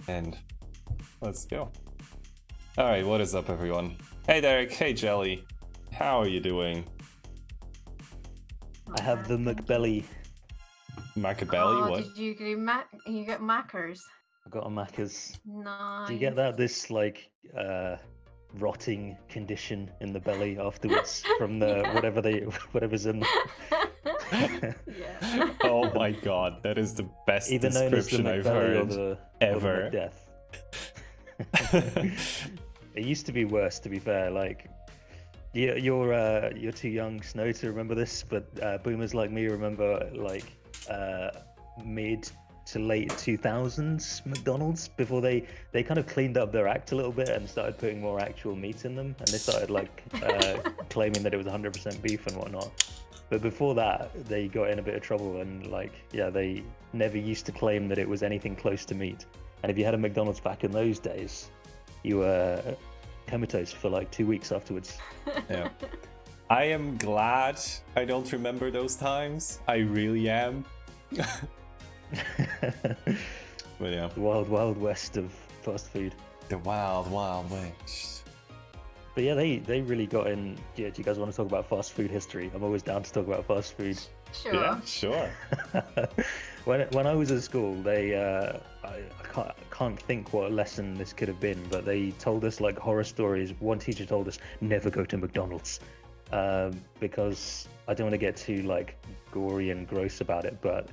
And let's go. Alright, what is up, everyone? Hey, Derek. Hey, Jelly. How are you doing? I have the McBelly. Machiavelli, what? Did you get Mackers? I got a Macca's. Nice. Do you get that? This like rotting condition in the belly afterwards from the whatever's in. Yeah. Oh my god, that is the best Either known as the description I've McBelly heard ever. ever. Or the McDeath. It used to be worse, to be fair. Like you're too young, Snow, to remember this, but boomers like me remember like mid to late 2000s McDonald's before they kind of cleaned up their act a little bit and started putting more actual meat in them, and they started like claiming that it was 100% beef and whatnot. But before that, they got in a bit of trouble, and like, yeah, they never used to claim that it was anything close to meat. And if you had a McDonald's back in those days, you were comatose for like 2 weeks afterwards. Yeah. I am glad I don't remember those times. I really am. But yeah. The wild west of fast food. The wild west. But yeah, they really got in. Yeah, do you guys want to talk about fast food history? I'm always down to talk about fast food. Sure. Yeah, sure. when I was at school, they I can't think what lesson this could have been, but they told us like horror stories. One teacher told us never go to McDonald's because I don't want to get too like gory and gross about it, but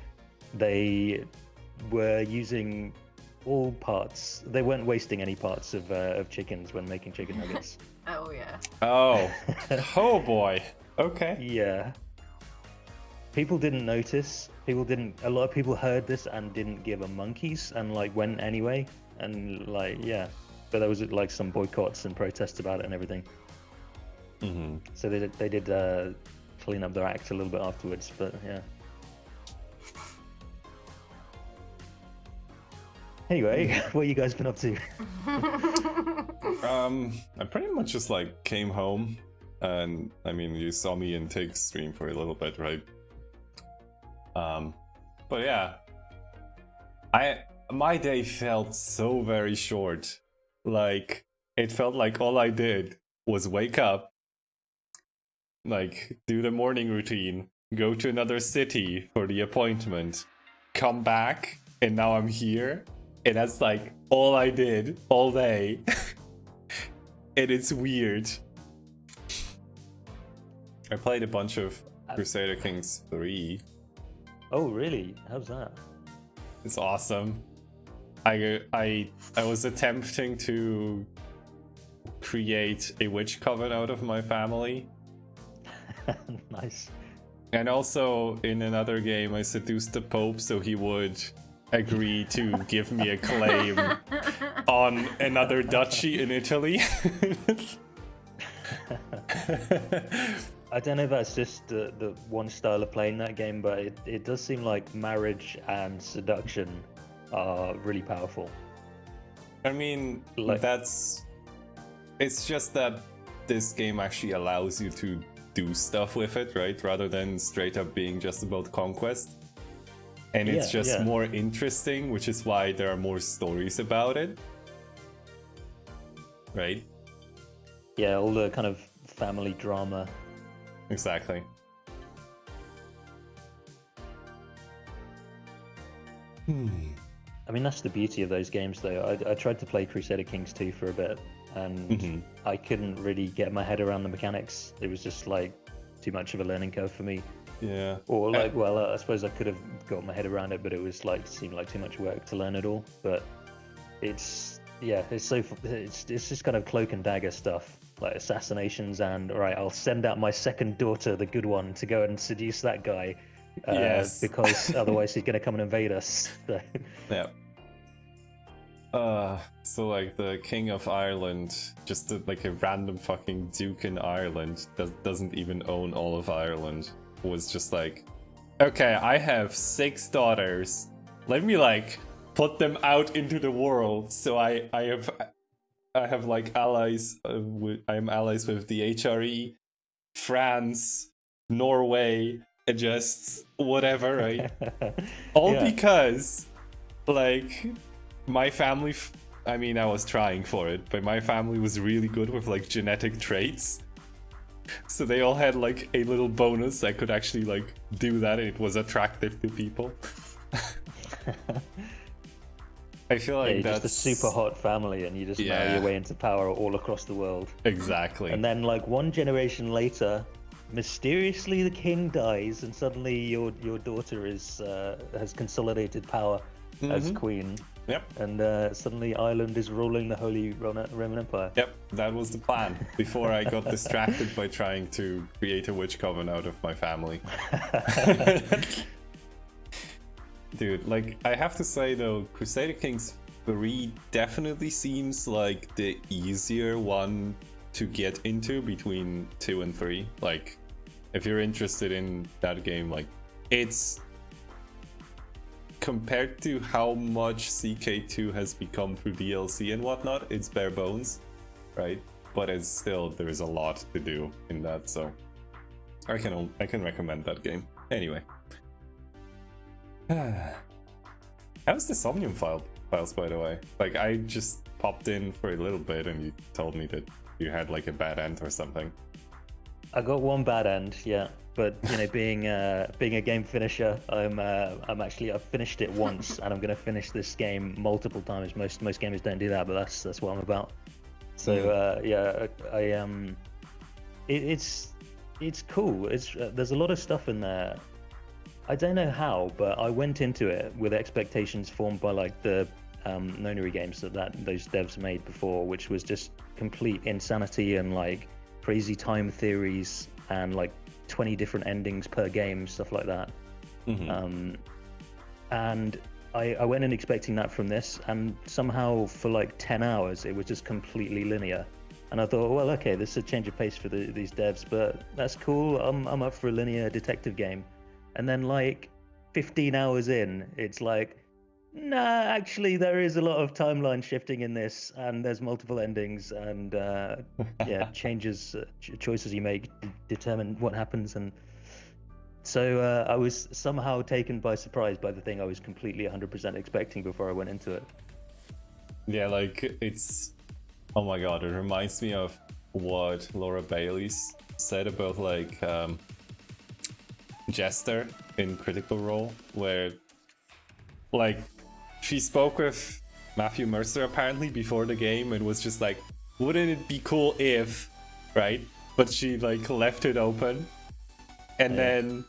they were using all parts. They weren't wasting any parts of chickens when making chicken nuggets. Oh yeah. Oh. Oh boy. Okay. Yeah. People didn't notice. A lot of people heard this and didn't give a monkeys and like went anyway. And like, yeah. But there was like some boycotts and protests about it and everything. Mm-hmm. So they did clean up their act a little bit afterwards, but yeah. Anyway, what you guys been up to? I pretty much just like came home, and I mean, you saw me in Tig's stream for a little bit, right? But yeah, my day felt so very short. Like, it felt like all I did was wake up, like do the morning routine, go to another city for the appointment, come back, and now I'm here. And that's like all I did all day. And it's weird. I played a bunch of Crusader Kings 3. Oh, really? How's that? It's awesome. I was attempting to create a witch coven out of my family. Nice. And also in another game I seduced the Pope so he would agree to give me a claim on another duchy in Italy. I don't know if that's just the one style of playing that game, but it does seem like marriage and seduction are really powerful. I mean, Like- it's just that this game actually allows you to do stuff with it, right? Rather than straight up being just about conquest. And it's Yeah, just yeah. more interesting, which is why there are more stories about it. Right? Yeah, all the kind of family drama. Exactly. I mean, that's the beauty of those games, though. I tried to play Crusader Kings 2 for a bit, and Mhm. I couldn't really get my head around the mechanics. It was just like too much of a learning curve for me. Yeah. Or like, well, I suppose I could have got my head around it, but it was like seemed like too much work to learn it all. But it's just kind of cloak and dagger stuff, like assassinations and all right, I'll send out my second daughter, the good one, to go and seduce that guy, Yes. because otherwise he's gonna come and invade us. So, Yeah. So like the King of Ireland, just like a random fucking duke in Ireland that doesn't even own all of Ireland, was just like, okay, I have 6 daughters. Let me like put them out into the world. So I have like allies. I am allies with the HRE, France, Norway, and just whatever, right? All Yeah. because like my family, I mean, I was trying for it, but my family was really good with like genetic traits. So they all had like a little bonus. I could actually like do that, and it was attractive to people. I feel like You're that's just a super hot family, and you just marry your way into power all across the world. Exactly. And then, like, one generation later, mysteriously the king dies, and suddenly your daughter is has consolidated power as queen. Yep. And suddenly Ireland is ruling the Holy Roman Empire. Yep, that was the plan. Before I got distracted by trying to create a witch coven out of my family. Dude, like, I have to say though, Crusader Kings 3 definitely seems like the easier one to get into between 2 and 3. Like, if you're interested in that game, like, it's... Compared to how much CK2 has become through DLC and whatnot, it's bare bones, right? But it's still, there's a lot to do in that, so I can recommend that game. Anyway. How's the Somnium files, by the way? Like, I just popped in for a little bit and you told me that you had like a bad end or something. I got one bad end, yeah. But you know, being a game finisher, I've finished it once, and I'm gonna finish this game multiple times. Most gamers don't do that, but that's what I'm about. So yeah, it's cool. There's a lot of stuff in there. I don't know how, but I went into it with expectations formed by like the Nonary games that those devs made before, which was just complete insanity and like crazy time theories and like 20 different endings per game, stuff like that. And I went in expecting that from this, and somehow for like 10 hours it was just completely linear. And I thought, well, okay, this is a change of pace for these devs, but that's cool. I'm up for a linear detective game. And then like 15 hours in, it's like, nah, actually there is a lot of timeline shifting in this, and there's multiple endings, and yeah, changes, choices you make determine what happens. And so I was somehow taken by surprise by the thing I was completely 100% expecting before I went into it. Yeah, like, it's... Oh my god, it reminds me of what Laura Bailey's said about like Jester in Critical Role, where like she spoke with Matthew Mercer apparently before the game and was just like, wouldn't it be cool if, right? But she like left it open, and then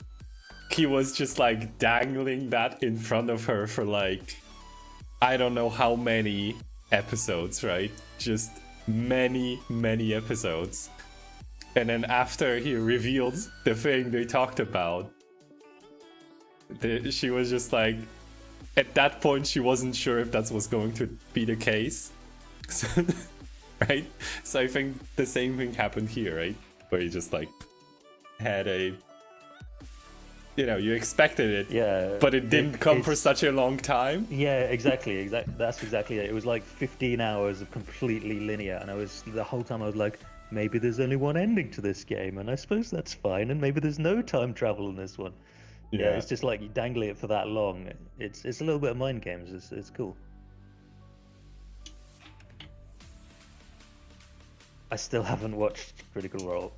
he was just like dangling that in front of her for like I don't know how many episodes, right? Just many episodes. And then after he revealed the thing they talked about, she was just like, at that point she wasn't sure if that was going to be the case. Right? So I think the same thing happened here, right? Where you just like had a... You know, you expected it, yeah, but it didn't come for such a long time. Yeah, exactly. That's exactly it. It was like 15 hours of completely linear, and the whole time I was like, maybe there's only one ending to this game, and I suppose that's fine, and maybe there's no time travel in this one. Yeah, it's just like you dangle it for that long. It's a little bit of mind games. It's cool. I still haven't watched Critical Role.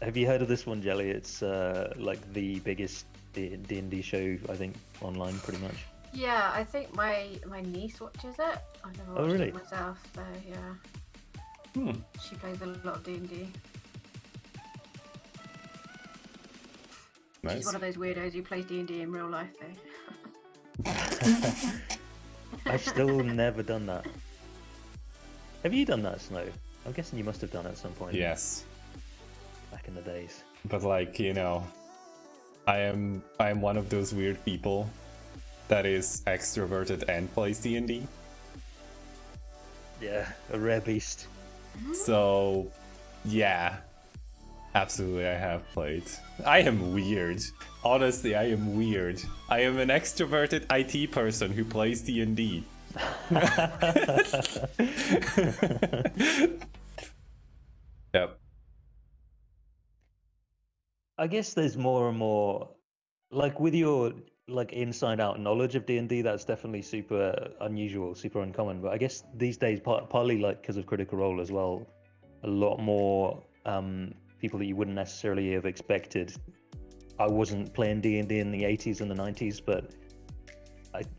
Have you heard of this one, Jelly? It's like the biggest D&D show, I think, online, pretty much. Yeah, I think my niece watches it. I've never watched really? it myself, so yeah. She plays a lot of D&D. Nice. She's one of those weirdos who plays D&D in real life, though. I've still never done that. Have you done that, Snow? I'm guessing you must have done it at some point. Yes. Back in the days. But like, you know, I am one of those weird people that is extroverted and plays D&D. Yeah, a rare beast. So, yeah, absolutely, I have played. I am weird. Honestly, I am weird. I am an extroverted IT person who plays D&D. Yep. I guess there's more and more, like with your like inside out knowledge of D&D, that's definitely super unusual, super uncommon. But I guess these days, partly like because of Critical Role as well, a lot more people that you wouldn't necessarily have expected. I wasn't playing D&D in the 80s and the 90s, but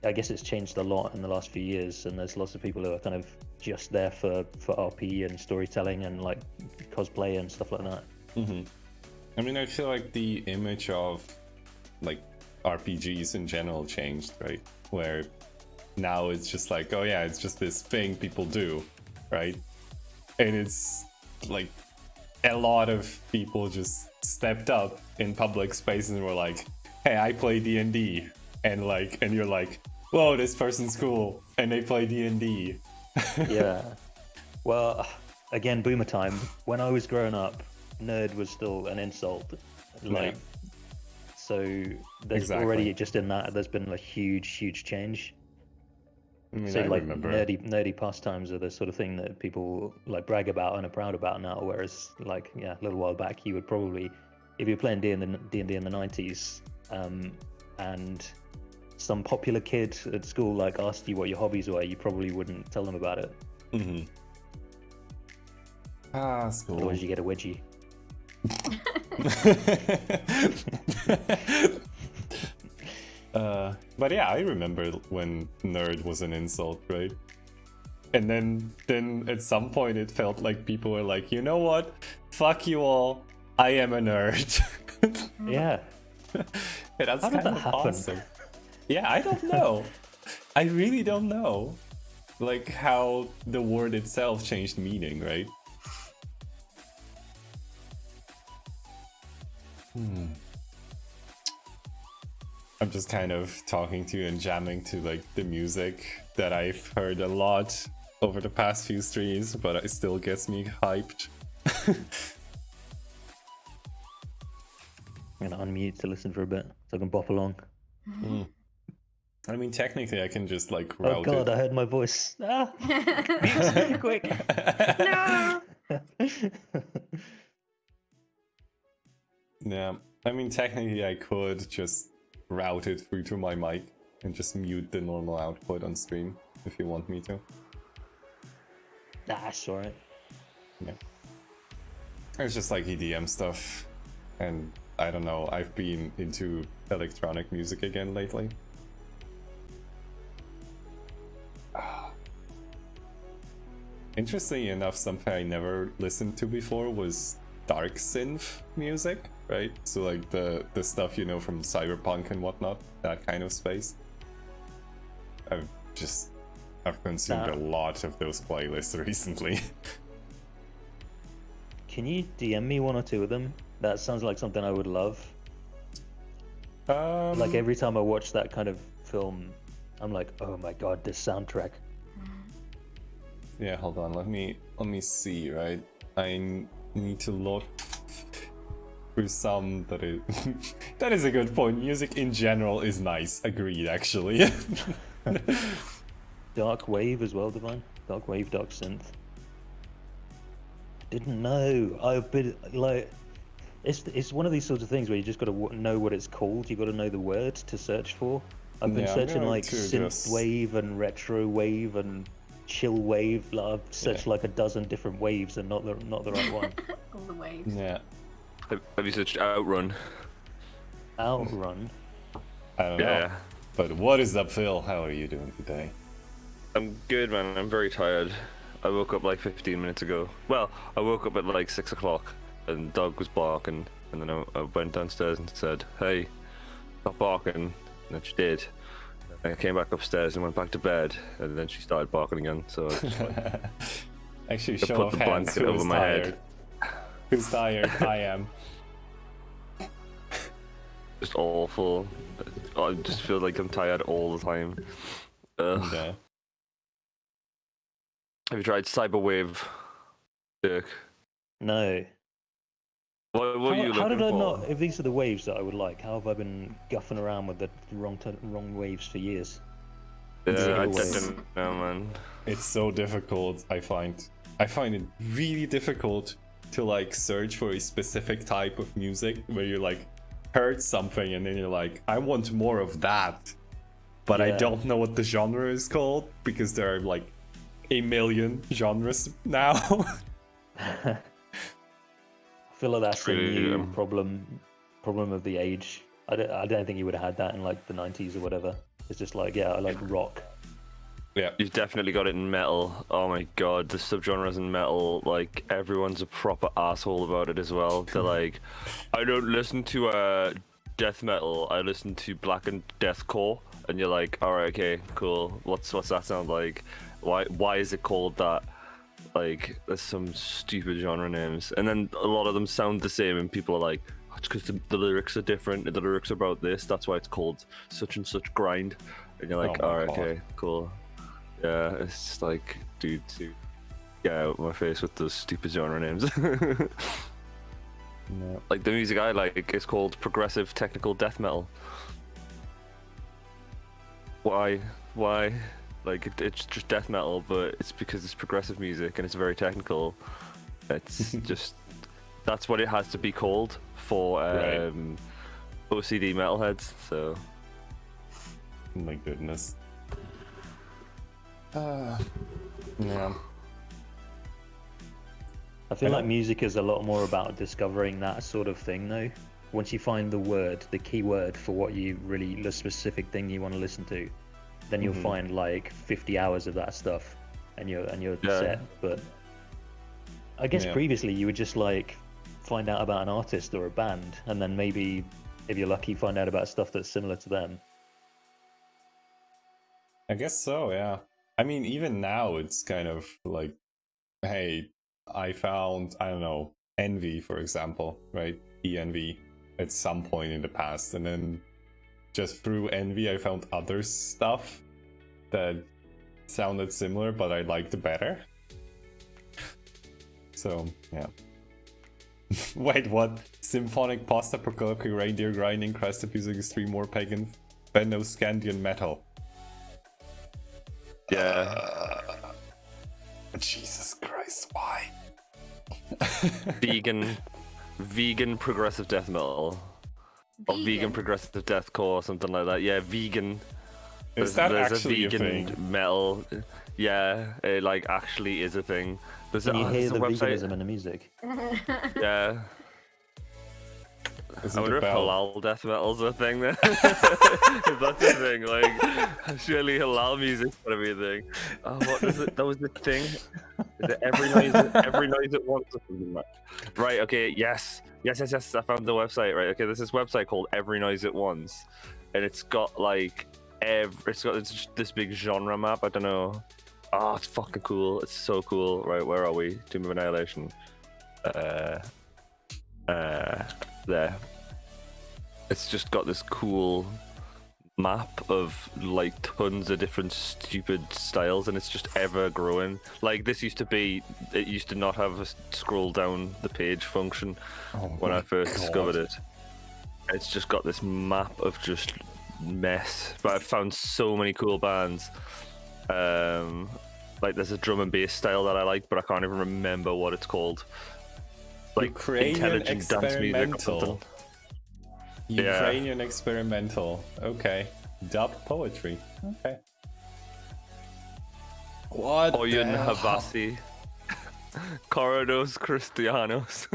I guess it's changed a lot in the last few years, and there's lots of people who are kind of just there for RP and storytelling and like cosplay and stuff like that. I mean, I feel like the image of like RPGs in general changed, right? Where now it's just like, oh yeah, it's just this thing people do, right? And it's like a lot of people just stepped up in public spaces and were like, hey, I play D&D. And like, and you're like, whoa, this person's cool, and they play D&D. Yeah. Well, again, boomer time. When I was growing up, nerd was still an insult. Like, so there's already just in that there's been a huge change. I mean, So I like remember. nerdy pastimes are the sort of thing that people like brag about and are proud about now. Whereas like a little while back, you would probably, if you're playing D&D in the 90s, and some popular kid at school like asked you what your hobbies were, you probably wouldn't tell them about it. School. Otherwise you get a wedgie. But yeah, I remember when nerd was an insult, right? And then at some point it felt like people were like, you know what? Fuck you all. I am a nerd. Yeah. That's How did kind that of happen? awesome. Yeah, I don't know. I really don't know. Like how the word itself changed meaning, right? I'm just kind of talking to you and jamming to like the music that I've heard a lot over the past few streams, but it still gets me hyped. I'm gonna unmute to listen for a bit so I can bop along. I mean, technically, I can just like Oh route god, it. I heard my voice. Ah! Mute, quick! No. Yeah, I mean, technically, I could just route it through to my mic and just mute the normal output on stream if you want me to. That's alright. Yeah. It's just like EDM stuff, and I don't know, I've been into electronic music again lately. Interestingly enough, something I never listened to before was dark synth music, right? So like the stuff you know from cyberpunk and whatnot, that kind of space. I've consumed a lot of those playlists recently. Can you DM me one or two of them? That sounds like something I would love. Like every time I watch that kind of film, I'm like, oh my god, this soundtrack. Yeah, hold on, let me see, right? I need to look through some that is that is a good point. Music in general is nice, agreed actually. Dark Wave as well, Divine. Dark Wave, Dark Synth. Didn't know. I've been like, it's one of these sorts of things where you just got to know what it's called. You got to know the word to search for. I've been Yeah, I'm searching going like to synth just- wave and retro wave and chill wave. Like, I've searched like a dozen different waves and not the right one. All the waves. Yeah, Have you searched Outrun? Outrun. I don't know. Yeah. But what is up, Phil? How are you doing today? I'm good, man. I'm very tired. I woke up like 15 minutes ago. Well, I woke up at like 6 o'clock and the dog was barking. And then I went downstairs and said, hey, stop barking. And then she did. And I came back upstairs and went back to bed. And then she started barking again. So I just like, Actually, I show put of the hands. blanket Who over is my tired? head. Who's tired? I am. just awful. I just feel like I'm tired all the time. Ugh. Yeah. Have you tried Cyberwave, Dirk? No. What are you looking How did I for? not? If these are the waves that I would like, how have I been guffing around with the wrong waves for years? Yeah, I It's- don't know, man. It's so difficult. I find it really difficult to like search for a specific type of music where you're like, heard something and then you're like, I want more of that, but I Yeah. don't know what the genre is called because there are like a million genres now. I feel like that's a Really, new problem of the age. I don't think you would have had that in like the 90s or whatever. It's just like, yeah, I like rock. Yeah. You've definitely got it in metal. Oh my god, the subgenres in metal, like everyone's a proper asshole about it as well. They're like, I don't listen to death metal. I listen to black and deathcore, and you're like, all right, okay, cool. What's that sound like? Why is it called that? Like, there's some stupid genre names, and then a lot of them sound the same, and people are like, oh, it's because the lyrics are different. The lyrics are about this. That's why it's called such and such grind. And you're like, Oh my all right, God. okay, cool. Yeah, it's just like, dude, get out of my face with those stupid genre names. No. Like the music I like is called progressive technical death metal. Why? Like it's just death metal, but it's because it's progressive music and it's very technical. It's just that's what it has to be called for Right. OCD metalheads. So Oh my goodness. Yeah. I feel I like don't- music is a lot more about discovering that sort of thing though. Once you find the word, the key word for what you really, the specific thing you want to listen to, then you'll find like 50 hours of that stuff and you're Yeah. set. But I guess Yeah. previously you would just like find out about an artist or a band, and then maybe if you're lucky find out about stuff that's similar to them. I guess so, yeah. I mean, even now it's kind of like, hey, I found, I don't know, Envy, for example, right? ENV at some point in the past. And then just through Envy, I found other stuff that sounded similar, but I liked better. So, yeah. Wait, what? Symphonic post-apocalyptic reindeer grinding, crested music, extreme more pagan, Scandian metal. yeah, Jesus Christ, why? vegan progressive death metal. Or vegan progressive deathcore or something like that. Yeah, vegan. Is that there's actually a vegan thing? metal. Yeah, it like actually is a thing. There's Can you hear there's the a website. veganism in the music? Yeah. Is I it wonder if about... halal death metal's a thing then. If that's a thing, like surely halal music's gotta be a thing. Oh, what was it? That was the thing. Is it every noise at once or something like? Right. Okay. Yes. I found the website. Right. Okay. There's this website called Every Noise at Once, and it's got like this big genre map. I don't know. Oh, it's fucking cool. It's so cool. Right. Where are we? Tomb of Annihilation. There. It's just got this cool map of like tons of different stupid styles, and it's just ever growing. Like this used to not have a scroll down the page function when I first discovered it. It's just got this map of just mess, but I've found so many cool bands. Like there's a drum and bass style that I like, but I can't even remember what it's called. Like Ukrainian intelligent dance music or experimental. something. Ukrainian experimental. Okay. Dub poetry. Okay. What Oyun the hell? Havasi. Corridos Cristianos.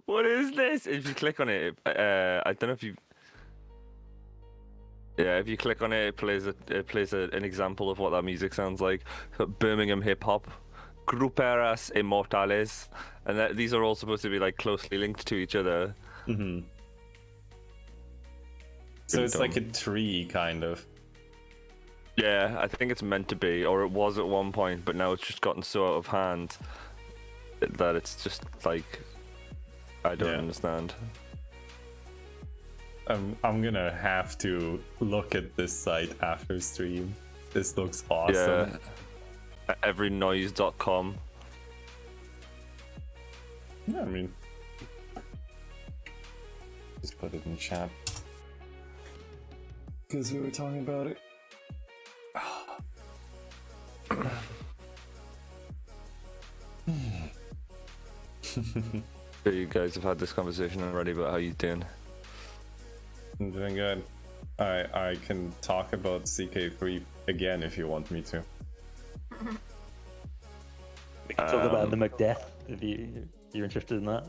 What is this? If you click on it, I don't know if you. Yeah, if you click on it, it plays an example of what that music sounds like. So Birmingham hip hop, Gruperas Immortales, and these are all supposed to be like closely linked to each other. Mm-hmm. So Really it's like a tree, kind of. Yeah, I think it's meant to be, or it was at one point, but now it's just gotten so out of hand that it's just like I don't understand. I'm gonna have to look at this site after stream. This looks awesome. Yeah, everynoise.com. Yeah, I mean, just put it in chat because we were talking about it. So you guys have had this conversation already about how you doing. I'm doing good. I can talk about CK3 again if you want me to. We can talk about the Macbeth if you're interested in that.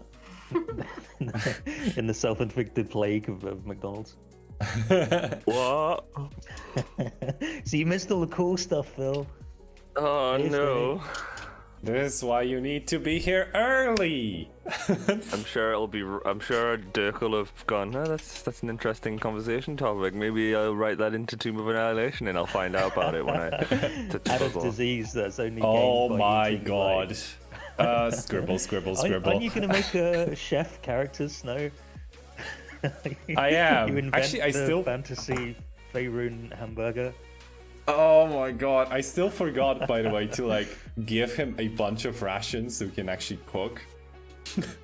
In the self-inflicted plague of McDonald's. What? So you missed all the cool stuff, Phil. Oh Seriously? no. This is why you need to be here early. I'm sure Dirk will have gone, oh, that's an interesting conversation topic. Maybe I'll write that into Tomb of Annihilation and I'll find out about it when I touch Add a puzzle. disease that's only Oh gained by my eating, god. like- Scribble, scribble, Aren't- scribble. Aren't you gonna make a chef characters? No. I am. You invent Actually, I the still- fantasy Faerun hamburger. Oh my god. I still forgot, by the way, to like give him a bunch of rations so he can actually cook.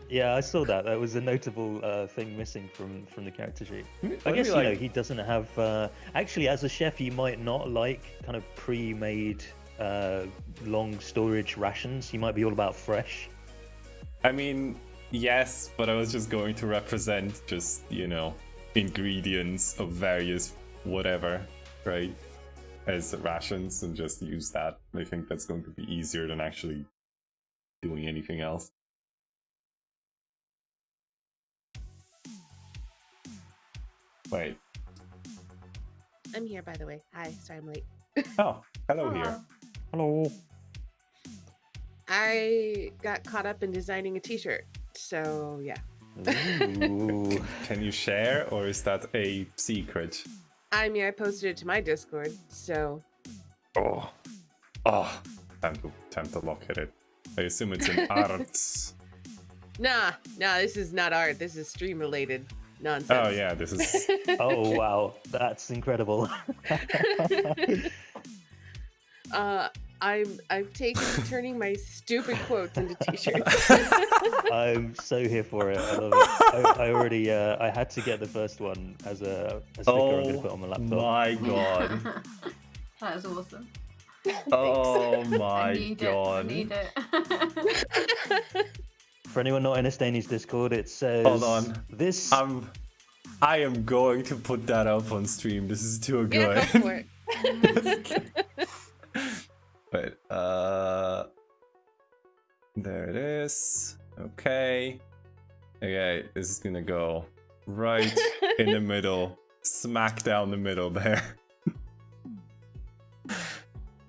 Yeah, I saw that. That was a notable thing missing from the character sheet. I guess Maybe, you know he doesn't have. Actually, as a chef, you might not like kind of pre-made long storage rations. You might be all about fresh. I mean, yes, but I was just going to represent just, you know, ingredients of various whatever, right? As rations and just use that. I think that's going to be easier than actually doing anything else. Wait. I'm here, by the way. Hi, sorry I'm late. Oh, hello here. Hello. I got caught up in designing a t-shirt, so yeah. Ooh. Can you share, or is that a secret? I mean, I posted it to my Discord, so Oh. Oh. Time to look at it. I assume it's in arts. nah, this is not art. This is stream related nonsense. Oh yeah, this is Oh wow, that's incredible. I've taken turning my stupid quotes into t-shirts. I'm so here for it. I love it. I already I had to get the first one as a sticker I'm gonna put on my laptop. my god. That is awesome. Oh I my need god. it. I need it. For anyone not in Estani's Discord, it says Hold on. This I am going to put that up on stream. This is too Yeah, good. go for it. Wait, there it is. Okay. Okay, this is gonna go right in the middle. Smack down the middle there.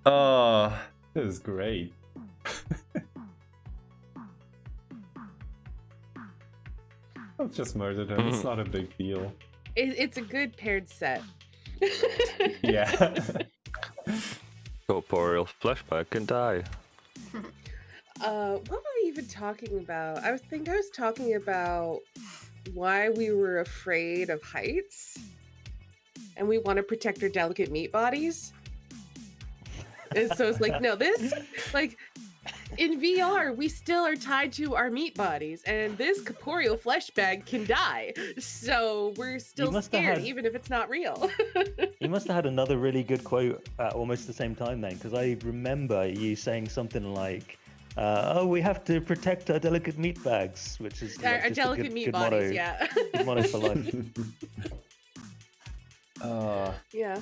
Oh, this is great. I've just murdered him. It's not a big deal. It's a good paired set. Yeah. Corporeal flashback can die. What were we even talking about? I was talking about why we were afraid of heights, and we want to protect our delicate meat bodies. And so it's like, no, this, like, in VR, we still are tied to our meat bodies, and this corporeal flesh bag can die. So we're still must have scared, had- even if it's not real. You must have had another really good quote at almost the same time then, because I remember you saying something like, "Oh, we have to protect our delicate meat bags," which is like, our just a delicate good, meat good bodies, motto, yeah. good motto for life. Yeah.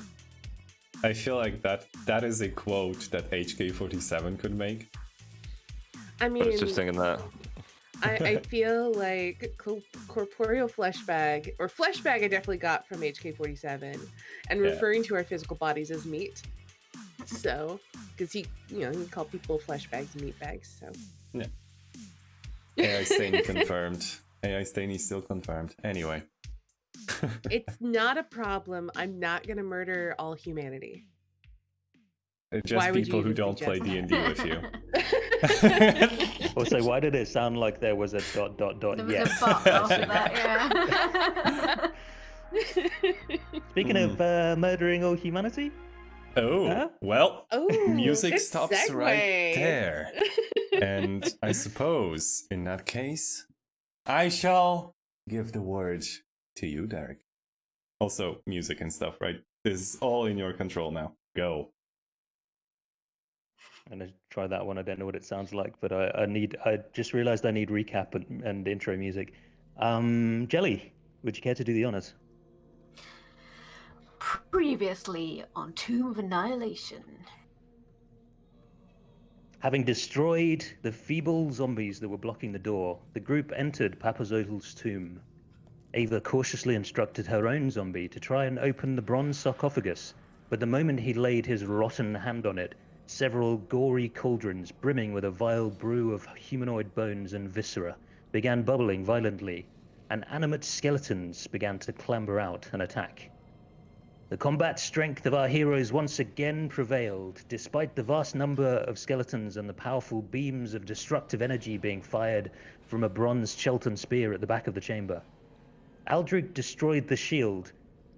I feel like that is a quote that HK47 could make. I I mean, was just thinking that. I feel like corporeal flesh bag, or flesh bag I definitely got from HK47, and Yeah. referring to our physical bodies as meat. So, because he called people flesh bags and meat bags, so. Yeah. AI Staney confirmed. AI Staney still confirmed. Anyway. It's not a problem. I'm not gonna murder all humanity. Just Why would you people who even don't play suggest D&D with you. Also, why did it sound like there was a ... There was yes? a bot after that, yeah. Speaking of murdering all humanity, Oh, Huh? well, Oh, music good stops segue. right there. And I suppose, in that case, I shall give the word to you, Derek. Also, music and stuff, right? This is all in your control now. Go. I'm gonna try that one. I don't know what it sounds like, but I just realized I need recap and intro music. Jelly, would you care to do the honors? Previously on Tomb of Annihilation. Having destroyed the feeble zombies that were blocking the door, the group entered Papazotel's tomb. Ava cautiously instructed her own zombie to try and open the bronze sarcophagus, but the moment he laid his rotten hand on it, several gory cauldrons brimming with a vile brew of humanoid bones and viscera began bubbling violently, and animate skeletons began to clamber out and attack. The combat strength of our heroes once again prevailed, despite the vast number of skeletons and the powerful beams of destructive energy being fired from a bronze Chelton spear at the back of the chamber. Aldrich destroyed the shield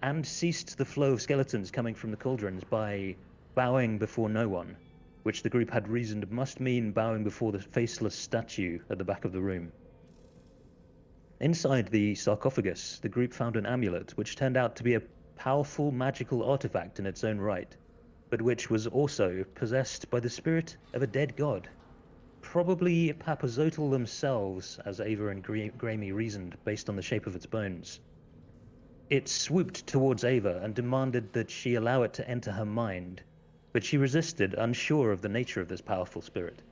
and ceased the flow of skeletons coming from the cauldrons by bowing before no one, which the group had reasoned must mean bowing before the faceless statue at the back of the room. Inside the sarcophagus, the group found an amulet, which turned out to be a powerful magical artifact in its own right, but which was also possessed by the spirit of a dead god. Probably Papazotel themselves, as Ava and Gramey reasoned, based on the shape of its bones. It swooped towards Ava and demanded that she allow it to enter her mind, but she resisted, unsure of the nature of this powerful spirit.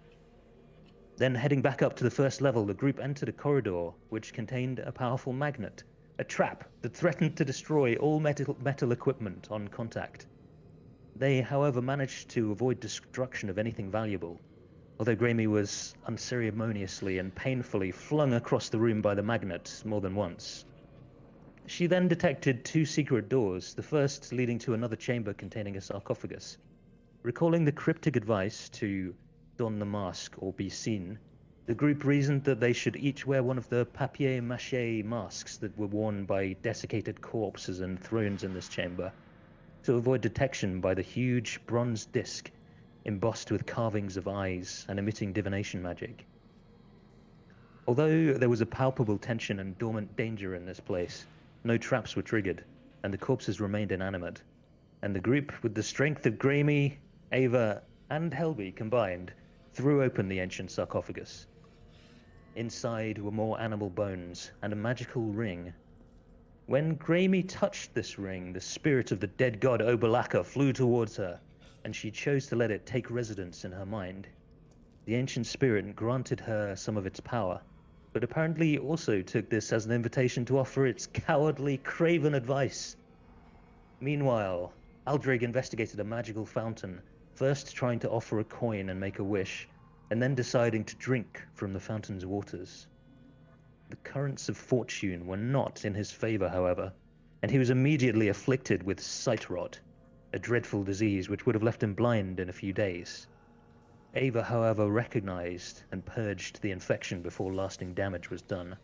Then, heading back up to the first level, the group entered a corridor which contained a powerful magnet, a trap that threatened to destroy all metal equipment on contact. They, however, managed to avoid destruction of anything valuable, although Gramey was unceremoniously and painfully flung across the room by the magnet more than once. She then detected two secret doors, the first leading to another chamber containing a sarcophagus. Recalling the cryptic advice to don the mask or be seen, the group reasoned that they should each wear one of the papier-mâché masks that were worn by desiccated corpses and thrones in this chamber, to avoid detection by the huge bronze disc embossed with carvings of eyes and emitting divination magic. Although there was a palpable tension and dormant danger in this place, no traps were triggered, and the corpses remained inanimate. And the group, with the strength of Gramey, Ava, and Helby combined, threw open the ancient sarcophagus. Inside were more animal bones and a magical ring. When Gramey touched this ring, the spirit of the dead god Obalaka flew towards her, and she chose to let it take residence in her mind. The ancient spirit granted her some of its power, but apparently also took this as an invitation to offer its cowardly, craven advice. Meanwhile, Aldrig investigated a magical fountain, first trying to offer a coin and make a wish, and then deciding to drink from the fountain's waters. The currents of fortune were not in his favor, however, and he was immediately afflicted with sight rot, a dreadful disease which would have left him blind in a few days. Ava, however, recognized and purged the infection before lasting damage was done.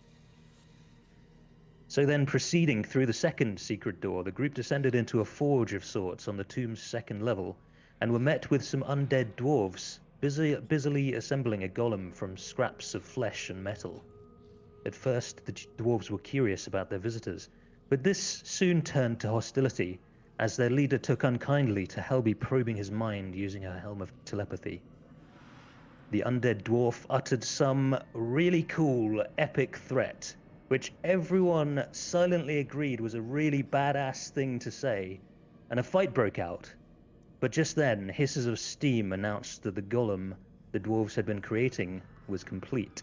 So then, proceeding through the second secret door, the group descended into a forge of sorts on the tomb's second level, and were met with some undead dwarves, busily assembling a golem from scraps of flesh and metal. At first, the dwarves were curious about their visitors, but this soon turned to hostility, as their leader took unkindly to Helby probing his mind using her helm of telepathy. The undead dwarf uttered some really cool, epic threat, which everyone silently agreed was a really badass thing to say, and a fight broke out. But just then, hisses of steam announced that the golem the dwarves had been creating was complete,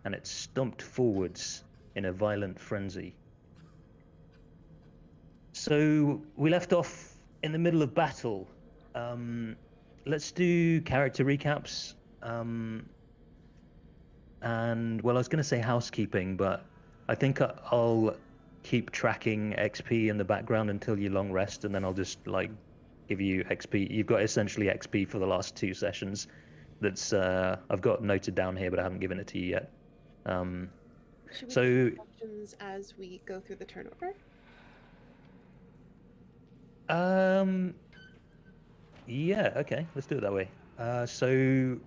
and it stomped forwards in a violent frenzy. So we left off in the middle of battle. Let's do character recaps. And well, I was going to say housekeeping, but I think I'll keep tracking XP in the background until you long rest, and then I'll just like give you XP. You've got essentially XP for the last 2 sessions. That's I've got noted down here, but I haven't given it to you yet. Should we So do instructions as we go through the turn order? Yeah, okay, let's do it that way. So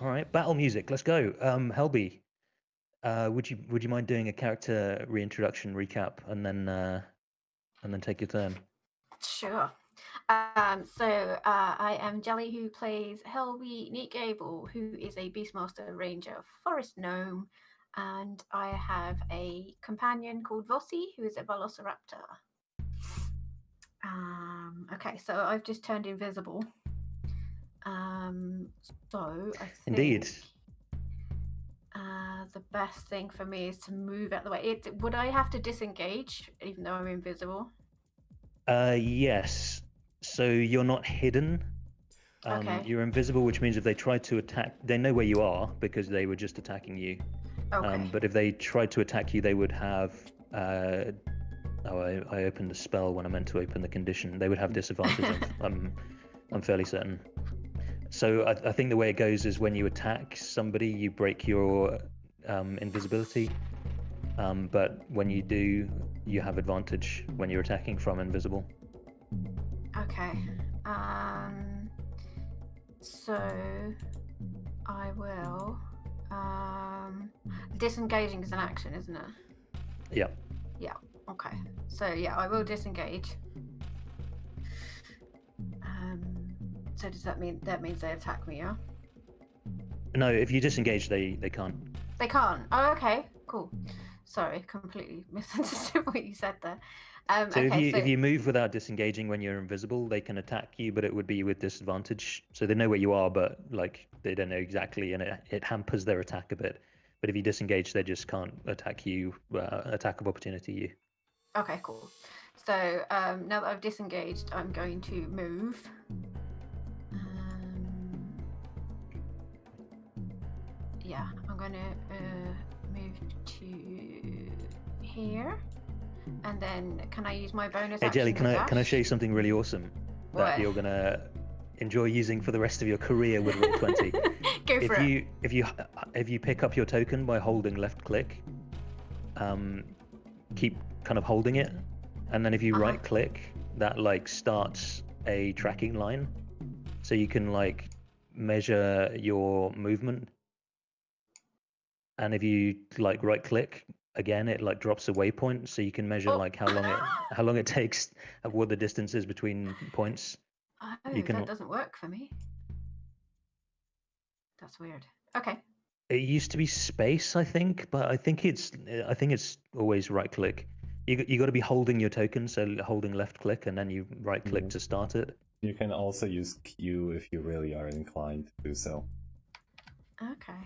all right, battle music, let's go. Helby, would you mind doing a character reintroduction recap and then take your turn? Sure. I am Jelly, who plays Helwy Neatgable, who is a Beastmaster Ranger Forest Gnome, and I have a companion called Vossi, who is a Velociraptor. Okay, so I've just turned invisible. So I think Indeed. the best thing for me is to move out the way. Would I have to disengage even though I'm invisible? Yes. So you're not hidden. Okay. You're invisible, which means if they try to attack, they know where you are because they were just attacking you. Okay. But if they tried to attack you, they would have. I opened the spell when I meant to open the condition. They would have disadvantage. I'm fairly certain. So I think the way it goes is when you attack somebody, you break your invisibility. But when you do, you have advantage when you're attacking from invisible. Okay. So I will. Disengaging is an action, isn't it? Yeah. Yeah. Okay. So yeah, I will disengage. So does that mean means they attack me? Yeah. No, if you disengage, they can't. They can't. Oh, okay. Cool. Sorry, completely misunderstood what you said there. So okay, if you move without disengaging when you're invisible, they can attack you, but it would be with disadvantage. So they know where you are, but like they don't know exactly, and it hampers their attack a bit. But if you disengage, they just can't attack you. Attack of opportunity you. Okay, cool. So now that I've disengaged, I'm going to move. Yeah, I'm going to move to here. And then can I use my bonus Hey action Jelly, to can I dash? show you something really awesome What? that you're gonna enjoy using for the rest of your career with Roll20? Go for it. If you pick up your token by holding left click, keep kind of holding it, and then if you right click, that like starts a tracking line, so you can like measure your movement. And if you like right click again, it like drops a waypoint, so you can measure like how long it takes, what the distance is between points. Oh, You can. that doesn't work for me. That's weird. Okay. It used to be space, I think, but I think it's always right click. You got to be holding your token, so holding left click and then you right click to start it. You can also use Q if you really are inclined to do so. Okay.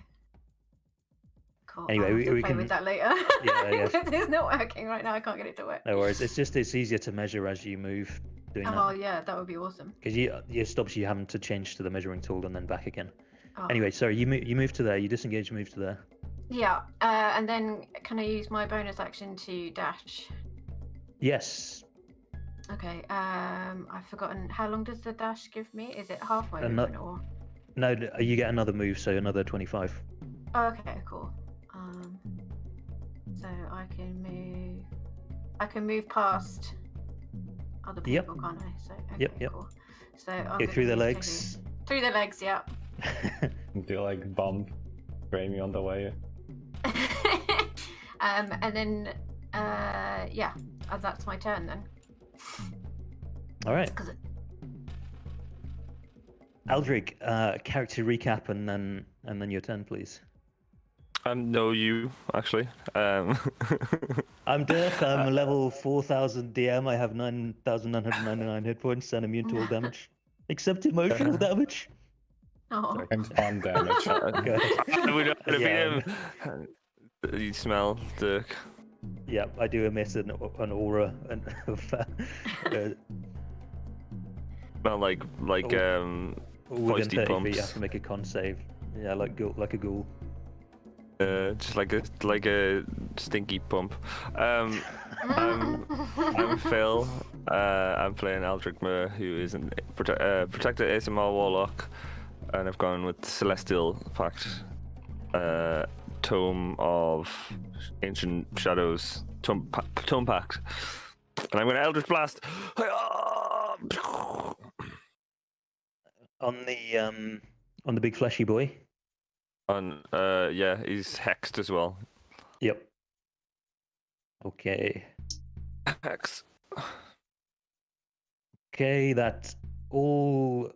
Cool. Anyway, I'll have to we play can. with that later. Yeah. It's not working right now. I can't get it to work. No worries. It's easier to measure as you move doing Oh that. yeah, that would be awesome. Because it stops you having to change to the measuring tool and then back again. Oh. Anyway, sorry, you move to there. You disengage, move to there. Yeah, and then can I use my bonus action to dash? Yes. Okay. I've forgotten. How long does the dash give me? Is it half my movement or? No, you get another move, so another 25. Oh, okay, cool. So I can move. I can move past other people, can't I? So okay, Yep. cool. So I'm Go gonna through the move to legs. here. Through the legs, yeah. Do you like bump Grammy on the way? And then yeah, that's my turn then. All right. Aldrich, character recap and then your turn, please. No, you actually. I'm Dirk. I'm a level 4000 DM. I have 9,999 hit points and immune to all damage, except emotional damage. Oh. Sorry. And fun damage. Go ahead. We don't have to Yeah, beat him. You smell, Dirk. Yeah, I do emit an aura of Smell like within feisty 30 pumps. feet. You have to make a con save. Yeah, like a ghoul. Just like a stinky pump. I'm Phil. I'm playing Aldrich Mur, who is a protected ASMR warlock, and I've gone with Celestial Pact, Tome of Ancient Shadows, Tome Pact, and I'm going to Eldritch Blast. On the big fleshy boy. Yeah, he's hexed as well. Yep. Okay. Hex. Okay, that all.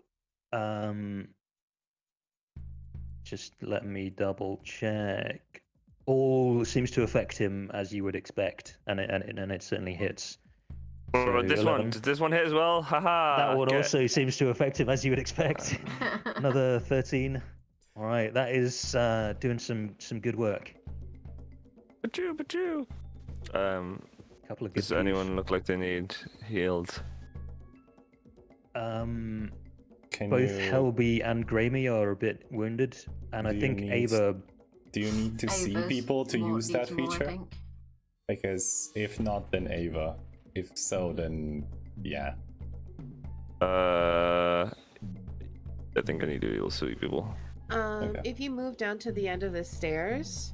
Just let me double check. All seems to affect him as you would expect, and it certainly hits. So This 11. one, does this one hit as well? Haha. That one get- also seems to affect him as you would expect. Another 13. All right, that is doing some good work. Pachoo, pachoo. Couple of good. Does anyone look like they need healed? Can Both you, Helby and Gramey are a bit wounded, and I Do you think need- Ava. do you need to see Ava's people to use that needs more, I feature? think. Because if not, then Ava. If so, then yeah. I think I need to heal 3 people. Okay. If you move down to the end of the stairs,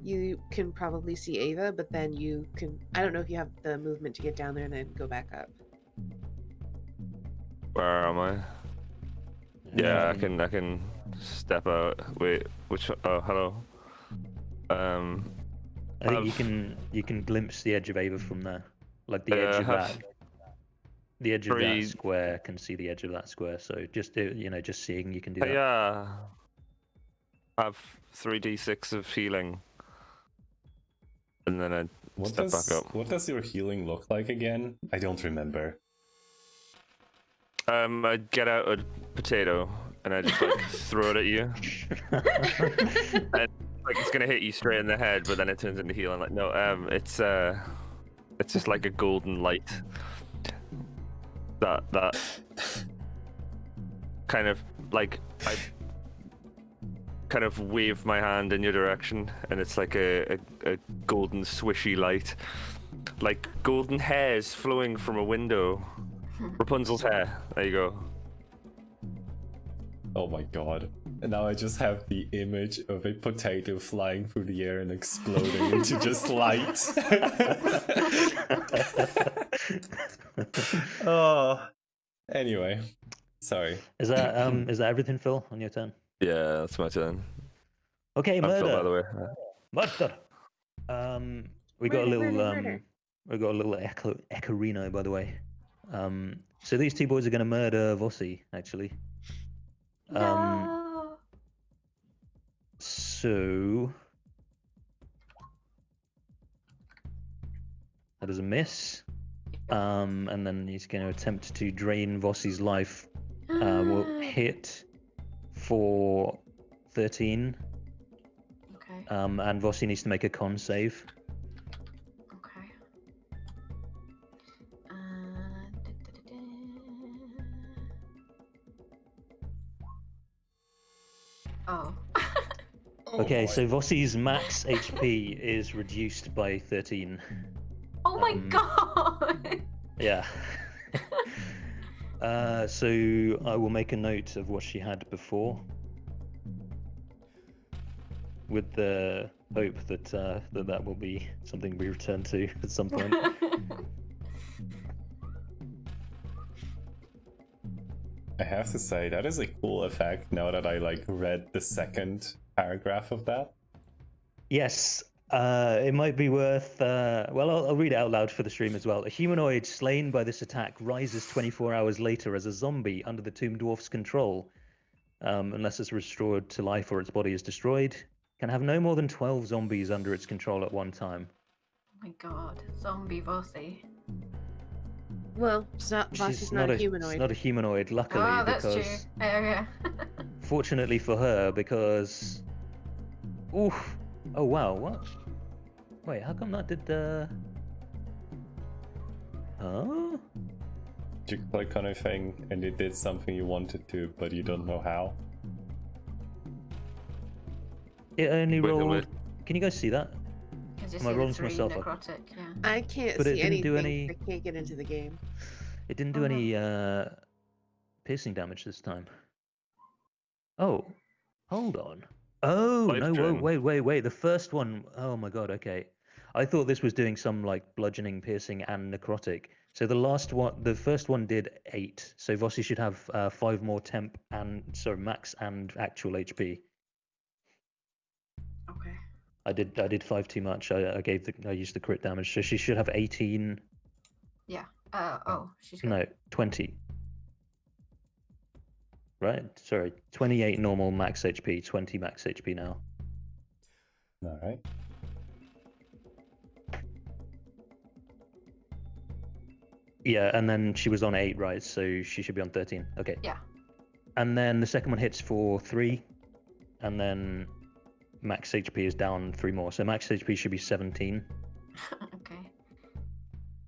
you can probably see Ava, but then you can. I don't know if you have the movement to get down there and then go back up. Where am I? Yeah, I can step out. Wait, which? Oh, hello. I think you can glimpse the edge of Ava from there, like the edge of have that. The edge of three- that square can see the edge of that square. So just just seeing, you can do that. Yeah. Have 3d6 of healing, and then I step back up. What does your healing look like again? I don't remember. I get out a potato and I just like throw it at you. And like it's gonna hit you straight in the head, but then it turns into healing. Like no, it's just like a golden light. That kind of like I kind of wave my hand in your direction, and it's like a golden swishy light, like golden hairs flowing from a window. Rapunzel's hair. There you go. Oh my god. And now I just have the image of a potato flying through the air and exploding into just light. Oh. Anyway. Sorry. Is that everything, Phil, on your turn? Yeah, that's my turn. Okay, I'm Phil, by the murder. way. Murder. We got a Murder, little murder. we got a little Ecorino, by the way. So these two boys are going to murder Vossi, actually. No. So that is a miss. And then he's going to attempt to drain Vossi's life. Will hit for 13. Okay. And Vossi needs to make a con save. Okay. Oh. Okay, so Vossi's max HP is reduced by 13. Oh my Um, god. Yeah. So I will make a note of what she had before, with the hope that that will be something we return to at some point. I have to say, that is a cool effect now that I like read the second paragraph of that. Yes, it might be worth. Well, I'll read it out loud for the stream as well. A humanoid slain by this attack rises 24 hours later as a zombie under the Tomb Dwarf's control, unless it's restored to life or its body is destroyed. Can have no more than 12 zombies under its control at one time. Oh my god. Zombie Vossi. Well, Vossi's not a humanoid. She's not a humanoid, luckily, Oh, that's because true. Oh, yeah. fortunately for her, because. Oof. Oh wow. What? Wait, how come that did? Huh? You click on a thing and it did something you wanted to, but you don't know how. It only Wait, rolled. wait. Can you guys see that? Because Am I rolling to myself? necrotic, yeah. I can't But it see didn't do anything. any- I can't get into the game. It didn't do Oh, no. any piercing damage this time. Oh, hold on. Oh Life no! drain. Wait! The first one. Oh my god. Okay, I thought this was doing some like bludgeoning, piercing, and necrotic. So the first one did 8. So Vossi should have 5 more temp and max and actual HP. Okay. I did 5 too much. I used the crit damage, so she should have 18. Yeah. She's got No, 20. Right? Sorry, 28 normal max HP, 20 max HP now. All right. Yeah, and then she was on 8, right? So she should be on 13. Okay. Yeah. And then the second one hits for 3, and then max HP is down 3 more. So max HP should be 17. Okay.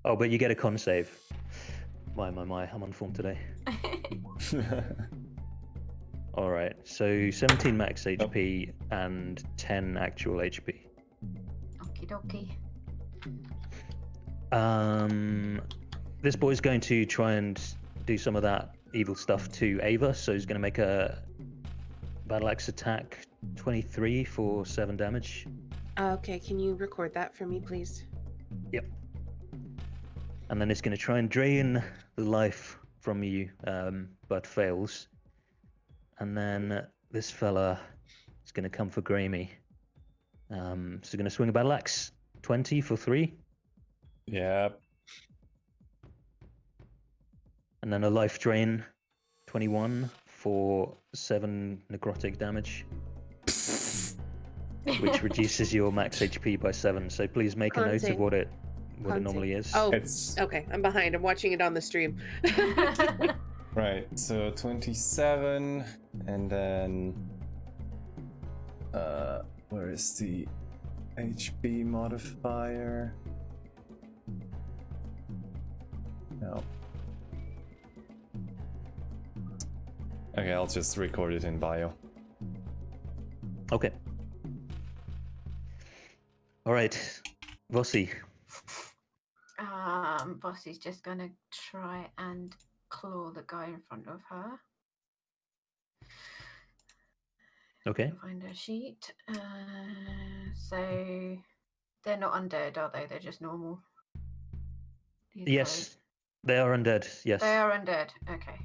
Oh, but you get a con save. My, I'm on form today. All right, so 17 max HP and 10 actual HP. Okie Um, this boy's going to try and do some of that evil stuff to Ava, so he's going to make a battle axe attack 23 for 7 damage. Okay, can you record that for me, please? Yep. And then it's going to try and drain the life from you, but fails. And then this fella is going to come for Gramey. So going to swing a battle axe 20 for 3. Yep. And then a life drain 21 for 7 necrotic damage, which reduces your max HP by 7. So please make a Con note save. of what it Con normally is. Oh, It's okay. I'm behind. I'm watching it on the stream. dokie. right. So 27, and then where is the HP modifier? No. Okay, I'll just record it in bio. Okay. All right, Vossi. Bossy's just gonna try and claw the guy in front of her. Okay. Find her sheet. So they're not undead, are they? They're just normal. These Yes, guys. they are undead. Yes. They are undead. Okay.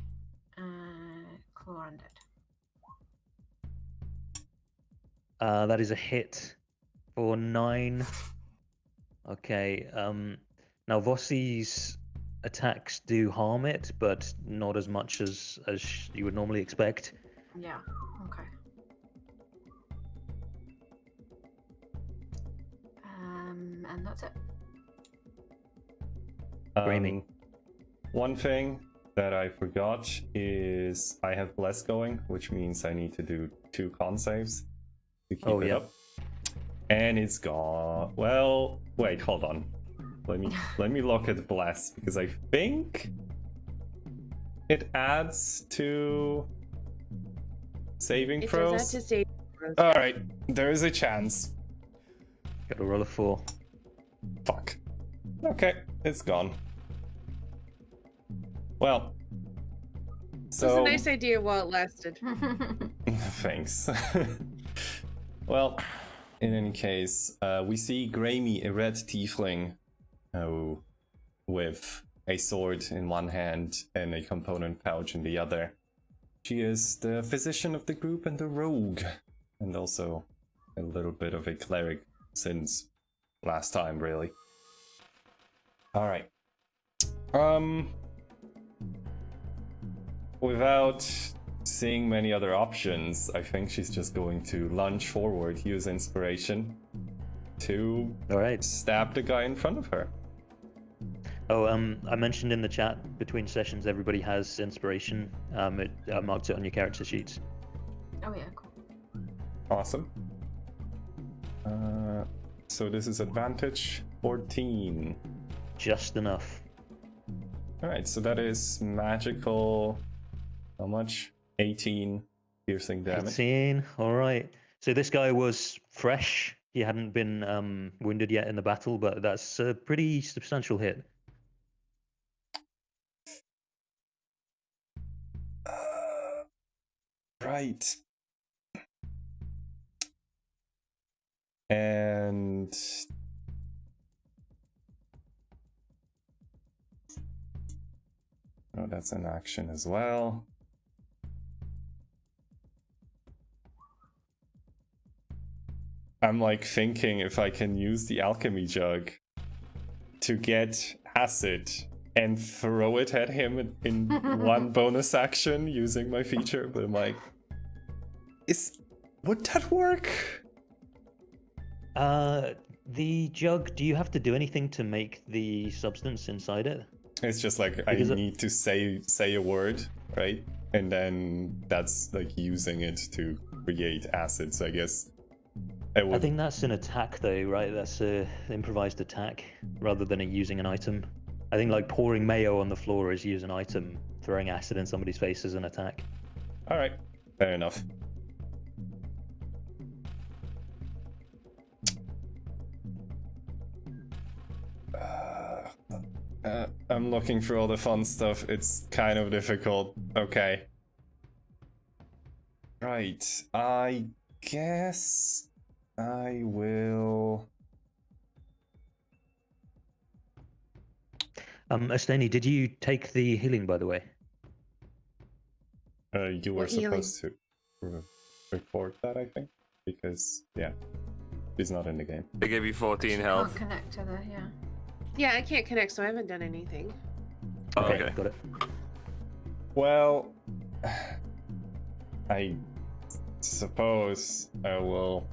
Claw undead. That is a hit for 9. Okay. Now Vossi's attacks do harm it, but not as much as you would normally expect. Yeah. Okay. And that's it. Gramey. One thing that I forgot is I have bless going, which means I need to do 2 con saves to keep it yeah. up. And it's gone. Well, wait, hold on. Let me look at bless, because I think it adds to saving It throws. does add to save throws. All right, there is a chance. Got to roll a 4. Fuck. Okay, it's gone. Well, It was so a nice idea while it lasted. thanks. Well, in any case, we see Gramey, a red tiefling, with a sword in one hand and a component pouch in the other. She is the physician of the group and the rogue, and also a little bit of a cleric since last time, really. All right. Without seeing many other options, I think she's just going to lunge forward, use inspiration to All right. stab the guy in front of her. Oh, I mentioned in the chat between sessions everybody has inspiration. I marked it on your character sheets. Oh yeah, cool. Awesome. So this is advantage 14. Just enough. All right, so that is magical. How much? 18 piercing damage. 18. All right. So this guy was fresh. He hadn't been wounded yet in the battle, but that's a pretty substantial hit. Right. And oh, that's an action as well. I'm like thinking if I can use the alchemy jug to get acid and throw it at him in one bonus action using my feature, but I'm like, would that work? The jug, do you have to do anything to make the substance inside it? It's just like Because I need to say a word, right? And then that's like using it to create acid. So I guess I think that's an attack though, right? That's an improvised attack rather than using an item. I think like pouring mayo on the floor is use an item. Throwing acid in somebody's face is an attack. All right, fair enough. I'm looking for all the fun stuff. It's kind of difficult. Okay. Right. I guess I will. Esteni, did you take the healing, by the way? You were What healing? supposed to report that, I think, because yeah, he's not in the game. They give you 14 health. Can't connect to the Yeah, I can't connect, so I haven't done anything. Oh, okay. Got it. Well, I suppose I will.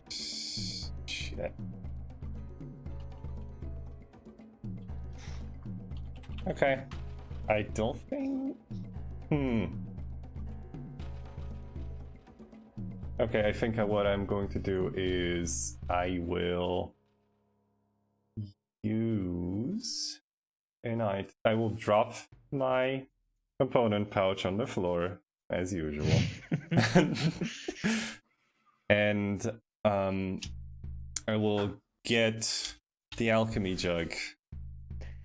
Shit. Okay. I don't think. Okay, I think what I'm going to do is I will use I will drop my component pouch on the floor as usual. And I will get the alchemy jug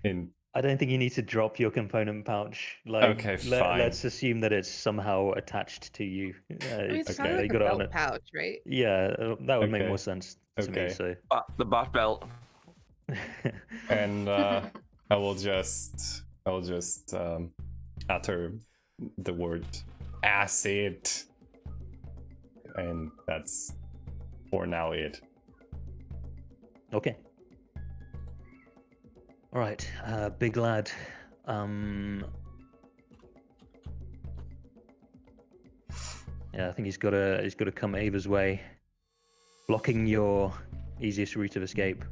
in. I don't think you need to drop your component pouch. Like, Okay, fine. Let's assume that it's somehow attached to you. I mean, it's Okay. kind of you like a got it on belt it. pouch, right? Yeah, that would make Okay. more sense to me. Okay. So, The bat belt. And I will just utter the word acid, and that's for now it. okay. All right, big lad. Yeah, I think he's got to come Ava's way, blocking your easiest route of escape.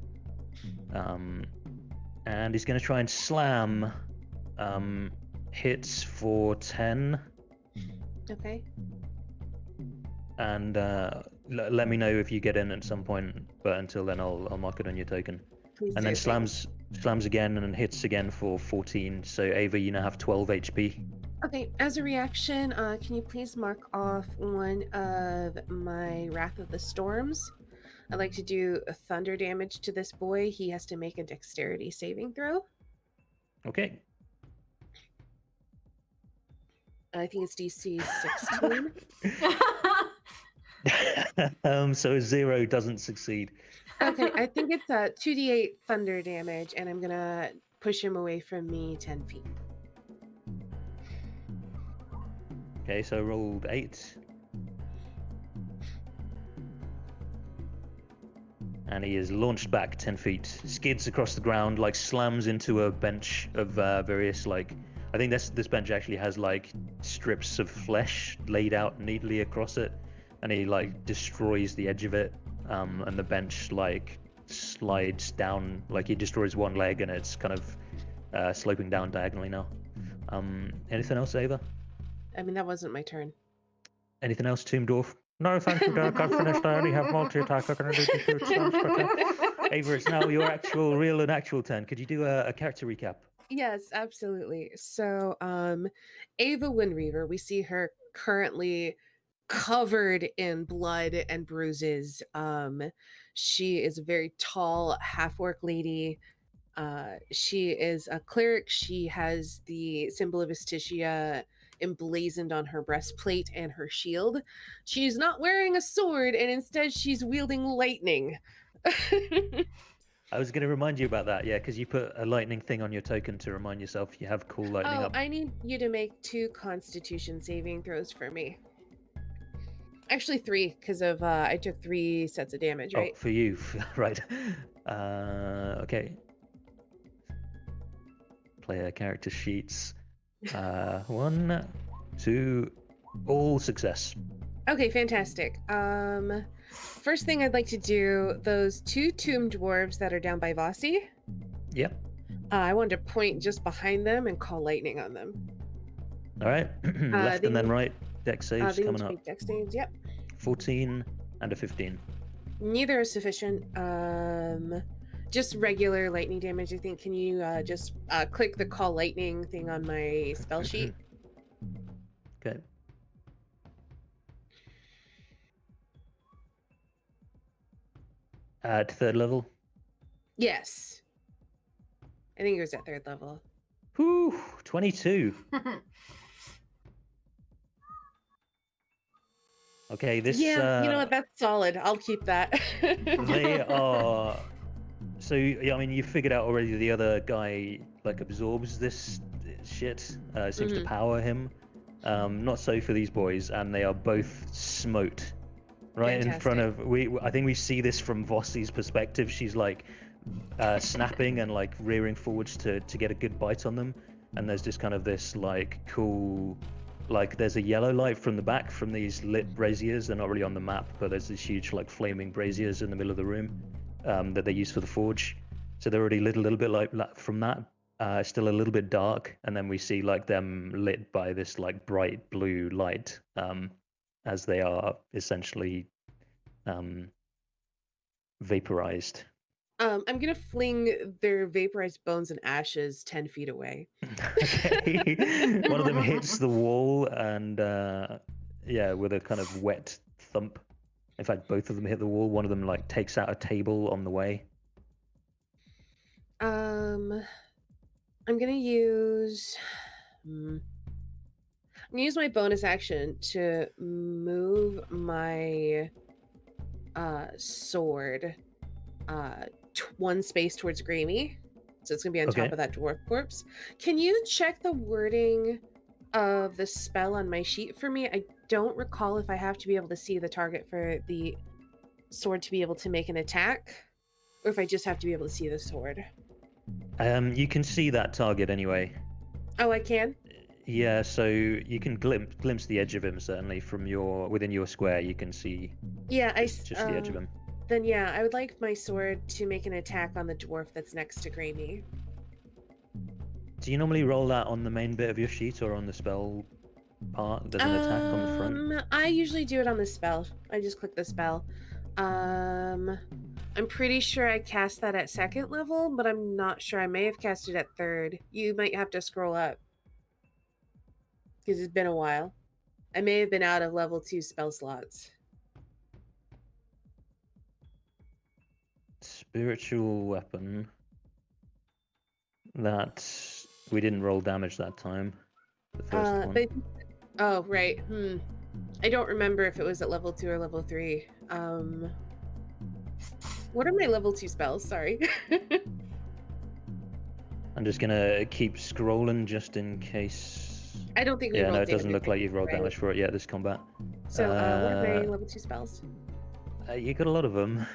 And he's going to try and slam hits for 10. Okay. And let me know if you get in at some point, but until then I'll mark it on your token. Please And do, then thanks. slams again and hits again for 14. So Ava, you now have 12 HP. Okay, as a reaction, can you please mark off one of my Wrath of the Storms? I'd like to do a thunder damage to this boy. He has to make a dexterity saving throw. Okay. I think it's DC 16. So 0 doesn't succeed. Okay, I think it's a 2d8 thunder damage, and I'm gonna push him away from me 10 feet. Okay, so rolled 8. And he is launched back 10 feet, skids across the ground, like slams into a bench of various, like, I think this bench actually has like strips of flesh laid out neatly across it, and he like destroys the edge of it, and the bench like slides down, like he destroys one leg and it's kind of sloping down diagonally now. Anything else, Ava? I mean, that wasn't my turn. Anything else, Tomb Dwarf? No, thank you, Dirk. I've finished. I only have multi-attack. I can only do 2 attacks. But, Ava, it's now your real and actual turn. Could you do a character recap? Yes, absolutely. So, Ava Windreaver, we see her currently covered in blood and bruises. She is a very tall half-orc lady. She is a cleric. She has the symbol of Astitia emblazoned on her breastplate and her shield. She's not wearing a sword, and instead she's wielding lightning. I was going to remind you about that, yeah, because you put a lightning thing on your token to remind yourself you have cool lightning Oh, up. I need you to make 2 Constitution saving throws for me. Actually 3, because of I took 3 sets of damage, right? Oh, for you, right? Okay. player character sheets. 1, 2, all success. Okay, fantastic. First thing I'd like to do, those 2 tomb dwarves that are down by Vossi, Yep. I wanted to point just behind them and call lightning on them. All right. Left they and then need- right. Deck saves They need coming to up. make dex saves, yep. 14 and a 15. Neither is sufficient. Just regular lightning damage, I think. Can you just click the call lightning thing on my spell sheet? Okay. At 3rd level. Yes. I think it was at 3rd level. Whew, 22. Okay, this. Yeah, you know what? That's solid. I'll keep that. They are. So yeah, I mean, you figured out already the other guy like absorbs this shit. Seems to power him. Not so for these boys, and they are both smote. Right in front of I think we see this from Vossi's perspective. She's like snapping and like rearing forwards to get a good bite on them, and there's just kind of this like cool, like there's a yellow light from the back from these lit braziers. They're not really on the map, but there's these huge like flaming braziers in the middle of the room that they use for the forge. So they're already lit a little bit like from that. Still a little bit dark, and then we see like them lit by this like bright blue light as they are essentially vaporized. I'm gonna fling their vaporized bones and ashes 10 feet away. Okay. One of them hits the wall and yeah, with a kind of wet thump. In fact, both of them hit the wall. One of them like takes out a table on the way. I'm gonna use my bonus action to move my sword 1 space towards Grammy. So it's gonna be on top of that dwarf corpse. Can you check the wording of the spell on my sheet for me? I don't recall if I have to be able to see the target for the sword to be able to make an attack, or if I just have to be able to see the sword. You can see that target anyway. Oh, I can? Yeah, so you can glimpse the edge of him certainly from within your square. You can see just the edge of him. Then yeah, I would like my sword to make an attack on the dwarf that's next to Grammy. Do you normally roll that on the main bit of your sheet or on the spell part? There's an attack on the front. I usually do it on the spell. I just click the spell. I'm pretty sure I cast that at 2nd level, but I'm not sure. I may have cast it at 3rd. You might have to scroll up because it's been a while. I may have been out of level 2 spell slots. Spiritual weapon. That we didn't roll damage that time. The first one. Oh, right. I don't remember if it was at level 2 or level 3. What are my level 2 spells? Sorry. I'm just gonna keep scrolling just in case. I don't think we Yeah, rolled no, it doesn't damage, look like you've rolled right? damage for it yet this combat. So, what are my level 2 spells? You got a lot of them.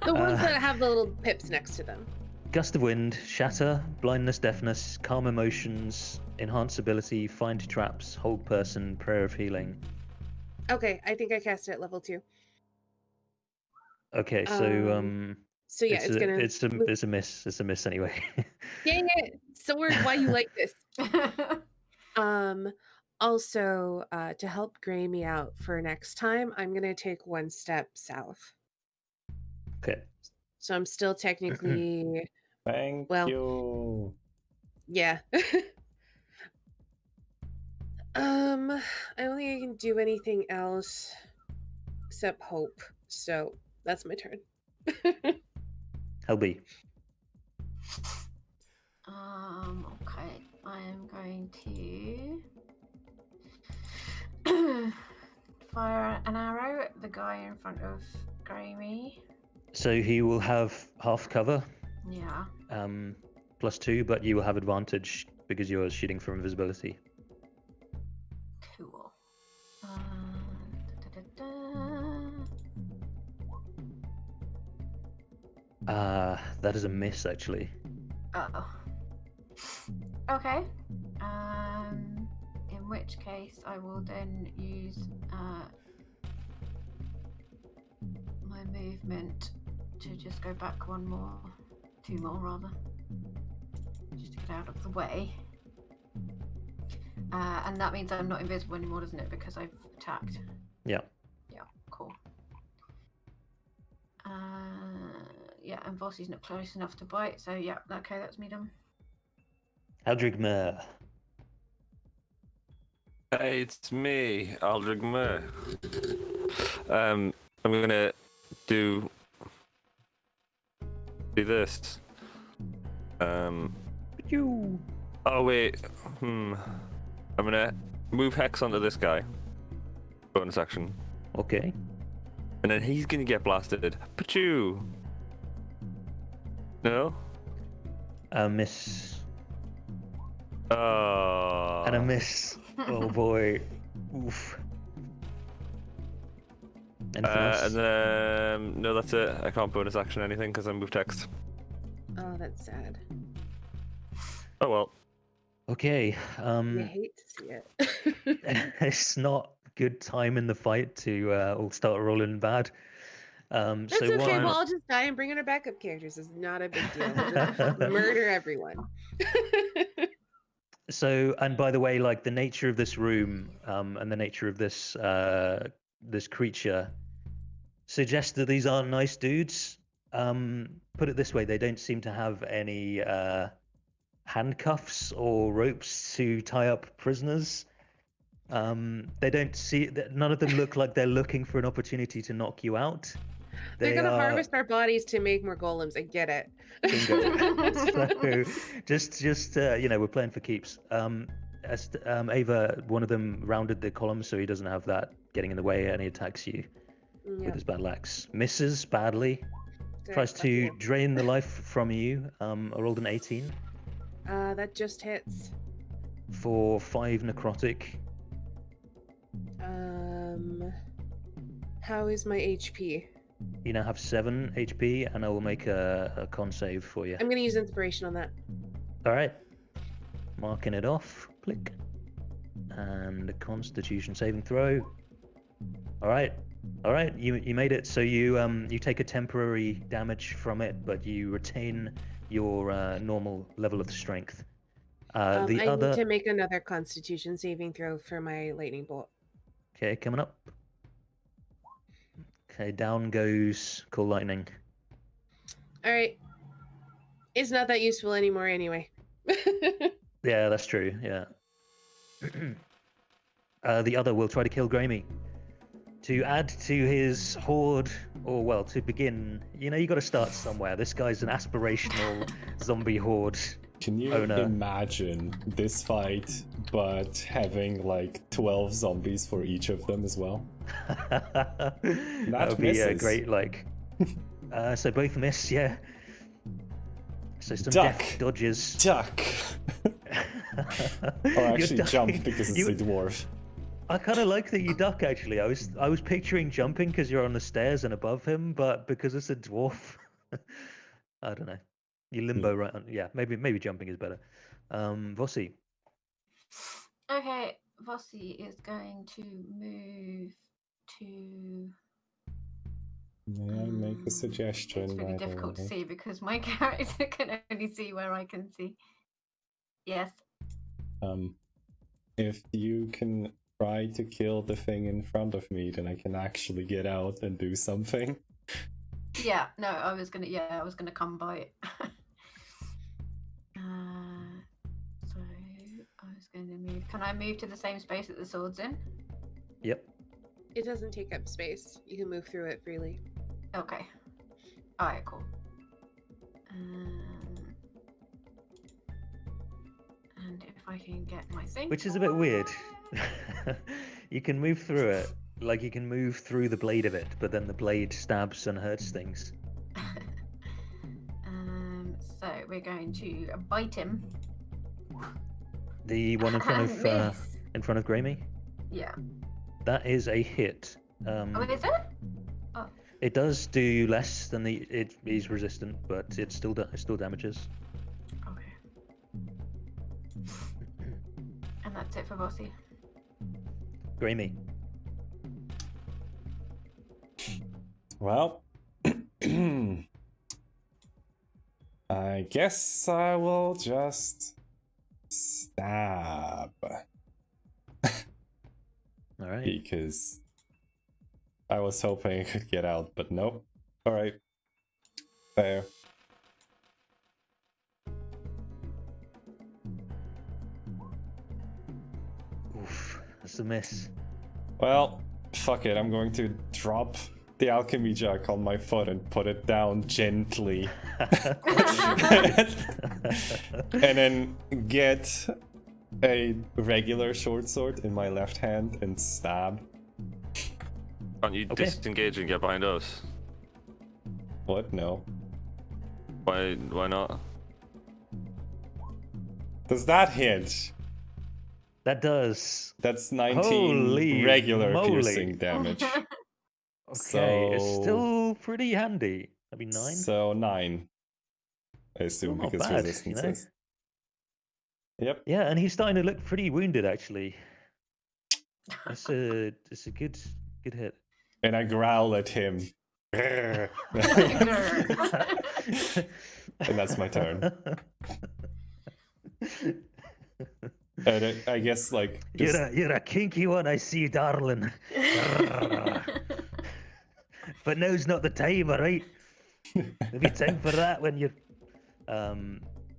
The ones that have the little pips next to them. Gust of Wind, Shatter, Blindness, Deafness, Calm Emotions, Enhance Ability, Find Traps, Hold Person, Prayer of Healing. Okay, I think I cast it at level 2. Okay, so So yeah, it's a miss. It's a miss anyway. Dang it, Sword! Why you like this? Also, to help Grammy out for next time, I'm gonna take 1 step south. Okay. So I'm still technically. Thank you. Yeah. I don't think I can do anything else except hope. So that's my turn. LB. Okay. I am going to fire an arrow at the guy in front of Grammy. So he will have half cover. Yeah. +2, but you will have advantage because you're shooting from invisibility. Cool. That is a miss actually. Oh. Okay. In which case, I will then use my movement to just go back two more rather, just to get out of the way. And that means I'm not invisible anymore, doesn't it? Because I've attacked. Yeah. Yeah. Cool. Yeah, and Vossi's not close enough to bite, so yeah. Okay, that's me done. Aldrich Mer. Hey, it's me, Aldrich Mer. I'm gonna do this. You. Oh wait. I'm gonna move Hex onto this guy. Bonus action. Okay. And then he's gonna get blasted. Pachoo! No? A miss. Oh. And a miss. Oh boy. Oof. Anything else? And then no, that's it. I can't bonus action anything because I moved text. Oh, that's sad. Oh well. Okay. You hate to see it. It's not good time in the fight to all start rolling bad. That's So okay. one... Well, I'll just die and bring in our backup characters. It's not a big deal. We'll just murder everyone. So, and by the way, like the nature of this room and the nature of this this creature suggests that these aren't nice dudes. Put it this way, they don't seem to have any handcuffs or ropes to tie up prisoners. They don't see. None of them look like they're looking for an opportunity to knock you out. They're gonna harvest our bodies to make more golems. I get it. Bingo. So just we're playing for keeps. Ava, one of them rounded the column, so he doesn't have that getting in the way, and he attacks you with his battle axe. Misses badly. Tries to drain the life from you. I rolled an 18. That just hits. For 5 necrotic. How is my HP? You now have 7 HP, and I will make a con save for you. I'm gonna use inspiration on that. All right. Marking it off. Click. And a Constitution saving throw. All right. You made it. So you take a temporary damage from it, but you retain your normal level of strength. I need to make another Constitution saving throw for my lightning bolt. Okay, coming up. Okay, down goes Cool Lightning. All right. It's not that useful anymore anyway. Yeah, that's true. Yeah. The other will try to kill Gramey. To add to his horde, or well, to begin, you got to start somewhere. This guy's an aspirational zombie horde. Can you imagine this fight, but having like 12 zombies for each of them as well? That would be a great, like... so both miss, yeah. So some death dodges. Duck! Or actually jump because it's a dwarf. I kind of like that you duck, actually. I was picturing jumping because you're on the stairs and above him, but because it's a dwarf... I don't know. You limbo right on. Yeah, maybe jumping is better. Vossi. Okay, Vossi is going to move to. May I make a suggestion? It's really difficult to see because my character can only see where I can see. Yes. If you can try to kill the thing in front of me, then I can actually get out and do something. Yeah, no, I was gonna come by it. So I was going to move. Can I move to the same space that the sword's in? Yep. It doesn't take up space. You can move through it freely. Okay. Alright, cool. And if I can get my thing. Which is a bit weird. You can move through it. Like you can move through the blade of it, but then the blade stabs and hurts things. So we're going to bite him. The one in front of Gramey? Yeah. That is a hit. Oh, is it? Oh. It does do less than he's resistant, but it still damages. Okay. And that's it for Bossy. Grammy. Well, I guess I will just stab. All right. Because I was hoping I could get out, but nope. Alright. Fair. Oof, that's a miss. Well, fuck it. I'm going to drop the alchemy jug on my foot and put it down gently. And then get a regular short sword in my left hand and stab. Can't you Okay. disengage and get behind us? What? No. Why not? Does that hit? That does. That's 19 Holy regular moly. piercing damage. Okay, it's So- still pretty handy. That'd be 9. So 9. I assume Not because bad, resistances. Yep. Yeah, and he's starting to look pretty wounded actually. It's a good hit. And I growl at him. And that's my turn. And I guess like just, You're a kinky one, I see, darling. But now's not the time, all right? There'll be time for that when you're.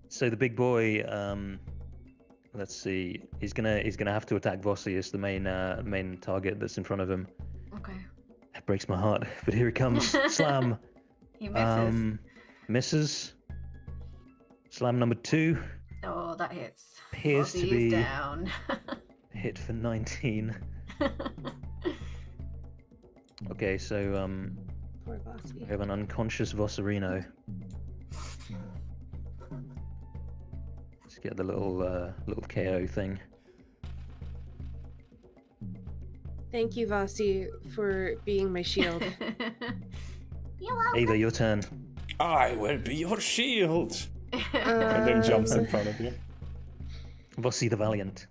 So the big boy. Let's see. He's gonna have to attack Vossi as the main target that's in front of him. Okay. It breaks my heart, but here he comes. Slam. He misses. Misses. Slam number 2. Oh, that hits. Appears to Bossy be is down. hit for 19. Okay, so Poor Bossy. we have an unconscious Vosserino. Let's get the little KO thing. Thank you, Vossi, for being my shield. You're welcome. Ava, your turn. I will be your shield. And then jumps in front of you. Vossi the Valiant.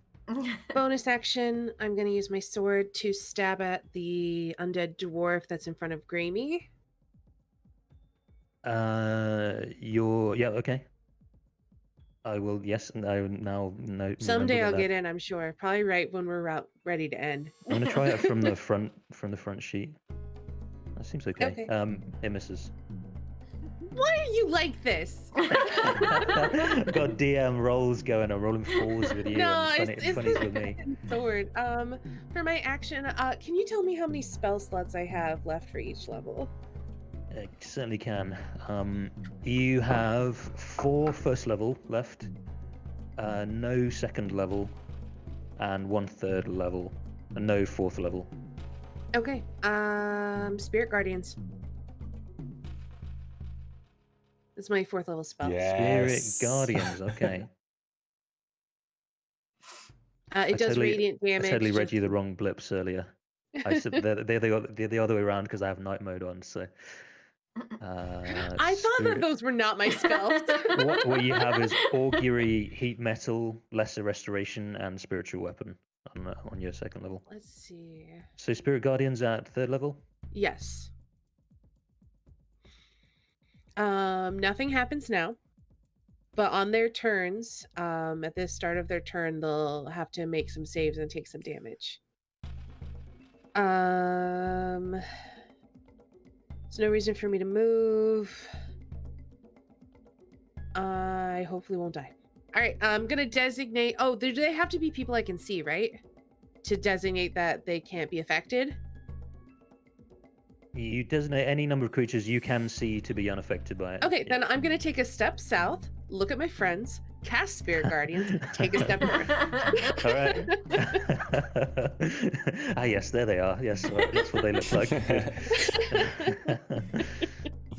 Bonus action, I'm going to use my sword to stab at the undead dwarf that's in front of Grammy. Yeah, okay. I will. Yes, I now know. Someday I'll get in, I'm sure. Probably right when we're ready to end. I'm gonna try it from the front sheet. That seems okay. Okay. It misses. Why are you like this? I've got DM rolls going. I'm rolling 4s with you No, and it's funnies with me. sword. For my action, can you tell me how many spell slots I have left for each level? I certainly can. You have 4 first level left, no second level, and 1 third level, and no 4th level. Okay. Spirit Guardians. It's my 4th level spell. Yes. Spirit Guardians, okay. It does radiant I damage. totally read just- you the wrong blips earlier. I said they're the other way around because I have night mode on. So I thought that spirit- those were not my spells. what you have is augury, heat metal, lesser restoration, and spiritual weapon on your second level. Let's see. So spirit guardians at 3rd level. Yes. Nothing happens now. But on their turns, at the start of their turn, they'll have to make some saves and take some damage. There's no reason for me to move. I hopefully won't die. All right, I'm gonna designate. Oh, do they have to be people I can see, right? To designate that they can't be affected. You designate any number of creatures you can see to be unaffected by it. Okay, Yeah. then I'm gonna take a step south, look at my friends, cast Spirit Guardians, take a step north. All right. Ah, yes, there they are. Yes, that's what they look like.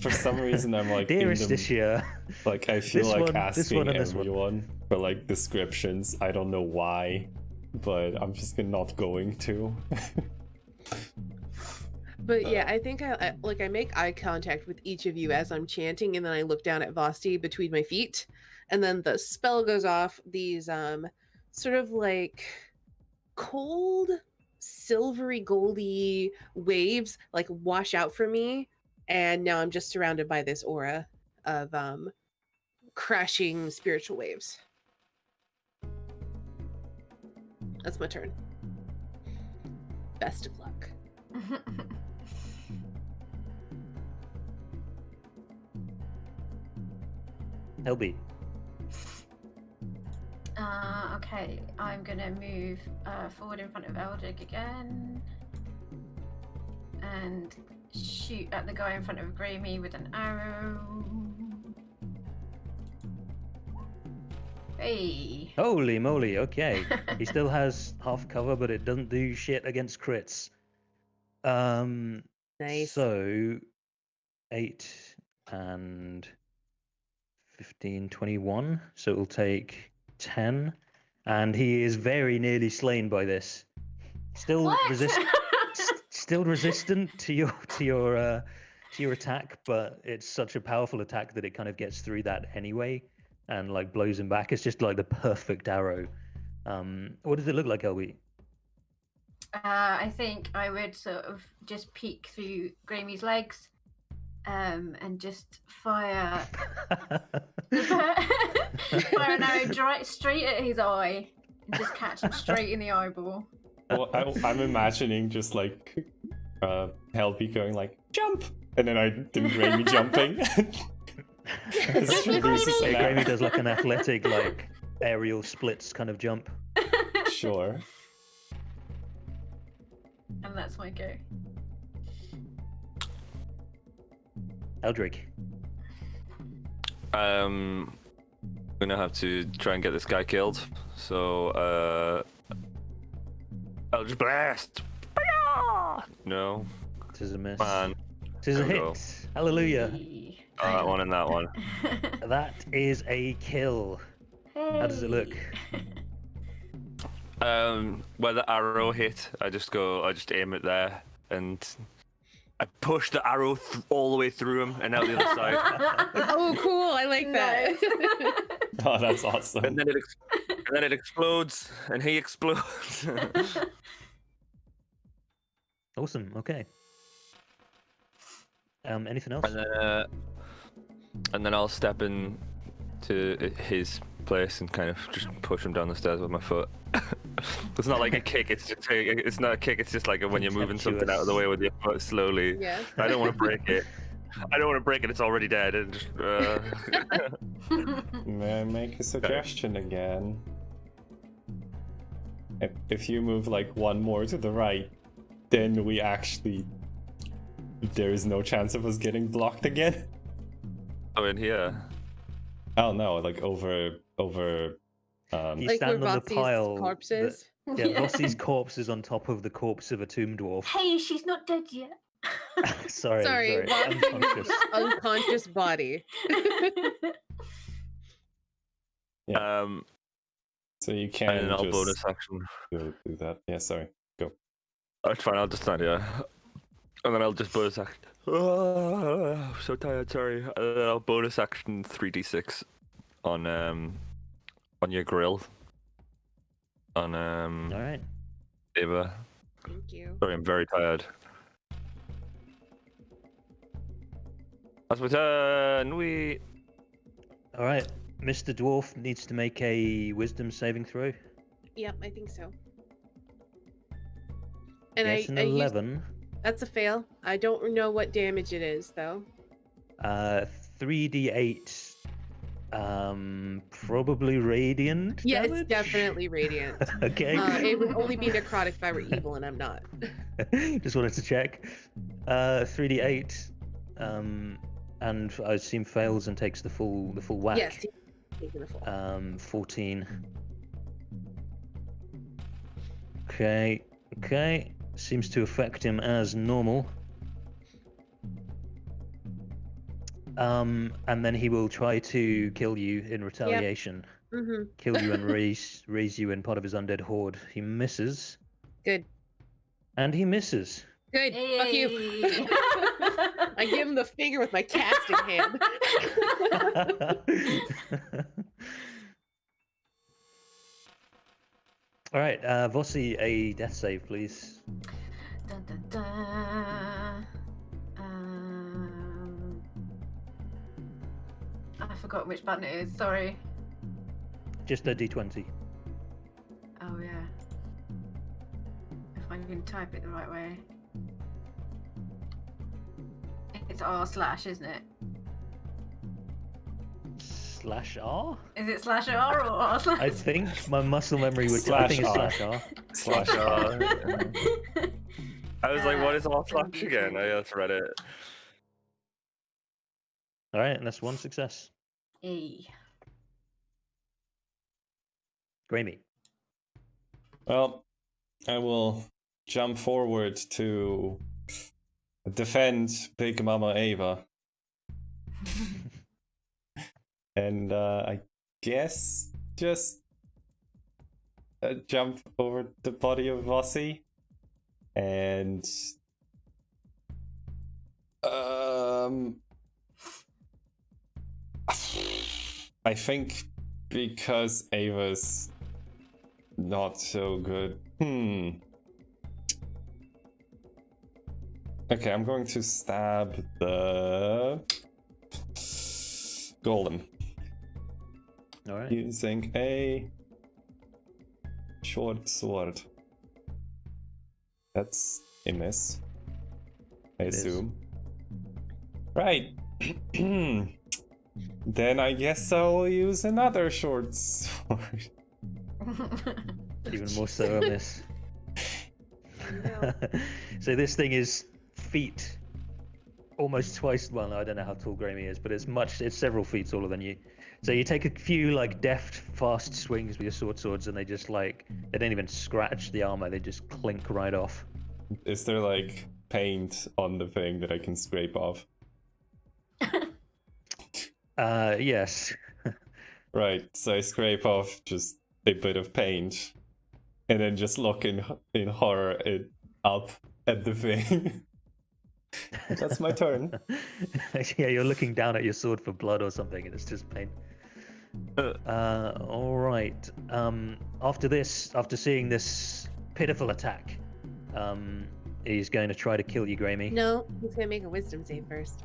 For some reason, I'm like, Dearest in the, Ishia. like I feel This like one, this asking one, and this one. everyone for like descriptions. I don't know why, but I'm just not going to. But yeah, I think I make eye contact with each of you as I'm chanting, and then I look down at Vosti between my feet, and then the spell goes off. These sort of like cold, silvery, goldy waves like wash out from me, and now I'm just surrounded by this aura of crashing spiritual waves. That's my turn. Best of luck. Helby. Okay, I'm gonna move forward in front of Eldrick again and shoot at the guy in front of Grammy with an arrow. Hey! Holy moly, okay. He still has half cover, but it doesn't do shit against crits. Nice. So 8 and 15, 21. So it'll take 10. And he is very nearly slain by this. Still What? still resistant to your attack, but it's such a powerful attack that it kind of gets through that anyway and like blows him back. It's just like the perfect arrow. What does it look like, Elby? I think I would sort of just peek through Gramy's legs and just fire an arrow straight at his eye and just catch him straight in the eyeball. Well, I'm imagining just like Helby going like jump, and then I do Grammy jumping. As she loses an arrow. Grammy does like an athletic like aerial splits kind of jump. Sure. And that's my go. Eldrick. I'm gonna have to try and get this guy killed. So, Eldritch Blast! No. Tis a miss. Man. Tis a There we go. hit. Hallelujah. Hey. That one and that one. That is a kill. How does it look? Where the arrow hit, I just aim it there, and I push the arrow all the way through him and out the other side. Oh, cool! I like that. Oh, that's awesome. And then it explodes, and he explodes. Awesome. Okay. Anything else? And then I'll step in to his place and kind of just push him down the stairs with my foot. It's not like a kick. It's not a kick. It's just like when you're moving something out of the way with your foot slowly. Yeah. I don't want to break it. It's already dead. And just, May I make a suggestion again? If you move like one more to the right, then there is no chance of us getting blocked again. Oh, in here. Oh no, like over. You Like stand where on the Rossi's pile. corpses. Yeah, Rossi's corpse is on top of the corpse of a tomb dwarf. Hey, she's not dead yet. Sorry. Rossi's Unconscious. unconscious body. Yeah. So you can And I'll just bonus action. do that. Yeah, sorry. Go. That's fine. I'll just stand here, and then I'll just bonus action. Oh, I'm so tired. Sorry. And then I'll bonus action 3d6 on your grill. On All right. Ava. Thank you. Sorry, I'm very tired. That's my turn. All right. Mr. Dwarf needs to make a wisdom saving throw. Yep, I think so. And Yes, an I used, 11. that's a fail. I don't know what damage it is though. 3d8. Probably radiant. Yeah, damage? it's definitely radiant. Okay. It would only be necrotic if I were evil, and I'm not. Just wanted to check. 3d8. And I assume fails and takes the full whack. Yes, he's taking the fall. 14. Okay. Seems to affect him as normal. And then he will try to kill you in retaliation. Mm-hmm. Kill you and raise you in part of his undead horde. He misses. Good. And he misses. Good. Fuck you. Hey. I give him the finger with my casting hand. All right, Vossi, a death save, please. Dun, dun, dun. I forgot which button it is. Sorry. Just a d20. Oh yeah. If I can type it the right way. It's r/, isn't it? /R? Is it /r or r/? I think my muscle memory would. I think it's /R. /R. R. I was like, what is all slash again? I just read it. All right, and that's one success. E. Grammy. Well, I will jump forward to defend Big Mama Ava. And I guess just jump over the body of Vossi. And I think because Ava's not so good. Okay, I'm going to stab the golem All right. using a short sword. That's a miss, I It is. assume. Right. Then I guess I'll use another short sword. Even more so a miss. No. So this thing is feet, almost twice. Well, I don't know how tall Grammy is, but it's several feet taller than you. So you take a few like deft, fast swings with your swords, and they just they don't even scratch the armor; they just clink right off. Is there like paint on the thing that I can scrape off? Yes. Right, so I scrape off just a bit of paint, and then just look in horror up at the thing. That's my turn. Yeah, you're looking down at your sword for blood or something, and it's just pain. All right. After seeing this pitiful attack, he's going to try to kill you, Grammy. No, he's gonna make a wisdom save first.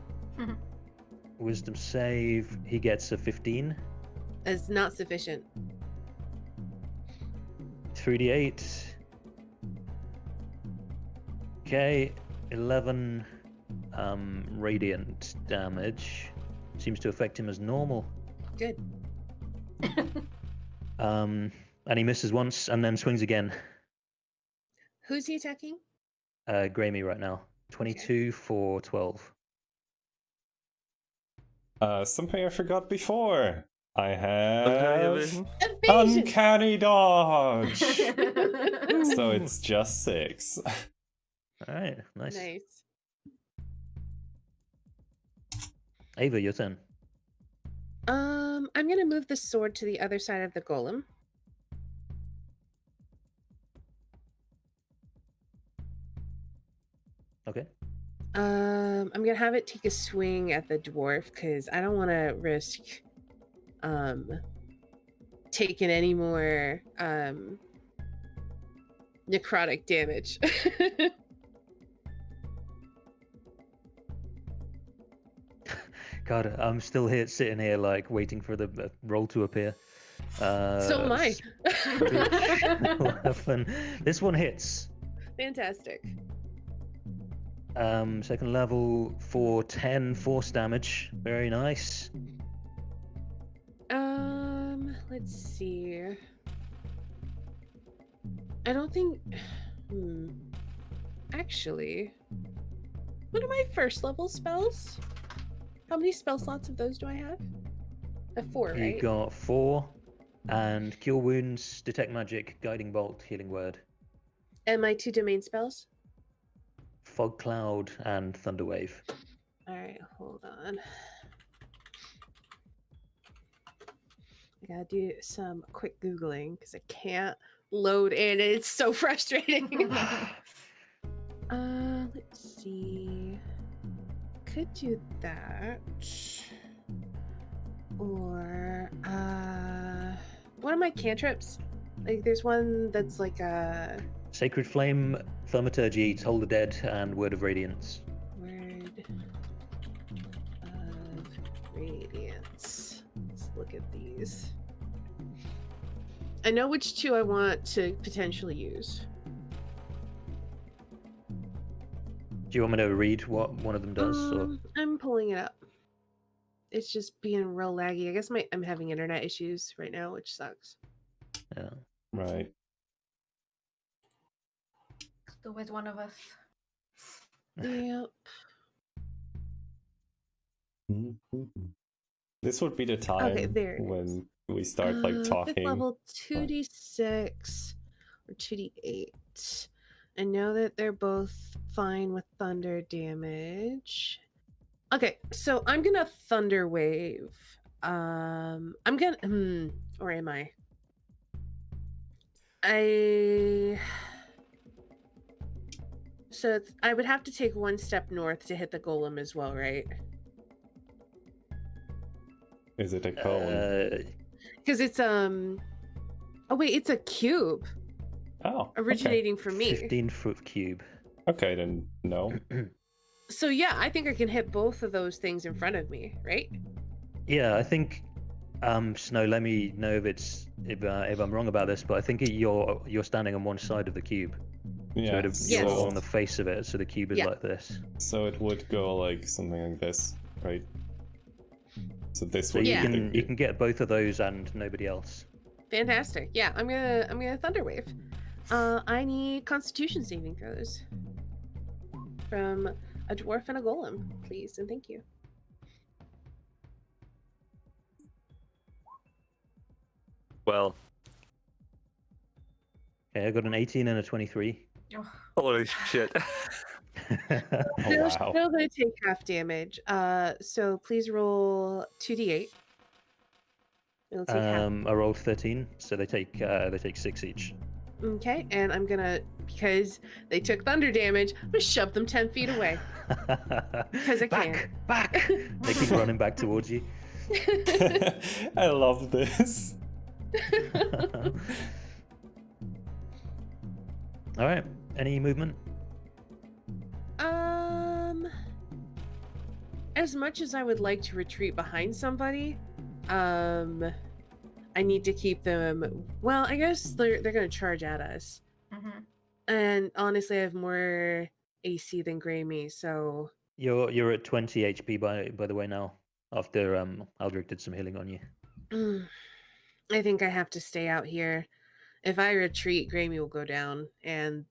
Wisdom save. He gets a 15. It's not sufficient. 3d8. Okay, 11 radiant damage. Seems to affect him as normal. Good. And he misses once and then swings again. Who's he attacking? Grammy right now. 22 for 12. Something I forgot before. I have Evasion? Evasion! uncanny dodge. So it's just 6. All right, nice. Nice. Ava, your turn. I'm gonna move the sword to the other side of the golem. Okay. I'm gonna have it take a swing at the dwarf because I don't want to risk taking any more necrotic damage. God, I'm still here, sitting here, like waiting for the roll to appear. So am I. 11. This one hits. Fantastic. Second level for 10 force damage. Very nice. Let's see. I don't think. Actually, what are my first level spells? How many spell slots of those do I have? I have 4, right? You got 4, and Cure Wounds, Detect Magic, Guiding Bolt, Healing Word, And my 2 domain spells? Fog Cloud, and Thunder Wave. Alright, hold on. I gotta do some quick Googling because I can't load in. It's so frustrating. Let's see. Could do that. Or, what are my cantrips? Like, there's one that's like a Sacred Flame, Thaumaturgy, Toll the Dead, and Word of Radiance. word of radiance. Let's look at these. I know which two I want to potentially use. Do you want me to read what one of them does? Or... I'm pulling it up. It's just being real laggy. I guess I'm having internet issues right now, which sucks. Yeah. Right. It's always one of us. Yep. This would be the time there it when we start like Fifth talking. level 2d6 or 2d8. I know that they're both fine with thunder damage. Okay, so I'm gonna thunder wave. I'm gonna or am I? So I would have to take one step north to hit the golem as well, right? Is it a cone? Because it's oh wait, it's a cube Oh, originating from me. 15-foot cube. Okay, then no. So yeah, I think I can hit both of those things in front of me, right? Yeah, I think. Snow, let me know if I'm wrong about this, but I think you're standing on one side of the cube. Yeah. So you're Yes. on the face of it, so the cube is Yeah. like this. So it would go like something like this, right? So this So would Yeah. be you can get both of those and nobody else. Fantastic. Yeah, I'm gonna thunder wave. I need Constitution saving throws from a dwarf and a golem, please, and thank you. Well, Okay, I got an 18 and a 23. Oh, holy shit. Oh, They're wow. still gonna take half damage. So please roll 2d8. It'll take half. I rolled 13, so they take 6 each. Okay, and I'm gonna, because they took thunder damage, I'm gonna shove them 10 feet away. Because I back, back. They keep running back towards you. I love this. All right. Any movement? As much as I would like to retreat behind somebody, I need to keep them. Well, I guess they're gonna charge at us, mhm. and honestly, I have more AC than Grammy, so You're at 20 HP by the way now. After Aldrich did some healing on you. I think I have to stay out here. If I retreat, Grammy will go down, and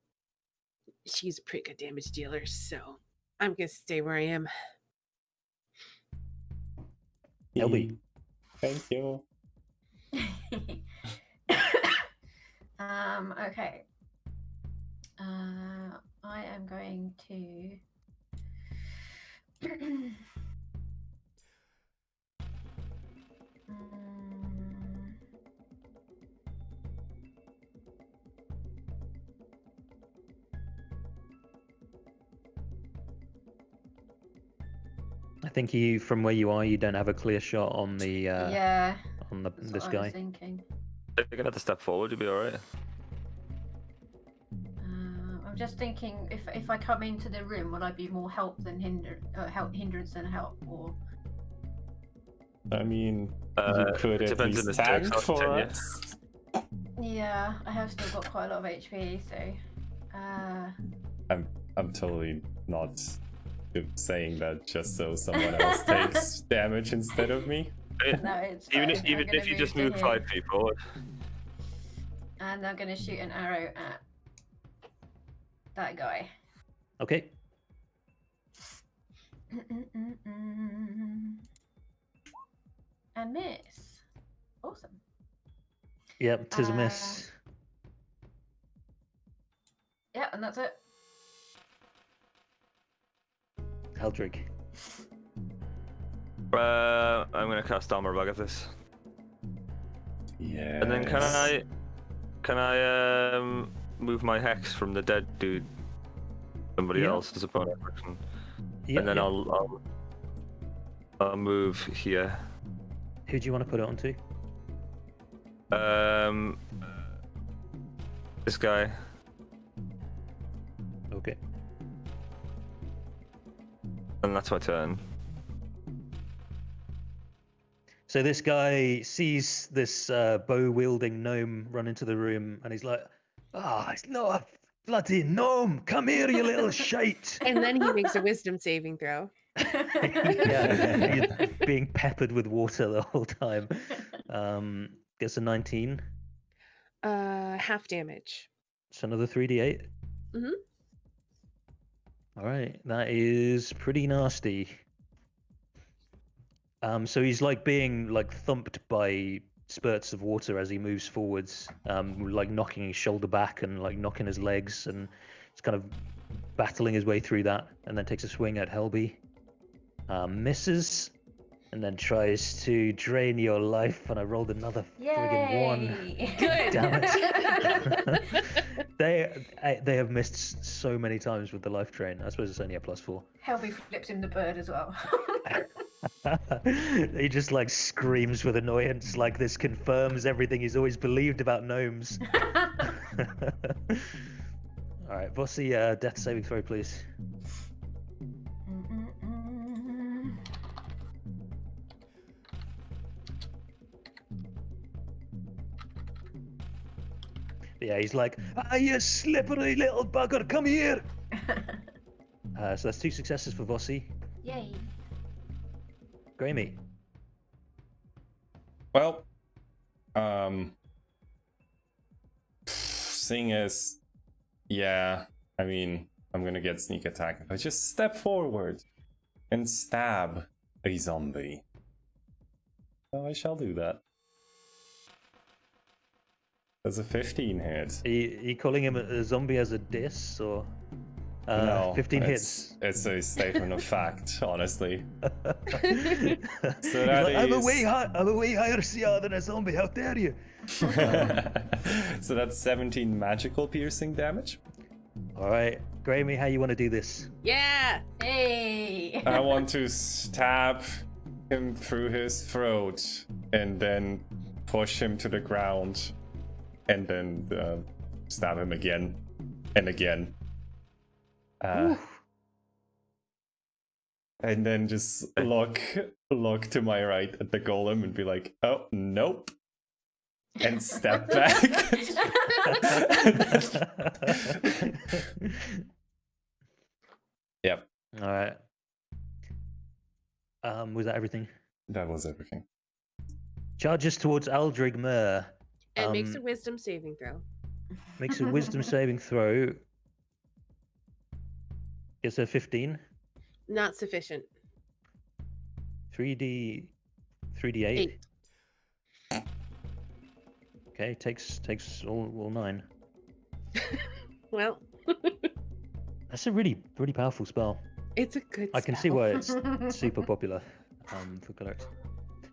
she's a pretty good damage dealer, so I'm gonna stay where I am. LB. Thank you. Okay. I am going to. I think from where you are, you don't have a clear shot on the Yeah, on that's this what I guy. was thinking. You're gonna have to step forward, you'll be alright. I'm just thinking if I come into the room, would I be more hindrance than help, or I mean, you Uh, could it at depends least on the tank text, for don't you? us. yeah, I have still got quite a lot of HP, so I'm totally not saying that just so someone else takes damage instead of me. no, it's Even fine. if, I'm even gonna if you move just to move here, 5 feet forward. and I'm gonna shoot an arrow at that guy. Okay. And miss. Awesome. Yep, tis a miss. Yeah, and that's it. Eldrick. I'm gonna cast Armor Bug at this. Yeah. And then can I move my hex from the dead dude somebody Yeah. else as a bonus action? Yeah, And then yeah. I'll move here. Who do you want to put it onto? This guy. Okay. And that's my turn. So this guy sees this bow-wielding gnome run into the room, and he's like, "Ah, it's not a bloody gnome! Come here, you little shite!" And then he makes a wisdom saving throw. Yeah, you're being peppered with water the whole time. Gets a 19. Half damage. So another 3d8. Mhm. All right, that is pretty nasty. So he's like being like thumped by spurts of water as he moves forwards, like knocking his shoulder back and like knocking his legs, and he's kind of battling his way through that, and then takes a swing at Helby. Misses, and then tries to drain your life, and I rolled another friggin' 1. Yay! Good. Damn it. They have missed so many times with the life drain. I suppose it's only a +4. Helby flips him the bird as well. He just like screams with annoyance, like this confirms everything he's always believed about gnomes. All right, Bossy, death saving throw, please. Yeah, he's like, you slippery little bugger, come here! So that's 2 successes for Vossi. Yay! Grammy. Well, seeing as, yeah, I mean, I'm gonna get sneak attack if I just step forward and stab a zombie. So I shall do that. Does a 15 hit? Are you calling him a zombie as a diss, or? No, 15 hits. It's a statement of fact, honestly. He's So that like, I'm a is- way higher CR than a zombie. How dare you? So that's 17 magical piercing damage. All right, Grammy, how you want to do this? Yeah. Hey! I want to stab him through his throat and then push him to the ground and then stab him again and again. And then just look to my right at the golem and be like, oh, nope. And step back. Yep, All right. Was that everything? that was everything. Charges towards Aldrig Mer. And makes a wisdom saving throw. Makes a wisdom saving throw. Gets a 15. Not sufficient. 3d8. 8. Okay, takes all 9. Well, That's a really powerful spell. it's a good I can see spell. why it's super popular for clerics.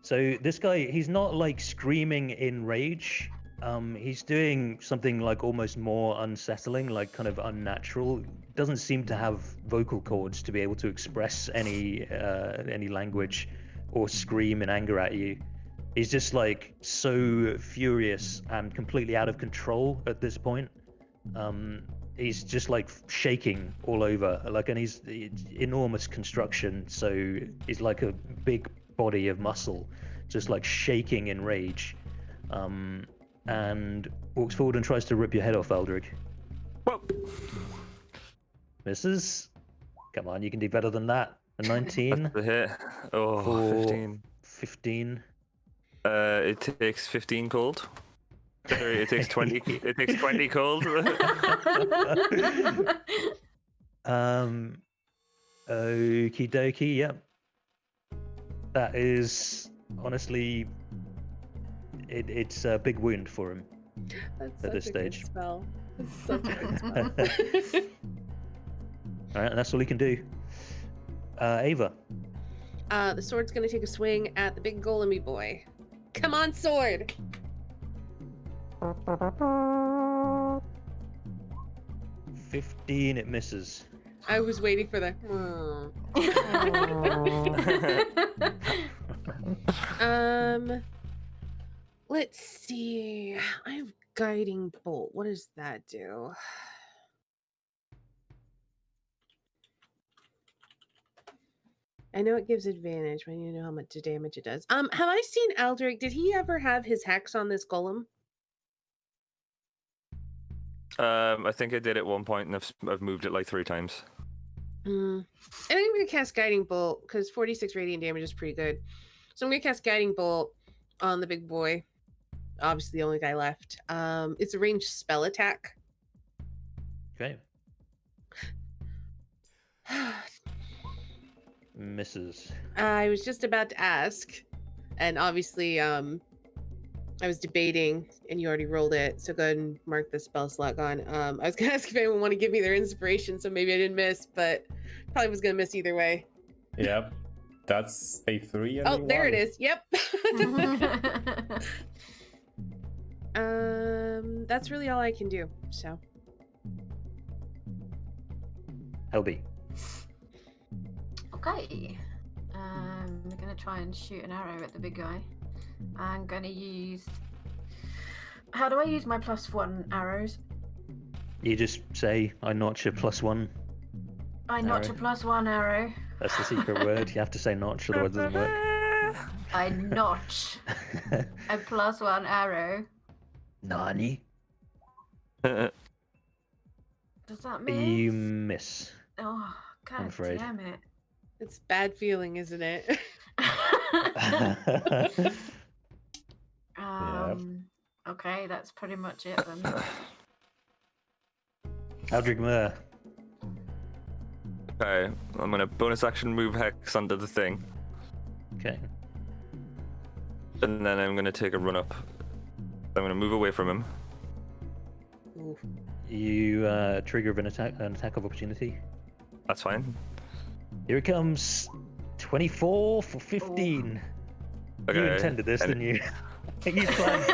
So this guy, he's not like screaming in rage. He's doing something like almost more unsettling, like kind of unnatural. Doesn't seem to have vocal cords to be able to express any language or scream in anger at you. He's just like so furious and completely out of control at this point. He's just like shaking all over, like, and he's enormous construction, so he's like a big body of muscle, just like shaking in rage, and walks forward and tries to rip your head off, Eldrick. Whoa. Misses. Come on, you can do better than that. A 19 The hit. Oh, for 15. 15. It takes 15 cold. Sorry, it takes 20. It takes 20 cold. Okie dokie, yep. That is honestly, it's a big wound for him. That's At such this a stage. good spell. It's such a good spell. All right, and that's all he can do. Ava. The sword's gonna take a swing at the big golemy boy. Come on, sword! 15, it misses. I was waiting for the. Let's see. I've Guiding bolt. What does that do? I know it gives advantage when you know how much damage it does. Have I seen Aldrich? Did he ever have his hex on this golem? I think I did at one point, and I've moved it like 3 times. I think I'm gonna cast Guiding Bolt because 46 radiant damage is pretty good. So I'm gonna cast Guiding Bolt on the big boy. Obviously, the only guy left. It's a ranged spell attack. Okay. Misses. I was just about to ask, and obviously, I was debating, and you already rolled it. So go ahead and mark the spell slot gone. I was gonna ask if anyone want to give me their inspiration, so maybe I didn't miss, but probably was gonna miss either way. Yep. That's a 3 and Oh, a 1. there it is. Yep. That's really all I can do. So. Helby. Okay. We're gonna try and shoot an arrow at the big guy. I'm gonna use. How do I use my +1 arrows? You just say, I notch a +1. I notch a Arrow. +1 arrow. That's the secret word. You have to say notch, otherwise it doesn't work. I notch a +1 arrow. Nani? Does that miss? You miss. Oh, god afraid. damn it. It's bad feeling, isn't it? Okay, that's pretty much it then. Aldrich Mur. Okay, I'm gonna bonus action move Hex under the thing, Okay. and then I'm gonna take a run up. I'm gonna move away from him. Ooh. You trigger an attack of opportunity. That's fine. Here it comes. 24 for 15. Okay. You intended this, and- didn't you? You planned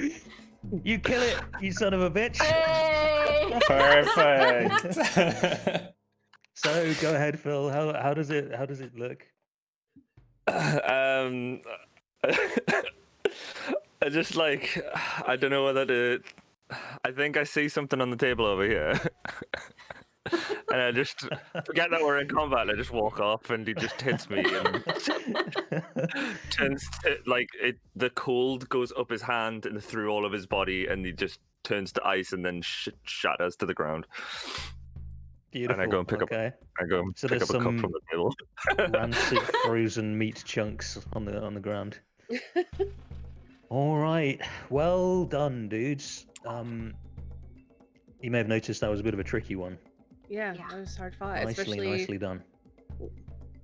it. You kill it, you son of a bitch. Hey! Perfect. So go ahead, Phil. How does it look? I just like, I don't know whether to. I think I see something on the table over here. And I just forget that we're in combat. And I just walk off, and he just hits me, and turns to, like the cold goes up his hand and through all of his body, and he just turns to ice, and then shatters to the ground. Beautiful. And I go and pick okay. So pick there's up a cup some from the table. rancid frozen meat chunks on the ground. All right, well done, dudes. You may have noticed that was a bit of a tricky one. Yeah, Yeah. that was hard fought, especially Nicely done.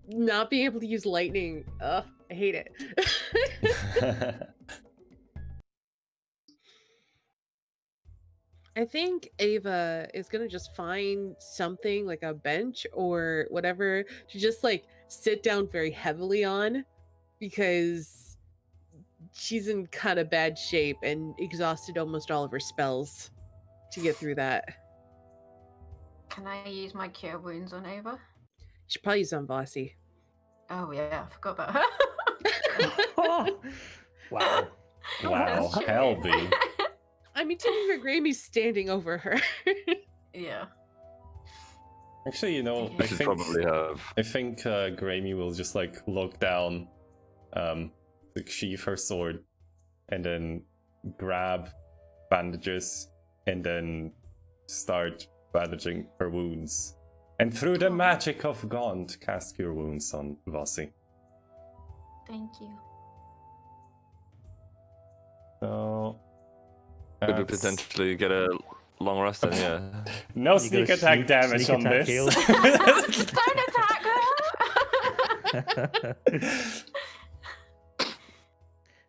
not being able to use lightning. Ugh, I hate it. I think Ava is gonna just find something like a bench or whatever to just like sit down very heavily on, because she's in kind of bad shape and exhausted almost all of her spells to get through that. Can I use my cure wounds on Ava? She probably use on Bossy. Oh yeah, I forgot about her. Wow. Wow, That's true. Helby. I mean, to be fair, Grammy's standing over her. Yeah. Actually, you know, I I should probably have. I think Grammy will just like look down, like sheath her sword, and then grab bandages, and then start bandaging her wounds. And through the magic of Gaunt, cast Cure Wounds on Vossi. Thank you. So Could we that's- potentially get a long rest then? Yeah. no You sneak gotta attack damage sneak on attack this. Don't attack her!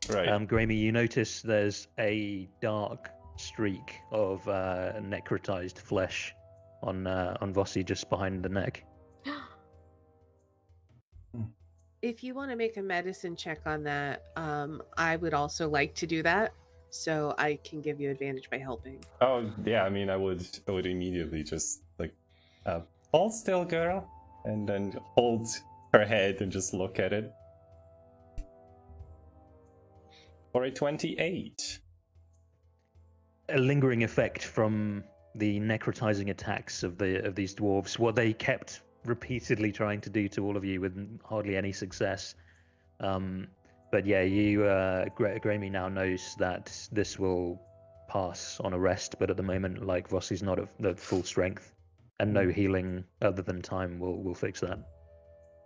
Right. Grammy, you notice there's a dark streak of necrotized flesh on Vossi just behind the neck. If you want to make a medicine check on that, I would also like to do that, so I can give you advantage by helping. Oh yeah, I mean, I would immediately just like hold still, girl, and then hold her head and just look at it. for a 28. A lingering effect from the necrotizing attacks of these dwarves, what they kept repeatedly trying to do to all of you with hardly any success. But yeah, you Grammy now knows that this will pass on a rest, but at the moment, like, Vossi's not at full strength, and no healing other than time will fix that.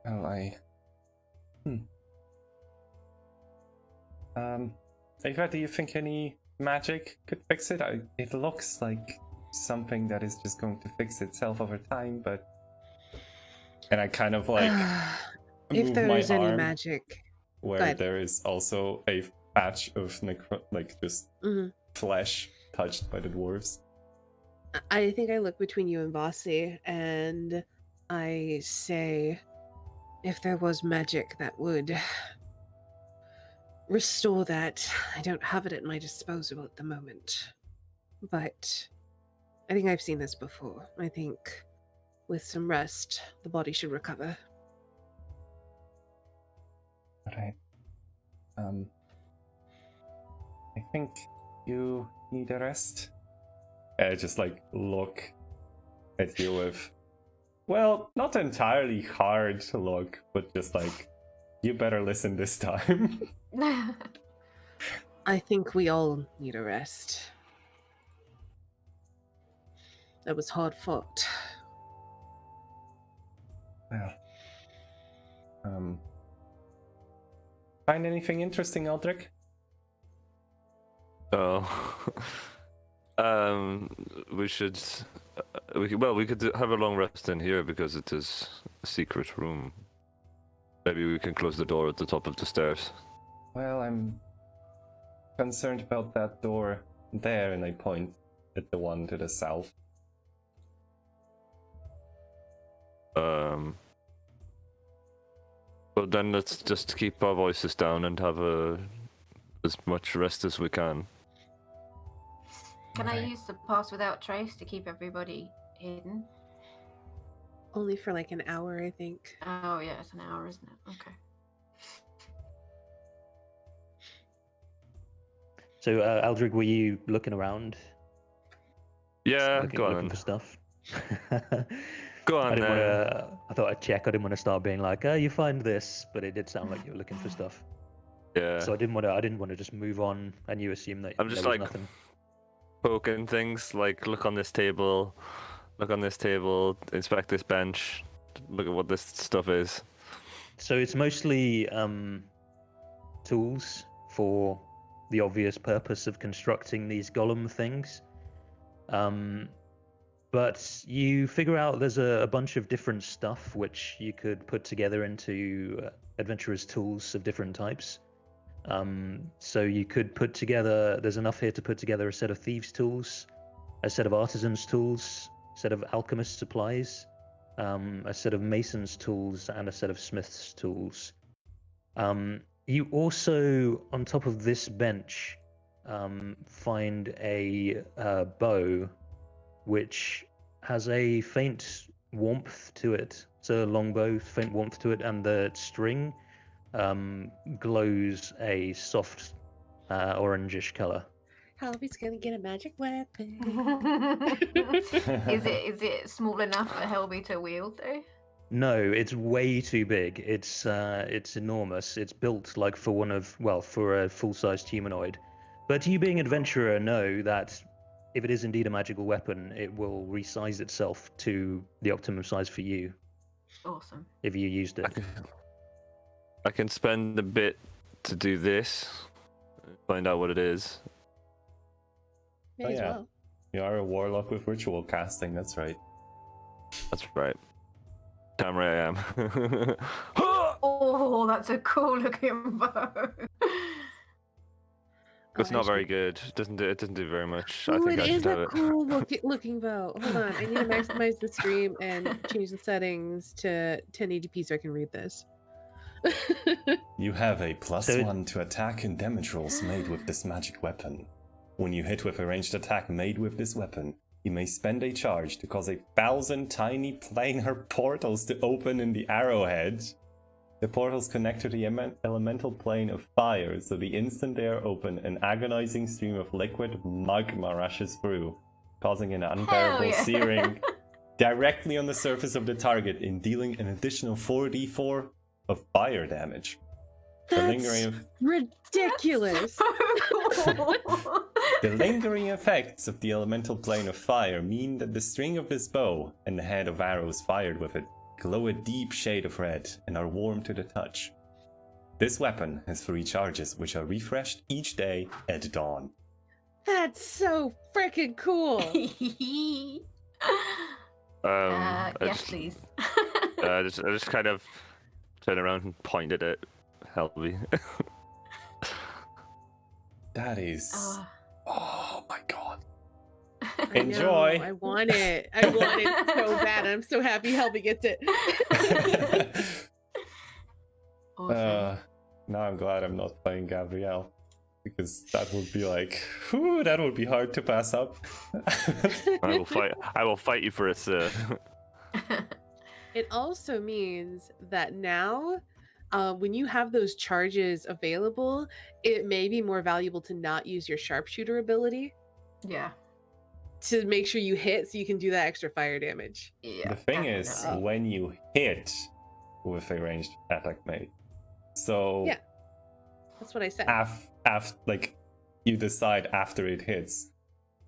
Oh, Ava, do you think any magic could fix it? It looks like something that is just going to fix itself over time, but... And I kind of like if move there my is any arm magic, where ahead. there is also a patch of just Mhm. flesh touched by the dwarves. I think I look between you and Vossi and I say, if there was magic that would restore that, I don't have it at my disposal at the moment. But I think I've seen this before. I think with some rest, the body should recover. Alright. I think you need a rest. I just like look at you with, well, not entirely hard to look, but just like, you better listen this time. I think we all need a rest. That was hard fought. Well, find anything interesting, Eldrick? Oh. We should. We could have a long rest in here because it is a secret room. Maybe we can close the door at the top of the stairs. Well, I'm concerned about that door there, and I point at the one to the south. Well, then let's just keep our voices down and have as much rest as we can. Can I use the pass without trace to keep everybody hidden? Only for like an hour, I think. Oh yeah, it's an hour, isn't it? Okay. So, Aldrich, were you looking around? Yeah, looking on. for stuff? Go on, I thought I'd check. I didn't want to start being like, "Oh, you find this," but it did sound like you were looking for stuff. Yeah. So I didn't want to just move on, and you assume that I'm just there was like nothing. poking things. Like, look on this table. Look on this table. Inspect this bench. Look at what this stuff is. So it's mostly tools for the obvious purpose of constructing these golem things. But you figure out there's a bunch of different stuff which you could put together into adventurers' tools of different types. So you could put together, there's enough here to put together a set of thieves' tools, a set of artisans' tools, a set of alchemist supplies, a set of masons' tools, and a set of smiths' tools. You also, on top of this bench, find a bow which has a faint warmth to it. It's a longbow, faint warmth to it, and the string glows a soft orangish color. Halby's gonna get a magic weapon. Is it small enough for Helby to wield though? No, it's way too big. It's enormous. It's built like for a full-sized humanoid. But you being an adventurer know that if it is indeed a magical weapon, it will resize itself to the optimum size for you. Awesome. If you used it. I can spend a bit to do this, find out what it is. May as yeah. well. You are a warlock with ritual casting, that's right. That's right. Damn right I am. Oh, that's a cool looking bow. It's not very good. It doesn't do very much. I Ooh, think it I is should have a it. cool looking bow. Hold on, I need to maximize the stream and change the settings to 1080p so I can read this. You have a So- +1 to attack and damage rolls made with this magic weapon. When you hit with a ranged attack made with this weapon, you may spend a charge to cause 1,000 tiny planar portals to open in the arrowhead. The portals connect to the elemental plane of fire, so the instant they are open, an agonizing stream of liquid magma rushes through, causing an unbearable yeah. searing directly on the surface of the target and dealing an additional 4d4 of fire damage. The That's ridiculous. So cool. The lingering effects of the elemental plane of fire mean that the string of this bow and the head of arrows fired with it glow a deep shade of red and are warm to the touch. This weapon has 3 charges, which are refreshed each day at dawn. That's so freaking cool. I yes, just, please. I just kind of turned around and pointed at Helby. That is... Oh. Oh my god. I know, Enjoy. I want it. I want it so bad. I'm so happy Helby gets it. Awesome. Now I'm glad I'm not playing Gabrielle. Because that would be like, whew, that would be hard to pass up. I will fight you for it, sir. It also means that now, when you have those charges available, it may be more valuable to not use your sharpshooter ability Yeah. to make sure you hit so you can do that extra fire damage. Yeah. The thing is, definitely. when you hit with a ranged attack mate, so Yeah. That's what I said. like you decide after it hits,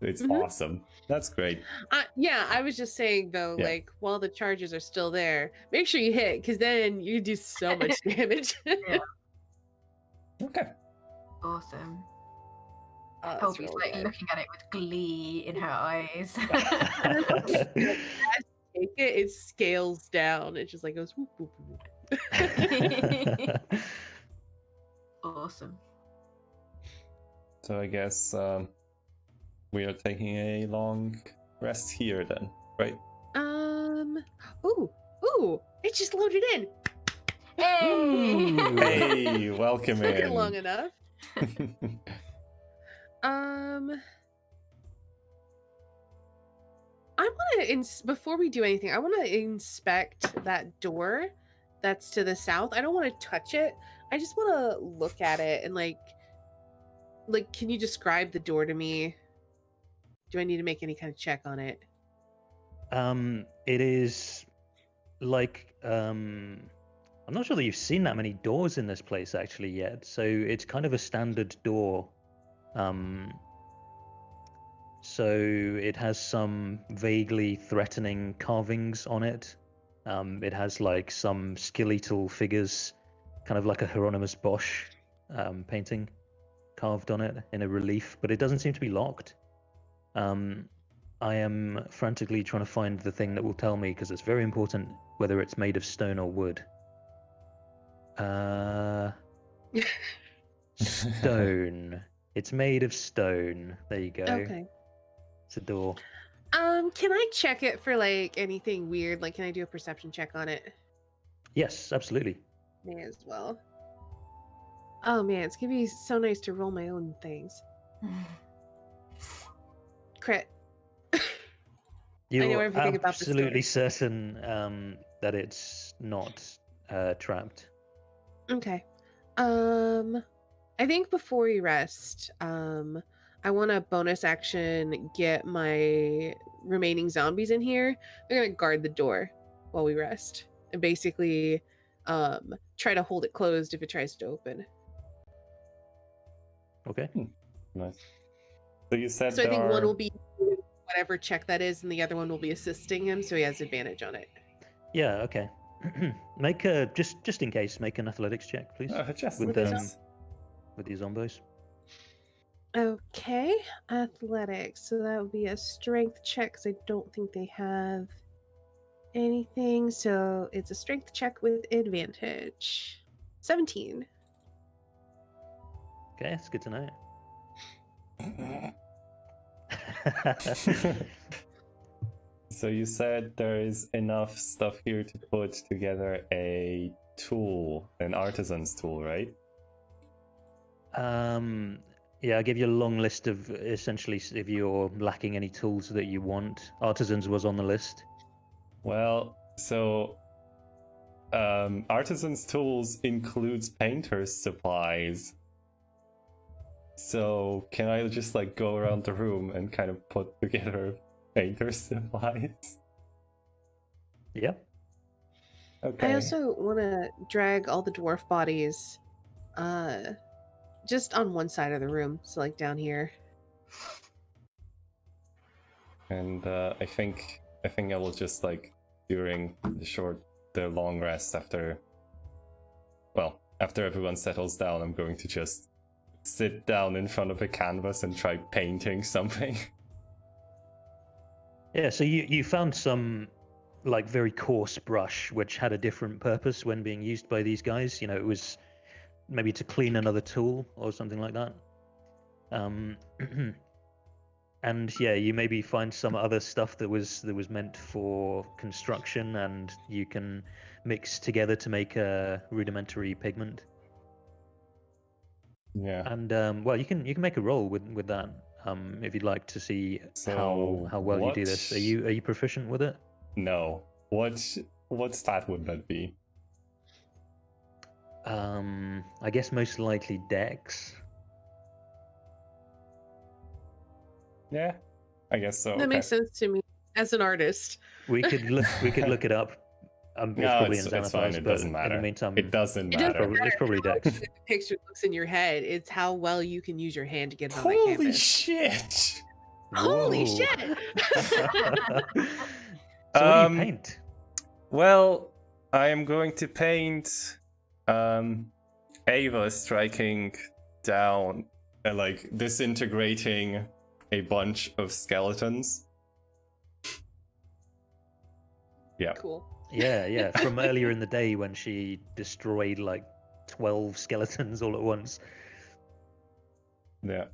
it's Mhm. awesome. That's great. Yeah, I was just saying though, Yeah. like while the charges are still there, make sure you hit because then you do so much damage. Okay. Awesome. Oh, that's Helby's really like good. looking at it with glee in her eyes. Take it, it scales down. It just like goes whoop, whoop, whoop. Awesome. So I guess we are taking a long rest here then, right? Ooh, it just loaded in. Hey! Hey, welcome Took it in. long enough. I want to before we do anything, I want to inspect that door that's to the south. I don't want to touch it. I just want to look at it and like can you describe the door to me? Do I need to make any kind of check on it? It is like I'm not sure that you've seen that many doors in this place actually yet. So it's kind of a standard door. So it has some vaguely threatening carvings on it. It has like some skeletal figures, kind of like a Hieronymus Bosch painting carved on it in a relief, but it doesn't seem to be locked. I am frantically trying to find the thing that will tell me, because it's very important whether it's made of stone or wood. Stone. It's made of stone. There you go. Okay. It's a door. Can I check it for like anything weird? Like, can I do a perception check on it? Yes, absolutely. May as well. Oh man, it's gonna be so nice to roll my own things. Crit. You're know everything about the absolutely certain that it's not trapped. Okay. I think before we rest, I want to bonus action get my remaining zombies in here. They're gonna guard the door while we rest, and basically, try to hold it closed if it tries to open. Okay. Nice. So you said So I think there one are... will be doing whatever check that is, and the other one will be assisting him, so he has advantage on it. Yeah. Okay. Make a just in case. Make an athletics check, please, just with in them case. with these zombos. Okay, athletics. So that would be a strength check, because I don't think they have anything. So it's a strength check with advantage. 17. Okay, it's good to know. So you said there is enough stuff here to put together a tool, an artisan's tool, right? Yeah, I'll give you a long list of essentially if you're lacking any tools that you want. Artisans was on the list. Well, so artisan's tools includes painter's supplies. So can I just like go around the room and kind of put together painter's supplies? Yeah. Okay. I also want to drag all the dwarf bodies just on one side of the room, so like down here. And I think I will just like during the long rest after everyone settles down, I'm going to just sit down in front of a canvas and try painting something. Yeah, so you found some like very coarse brush which had a different purpose when being used by these guys. You know, it was maybe to clean another tool or something like that. And yeah, you maybe find some other stuff that was meant for construction, and you can mix together to make a rudimentary pigment. Yeah. And well, you can make a roll with that if you'd like to see So how well you do this. Are you proficient with it? No. What stat would that be? I guess most likely Dex. Yeah, I guess so. That makes sense to me as an artist. We could look it up. It's No, probably it's in fine. Xanathars, It but doesn't matter. in the meantime, It doesn't It doesn't matter. It's probably how Dex. good the picture looks in your head. It's how well you can use your hand to get it on that Holy canvas. shit! Holy Whoa. shit! So what do you paint? Well, I am going to paint Ava striking down and like disintegrating a bunch of skeletons. Yeah. Cool. Yeah, from earlier in the day when she destroyed like 12 skeletons all at once. Yeah.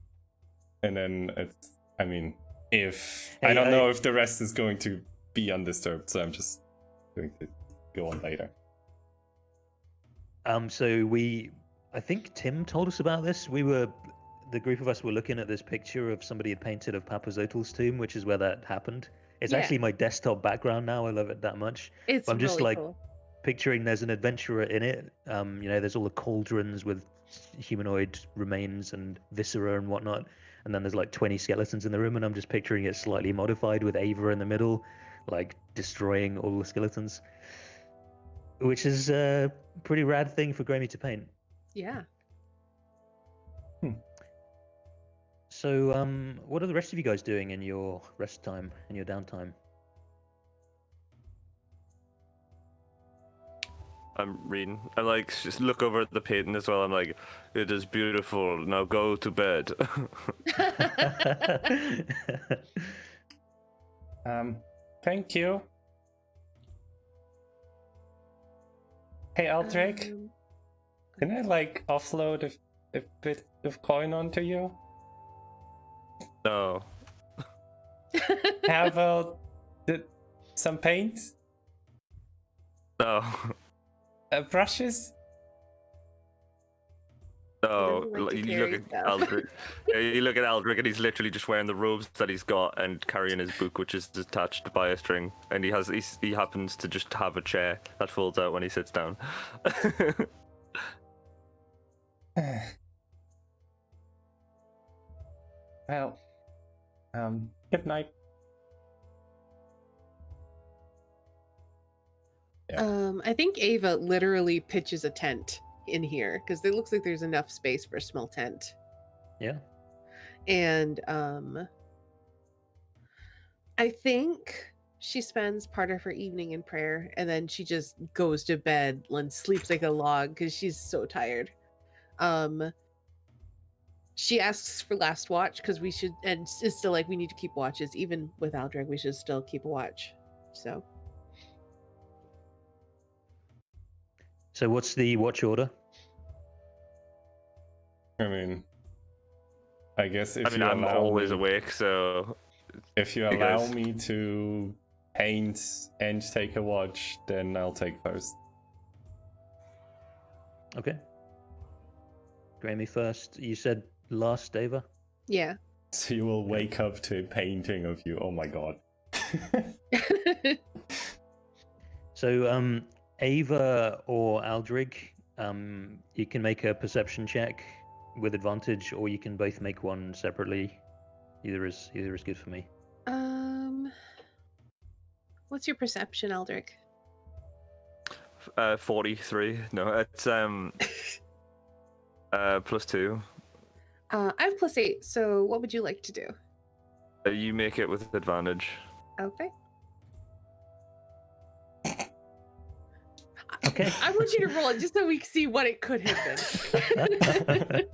And then it's, I mean, if Hey, I don't know if the rest is going to be undisturbed, so I'm just going to go on later. So I think Tim told us about this. The group of us were looking at this picture of somebody had painted of Papazotl's tomb, which is where that happened. It's Yeah. actually my desktop background now. I love it that much. It's I'm just really like cool. picturing there's an adventurer in it. You know, there's all the cauldrons with humanoid remains and viscera and whatnot, and then there's like 20 skeletons in the room, and I'm just picturing it slightly modified with Ava in the middle, like destroying all the skeletons, which is a pretty rad thing for Grammy to paint. Yeah. So, what are the rest of you guys doing in your rest time, in your downtime? I'm reading. I like just look over at the painting as well. I'm like, it is beautiful. Now go to bed. Thank you. Hey, Aldrich, can I like offload a bit of coin onto you? No. How about some paint? No. Brushes? No. He doesn't like to You carry look at stuff. Aldrich. Yeah, you look at Aldrich and he's literally just wearing the robes that he's got and carrying his book, which is attached by a string. And he happens to just have a chair that folds out when he sits down. Well, good night. I think Ava literally pitches a tent in here because it looks like there's enough space for a small tent. Yeah. And I think she spends part of her evening in prayer and then she just goes to bed and sleeps like a log because she's so tired. She asks for last watch because we should, and it's still like we need to keep watches. Even with Aldrich, we should still keep a watch. So what's the watch order? I mean, I guess if you I'm allow always me, awake, so if you I allow guess. me to paint and take a watch, then I'll take first. Okay. Grammy first. You said last, Ava? Yeah. So you will wake up to a painting of you. Oh my god. So Ava or Aldrig, you can make a perception check with advantage, or you can both make one separately. Either is good for me. What's your perception, Eldrick? 43. No, it's +2. I have +8. So what would you like to do? You make it with advantage. Okay. Okay. I want you to roll it just so we can see what it could have been.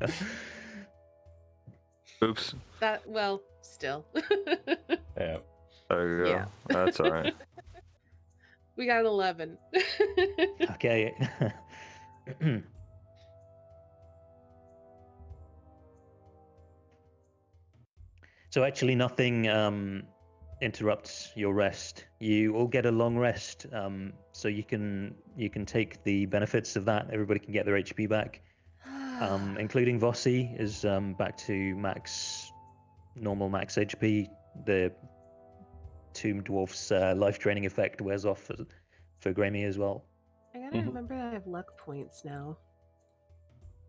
Oops. That, well, still. Yeah. There you go. Yeah. That's alright. We got an 11. Okay. So actually, nothing interrupts your rest. You all get a long rest, so you can take the benefits of that. Everybody can get their HP back, including Vossi is back to normal max HP. The Tomb Dwarf's life draining effect wears off for Grammy as well. I gotta remember that I have luck points now.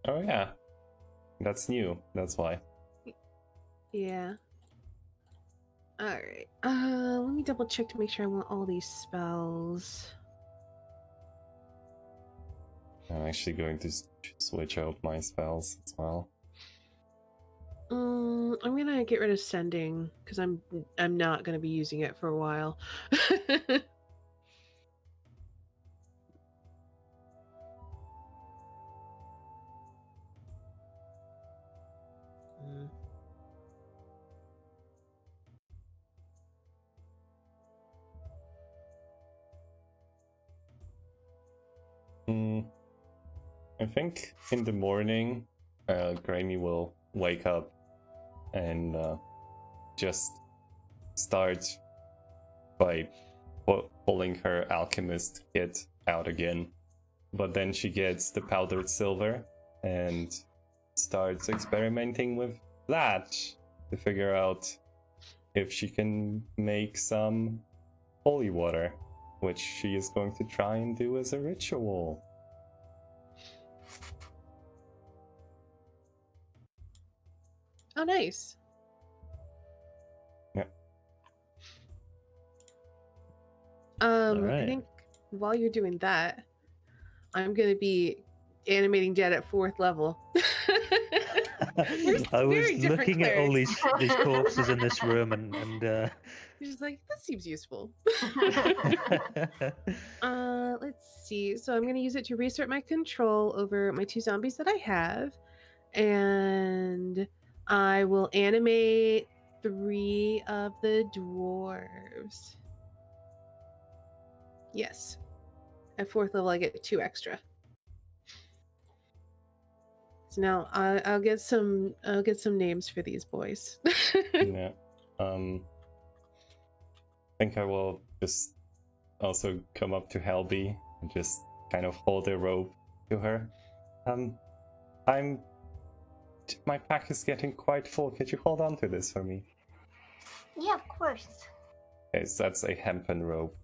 Oh yeah. That's new. That's why. Yeah. Alright. Let me double check to make sure I want all these spells. I'm actually going to switch out my spells as well. I'm gonna get rid of sending because I'm not gonna be using it for a while. I think in the morning, Grammy will wake up and just start by pulling her alchemist kit out again. But then she gets the powdered silver and starts experimenting with that to figure out if she can make some holy water, which she is going to try and do as a ritual. Oh, nice. Yeah. All I right. think while you're doing that, I'm gonna be animating Jed at 4th level. We're I was very different looking at all clerics. these corpses in this room, and You're just like, that seems useful. Let's see. So I'm gonna use it to reassert my control over my 2 zombies that I have, and I will animate 3 of the dwarves. Yes. At 4th level, I get 2 extra. So now I'll get some names for these boys. Yeah. I think I will just also come up to Helby and just kind of hold a rope to her. My pack is getting quite full. Could you hold on to this for me? Yeah, of course. Okay, so that's a hempen rope.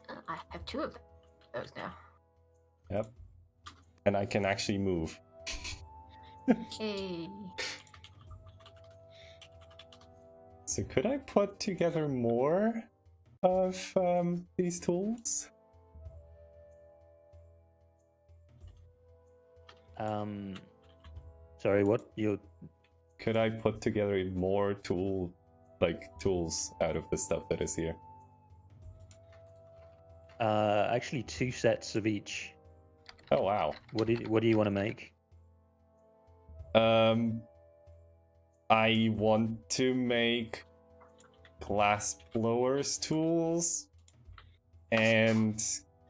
I have 2 of those now. Yep. And I can actually move. Hey. So could I put together more of these tools? Sorry, what you? Could I put together more tools out of the stuff that is here? Actually, 2 sets of each. Oh wow. What do you want to make? I want to make glass blowers tools and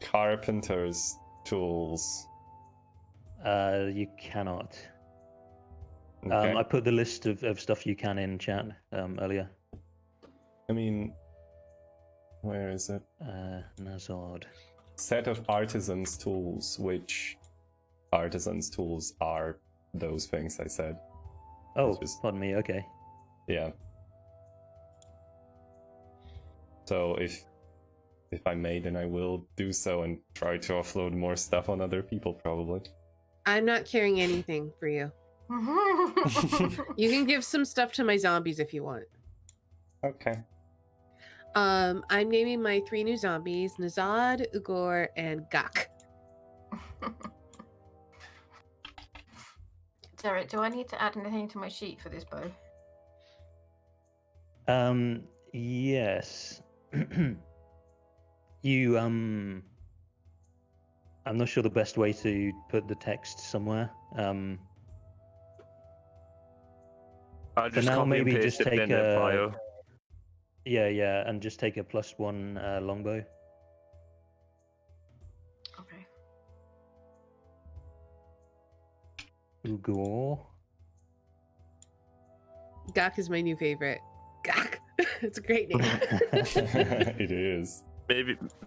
carpenter's tools. You cannot. Okay. I put the list of stuff you can in chat earlier. I mean, where is it? Nazard. Set of artisans tools, which artisans tools are those things I said. Oh, Just- pardon me. Okay. Yeah. So if I may, then I will do so and try to offload more stuff on other people, probably. I'm not carrying anything for you. You can give some stuff to my zombies if you want. Okay. I'm naming my 3 new zombies Nazad, Ugor, and Gak. Derek, do I need to add anything to my sheet for this bow? Yes. You I'm not sure the best way to put the text somewhere. I'll just now, copy maybe and just paste it take in the a- bio. Yeah, and just take a +1 longbow. Okay. Ugor. Gak is my new favorite. Gak. It's a great name. It is.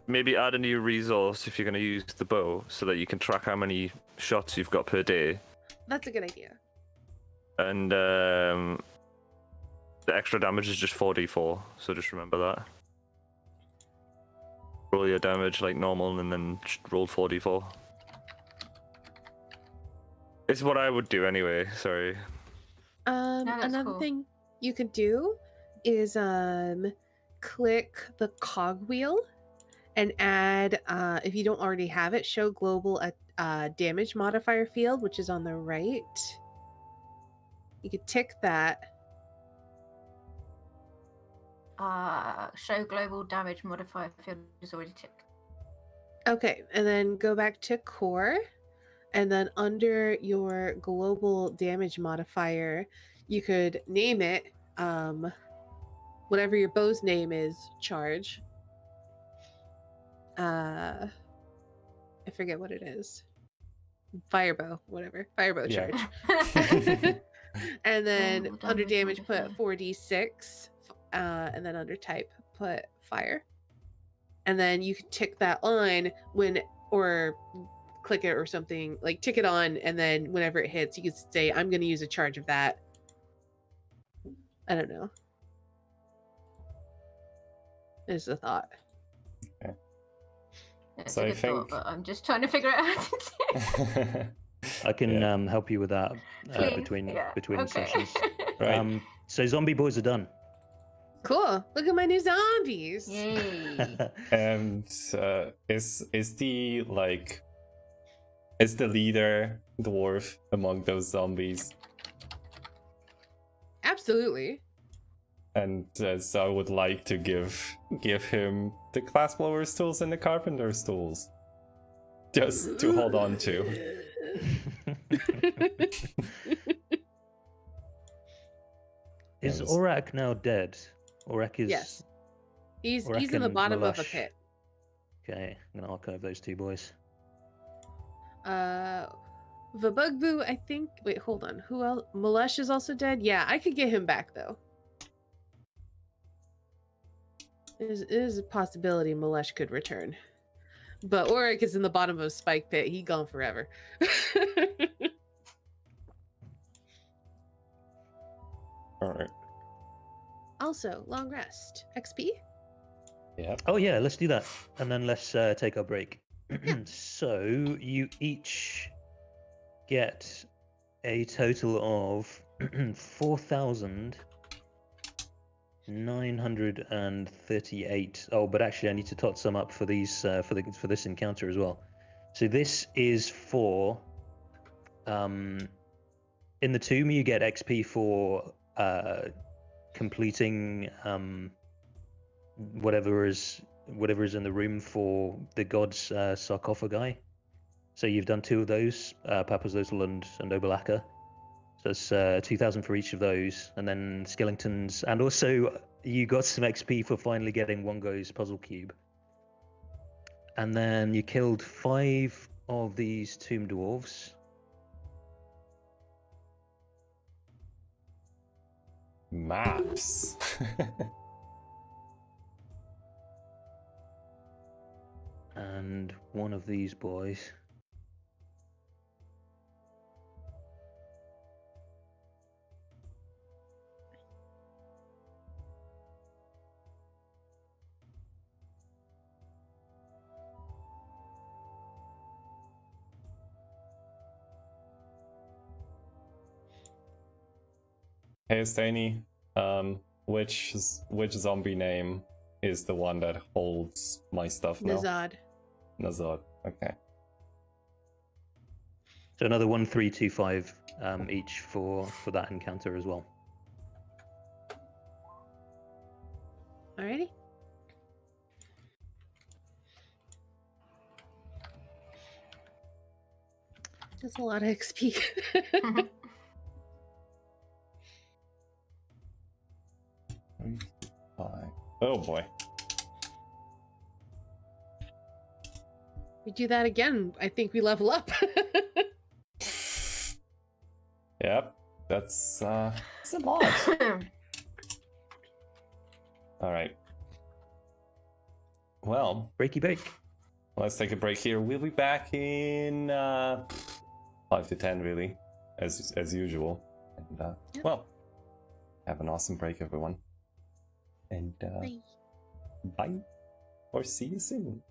Maybe add a new resource if you're going to use the bow, so that you can track how many shots you've got per day, That's a good idea. and the extra damage is just 4d4. So just remember that. Roll your damage like normal, and then just roll 4d4. It's what I would do anyway. Sorry. that's Another cool. thing you could do is click the cogwheel and add, if you don't already have it, show global damage modifier field, which is on the right. You could tick that. Show global damage modifier field is already ticked. Okay, and then go back to core, and then under your global damage modifier, you could name it whatever your bow's name is, charge. I forget what it is. Firebow, whatever. Firebow Yeah. charge. And then Global under damage damage put modifier. 4d6, and then under type put fire. And then you can tick that on or click it or something, like tick it on, and then whenever it hits, you can say, I'm going to use a charge of that. I don't know. Is a thought. It's So a I good thought, think- but I'm just trying to figure out how to do it. I can Yeah. help you with that Please, between yeah, okay. sessions. Right. So zombie boys are done. Cool. Look at my new zombies. Yay. And is the leader dwarf among those zombies? Absolutely. And so I would like to give him the glassblower's tools and the carpenter's tools, just to hold on to. Is Yes. Orak now dead? Orak is. Yes. He's Orak in the and bottom of a Malash. pit. Okay, I'm gonna archive those 2 boys. The Bugaboo, I think. Wait, hold on. Who else? Malesh is also dead. Yeah, I could get him back though. It is a possibility Malesh could return, but Oric is in the bottom of a spike pit. He gone forever. All right. Also, long rest. XP. Yeah. Oh yeah, let's do that, and then let's take our break. So you each get a total of 4,938. Oh, but actually, I need to tot some up for these for this encounter as well. So this is for in the tomb you get XP for completing whatever is in the room for the god's sarcophagi. So you've done 2 of those, Papazotl and Obalaka. So it's 2,000 for each of those, and then Skellingtons, and also you got some XP for finally getting Wongo's puzzle cube. And then you killed 5 of these tomb dwarves. Maps. And 1 of these boys. Hey, Stany, which zombie name is the one that holds my stuff now? Nazad. Nazad. Okay. So another 1, 3, 2, 5 each for that encounter as well. Alrighty. That's a lot of XP. Five. Oh boy. We do that again, I think we level up. Yep. That's a lot. All right. Well, Breaky break. let's take a break here. We'll be back in 5 to 10, really, as usual. And Yep. well, have an awesome break, everyone. And Bye. bye, or see you soon.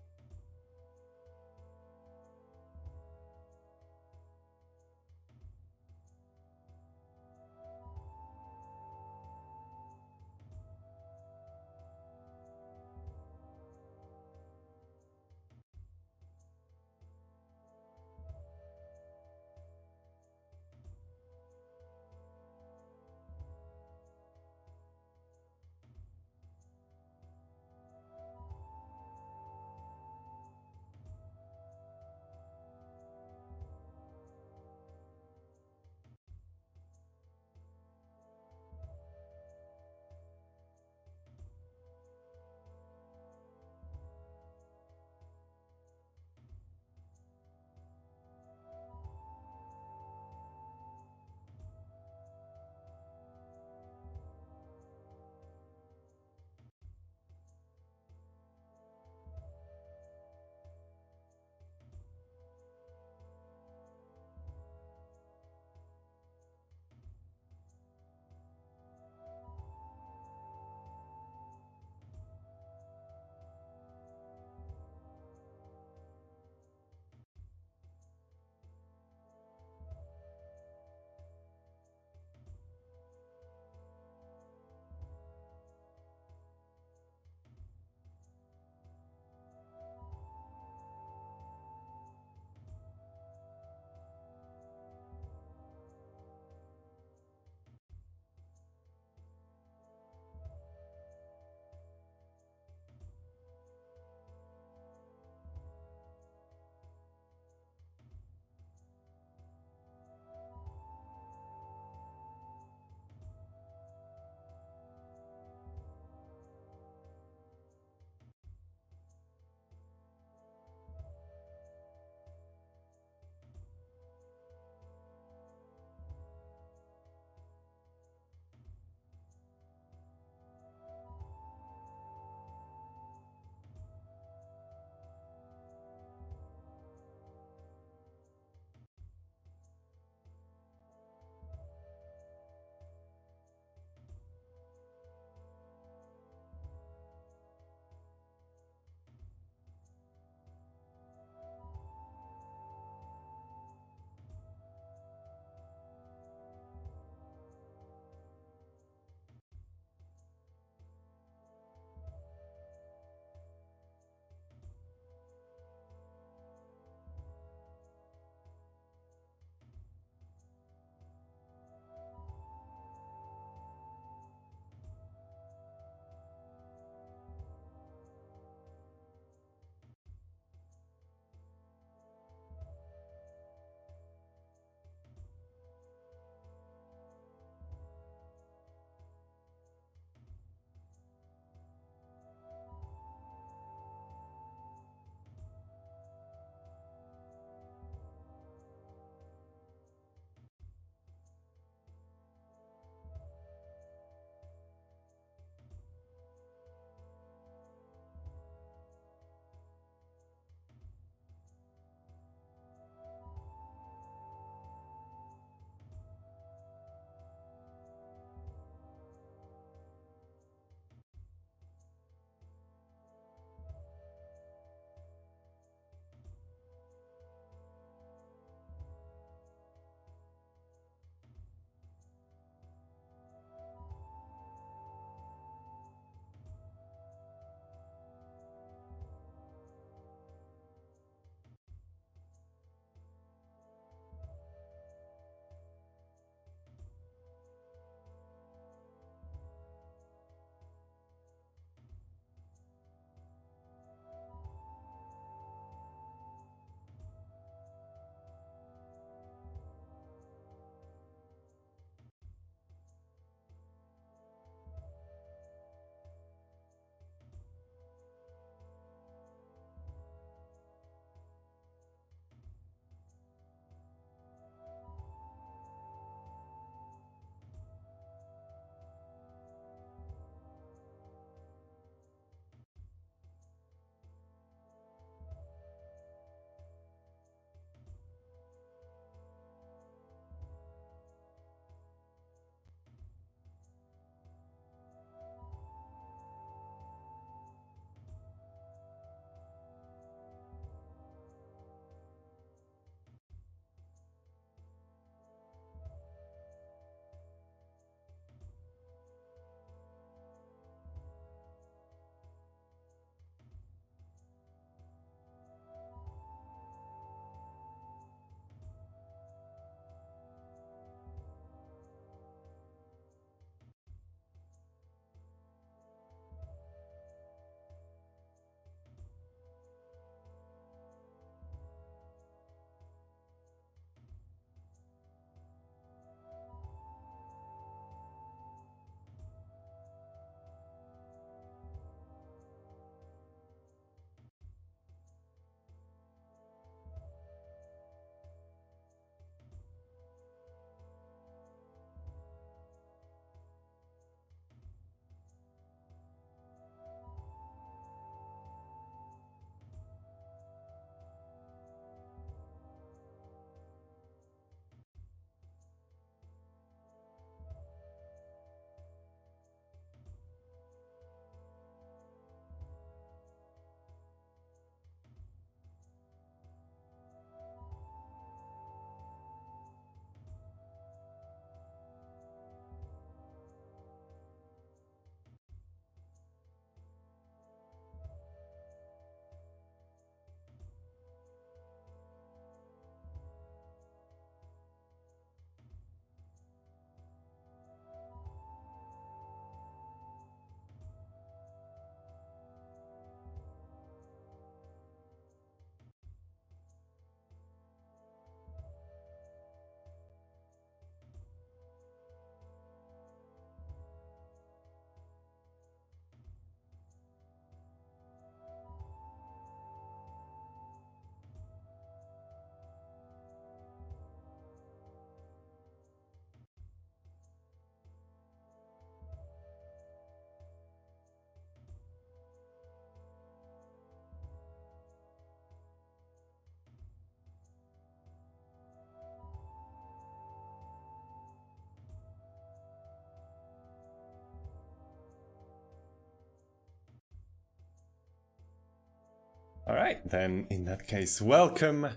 All right, then in that case, welcome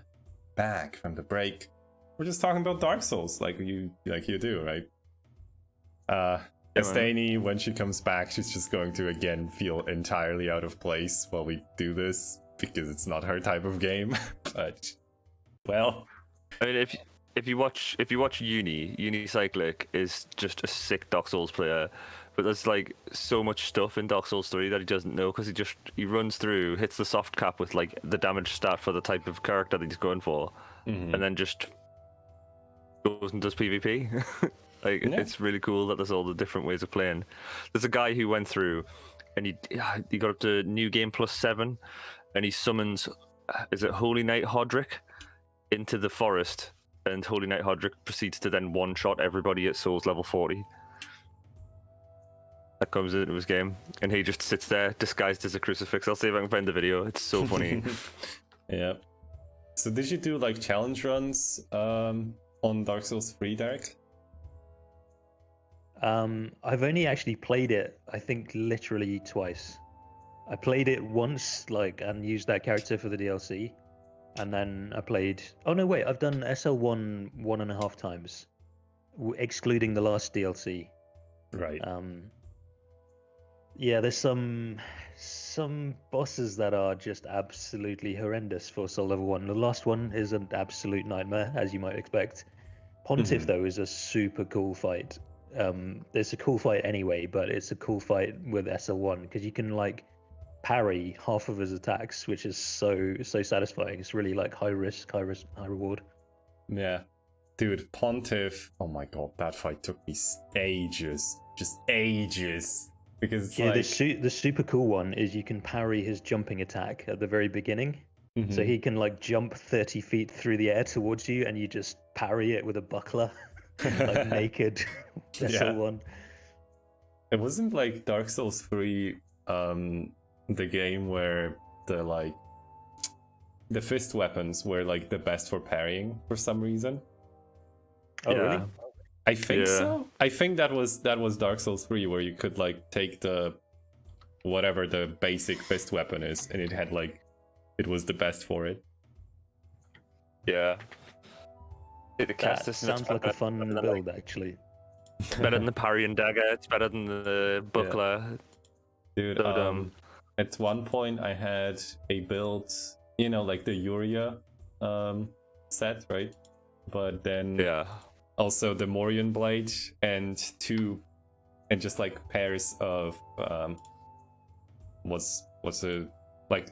back from the break. We're just talking about Dark Souls, like you do, right? Estani, when she comes back, she's just going to again feel entirely out of place while we do this because it's not her type of game. But well, I mean, if you watch Unicyclic is just a sick Dark Souls player, but there's like so much stuff in Dark Souls 3 that he doesn't know because he runs through, hits the soft cap with like the damage stat for the type of character that he's going for, and then just goes and does PvP. Like, it's really cool that there's all the different ways of playing. There's a guy who went through and he got up to New Game +7 and he summons, is it Holy Knight Hodrick into the forest, and Holy Knight Hodrick proceeds to then one-shot everybody at Souls level 40. That comes into his game, and he just sits there disguised as a crucifix. I'll see if I can find the video. It's so funny. Yeah. So did you do like challenge runs on Dark Souls 3, Derek? I've only actually played it, I think, literally twice. I played it once, like, and used that character for the DLC, and then I played. Oh no, wait! I've done SL1 1.5 times, excluding the last DLC. Right. Yeah, there's some bosses that are just absolutely horrendous for Soul Level 1. The last one is an absolute nightmare, as you might expect. Pontiff, though, is a super cool fight. It's a cool fight anyway, but it's a cool fight with SL1 because you can like parry half of his attacks, which is so satisfying. It's really like high risk, high reward. Yeah. Dude, Pontiff, oh my god, that fight took me ages. Just ages. Because it's like... the super cool one is you can parry his jumping attack at the very beginning. So he can like jump 30 feet through the air towards you and you just parry it with a buckler. Like naked SL1. It wasn't like Dark Souls 3 the game where the fist weapons were like the best for parrying for some reason. Oh really? I think so. I think that was Dark Souls 3 where you could like take the whatever the basic fist weapon is and it was the best for it. Yeah. That sounds like a fun build, actually. It's better than the parry and dagger. It's better than the buckler. Dude, at one point I had a build, like the Uria set, right? But then also the Morion blade and just like pairs of what's a like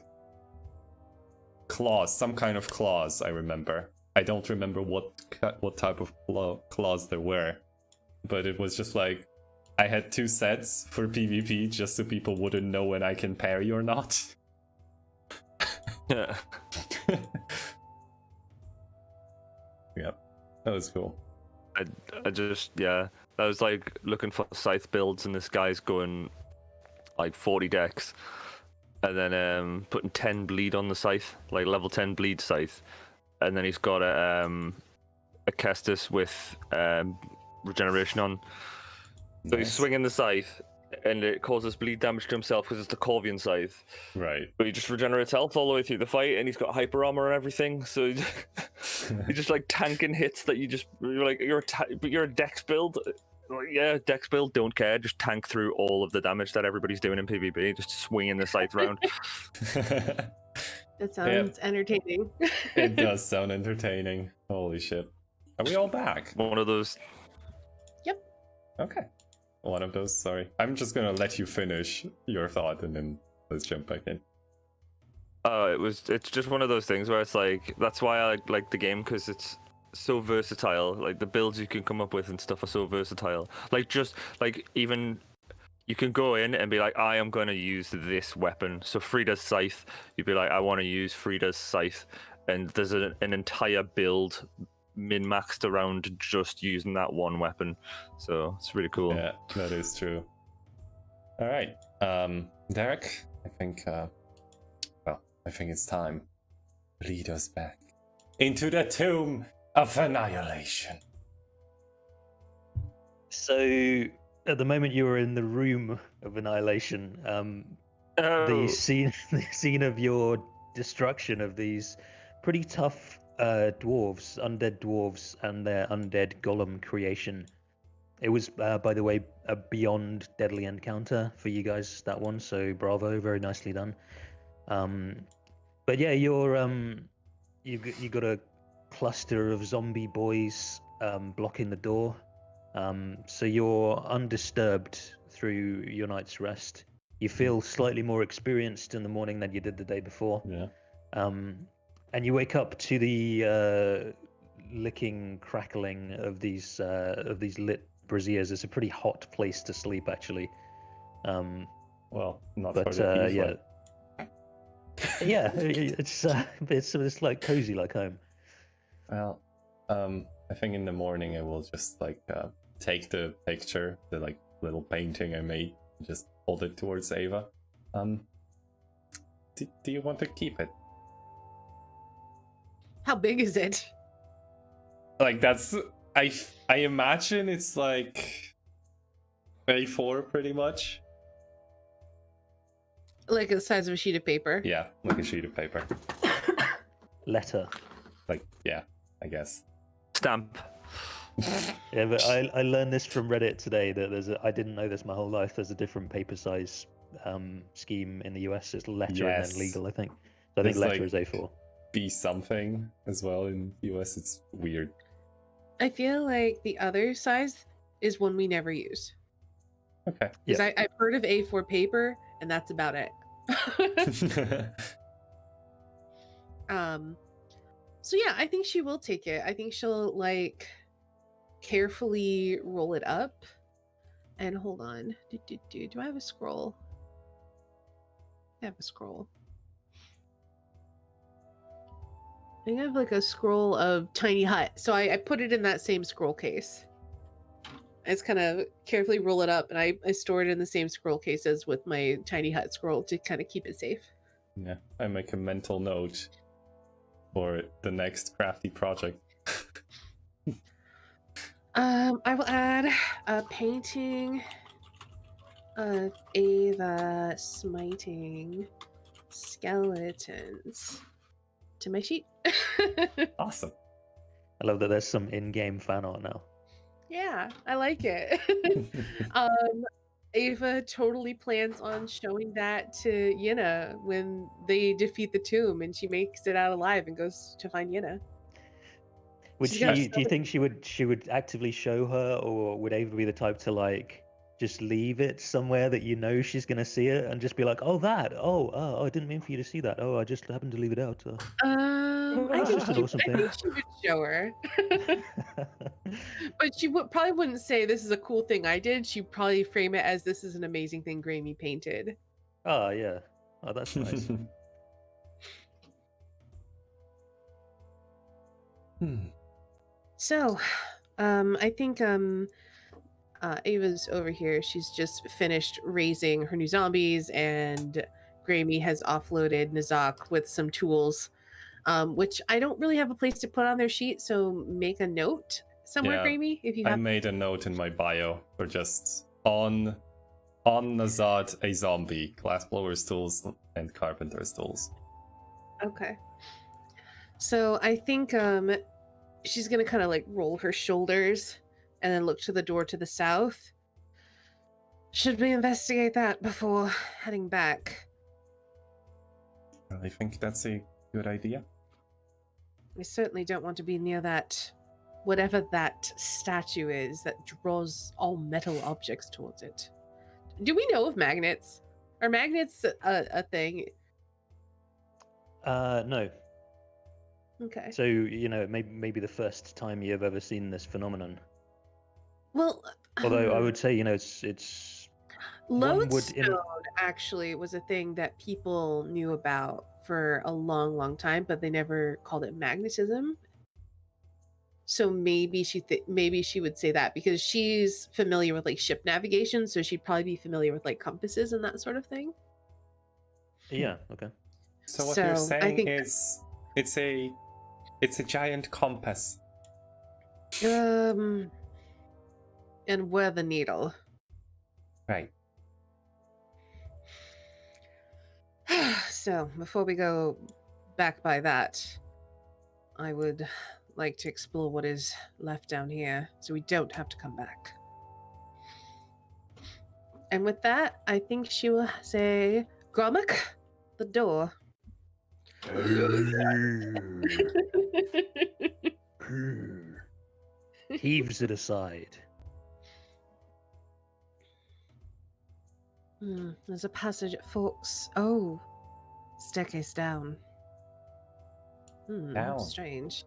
claws, some kind of claws. I remember. I don't remember what type of claws there were, but it was just like I had 2 sets for PvP just so people wouldn't know when I can parry or not. Yeah. Yeah, that was cool. I just I was like looking for scythe builds, and this guy's going like 40 decks, and then putting 10 bleed on the scythe, like level 10 bleed scythe. And then he's got a Kestis with regeneration on. So he's swinging the scythe, and it causes bleed damage to himself because it's the Corvian scythe. Right. But he just regenerates health all the way through the fight, and he's got hyper armor and everything. So he's just like tanking hits that you're a dex build. Like, yeah, dex build, don't care. Just tank through all of the damage that everybody's doing in PvP. Just swinging the scythe around. That sounds entertaining. It does sound entertaining. Holy shit. Are we all back? One of those. Yep. Okay. One of those, sorry. I'm just gonna let you finish your thought and then let's jump back in. It's just one of those things where it's like, that's why I like the game, because it's so versatile. Like the builds you can come up with and stuff are so versatile. Like just like even you can go in and be like, I am going to use this weapon. So Frida's scythe, you'd be like, I want to use Frida's scythe, and there's an entire build min-maxed around just using that one weapon. So it's really cool. Yeah, that is true. All right, Derek, I think it's time. Lead us back into the tomb of Annihilation. So, at the moment you were in the room of Annihilation, the scene of your destruction of these pretty tough undead dwarves, and their undead golem creation. It was, by the way, a beyond deadly encounter for you guys, that one. So bravo, very nicely done. But yeah, you got a cluster of zombie boys blocking the door. So you're undisturbed through your night's rest. You feel slightly more experienced in the morning than you did the day before. Yeah. And you wake up to the licking, crackling of these lit braziers. It's a pretty hot place to sleep, actually. Well, not But for the yeah, tiefling. yeah, it's like cozy, like home. Well, I think in the morning I will just like take the picture, the like little painting I made, and just hold it towards Ava. Do you want to keep it? How big is it? Like that's I imagine it's like A4 pretty much. Like the size of a sheet of paper. Yeah, like a sheet of paper. Letter. Like yeah, I guess. Stamp. Yeah, but I learned this from Reddit today that I didn't know this my whole life. There's a different paper size scheme in the US. It's letter and Yes. then legal, I think. So I think There's, letter like, is A4. Be something as well in US. It's weird. I feel like the other size is one we never use. Okay. Because I've heard of A4 paper, and that's about it. So yeah, I think she will take it. I think she'll like carefully roll it up. And hold on. Do I have a scroll? I have a scroll. I think I have like a scroll of Tiny Hut. So I put it in that same scroll case. I just kind of carefully roll it up, and I store it in the same scroll case as with my Tiny Hut scroll to kind of keep it safe. Yeah, I make a mental note for the next crafty project. I will add a painting of Ava smiting skeletons to my sheet. Awesome. I love that there's some in-game fan art now. Yeah, I like it. Ava totally plans on showing that to Yenna when they defeat the tomb, and she makes it out alive and goes to find Yenna. Would She's got she? Do you so- think she would actively show her, or would Ava be the type to like just leave it somewhere that you know she's gonna see it and just be like, "Oh, that! Oh, I didn't mean for you to see that. Oh, I just happened to leave it out." I It's think just an awesome I thing. think she would show her, but she probably wouldn't say this is a cool thing I did. She'd probably frame it as this is an amazing thing Grammy painted. Oh yeah. Oh, that's nice. So, I think Ava's over here. She's just finished raising her new zombies, and Grammy has offloaded Nazak with some tools, which I don't really have a place to put on their sheet. So make a note somewhere, Yeah, Grammy, if you I have. made a note in my bio for just on Nazad a zombie, glassblower's tools and carpenter's tools. Okay. So I think she's gonna kind of like roll her shoulders and then look to the door to the south. Should we investigate that before heading back? I think that's a good idea. We certainly don't want to be near that, whatever that statue is that draws all metal objects towards it. Do we know of magnets? Are magnets a thing? No. Okay. So it may be the first time you've ever seen this phenomenon. Well, Although I would say, it's one would lodestone actually was a thing that people knew about for a long, long time, but they never called it magnetism. So maybe maybe she would say that because she's familiar with like ship navigation, so she'd probably be familiar with like compasses and that sort of thing. Yeah. Okay. So what you're So, I saying think- is it's a giant compass. And where the needle? Right. So before we go back by that, I would like to explore what is left down here so we don't have to come back. And with that, I think she will say, Grommack, the door. Heaves it aside. There's a passage at forks. Oh, staircase down. Down. Strange.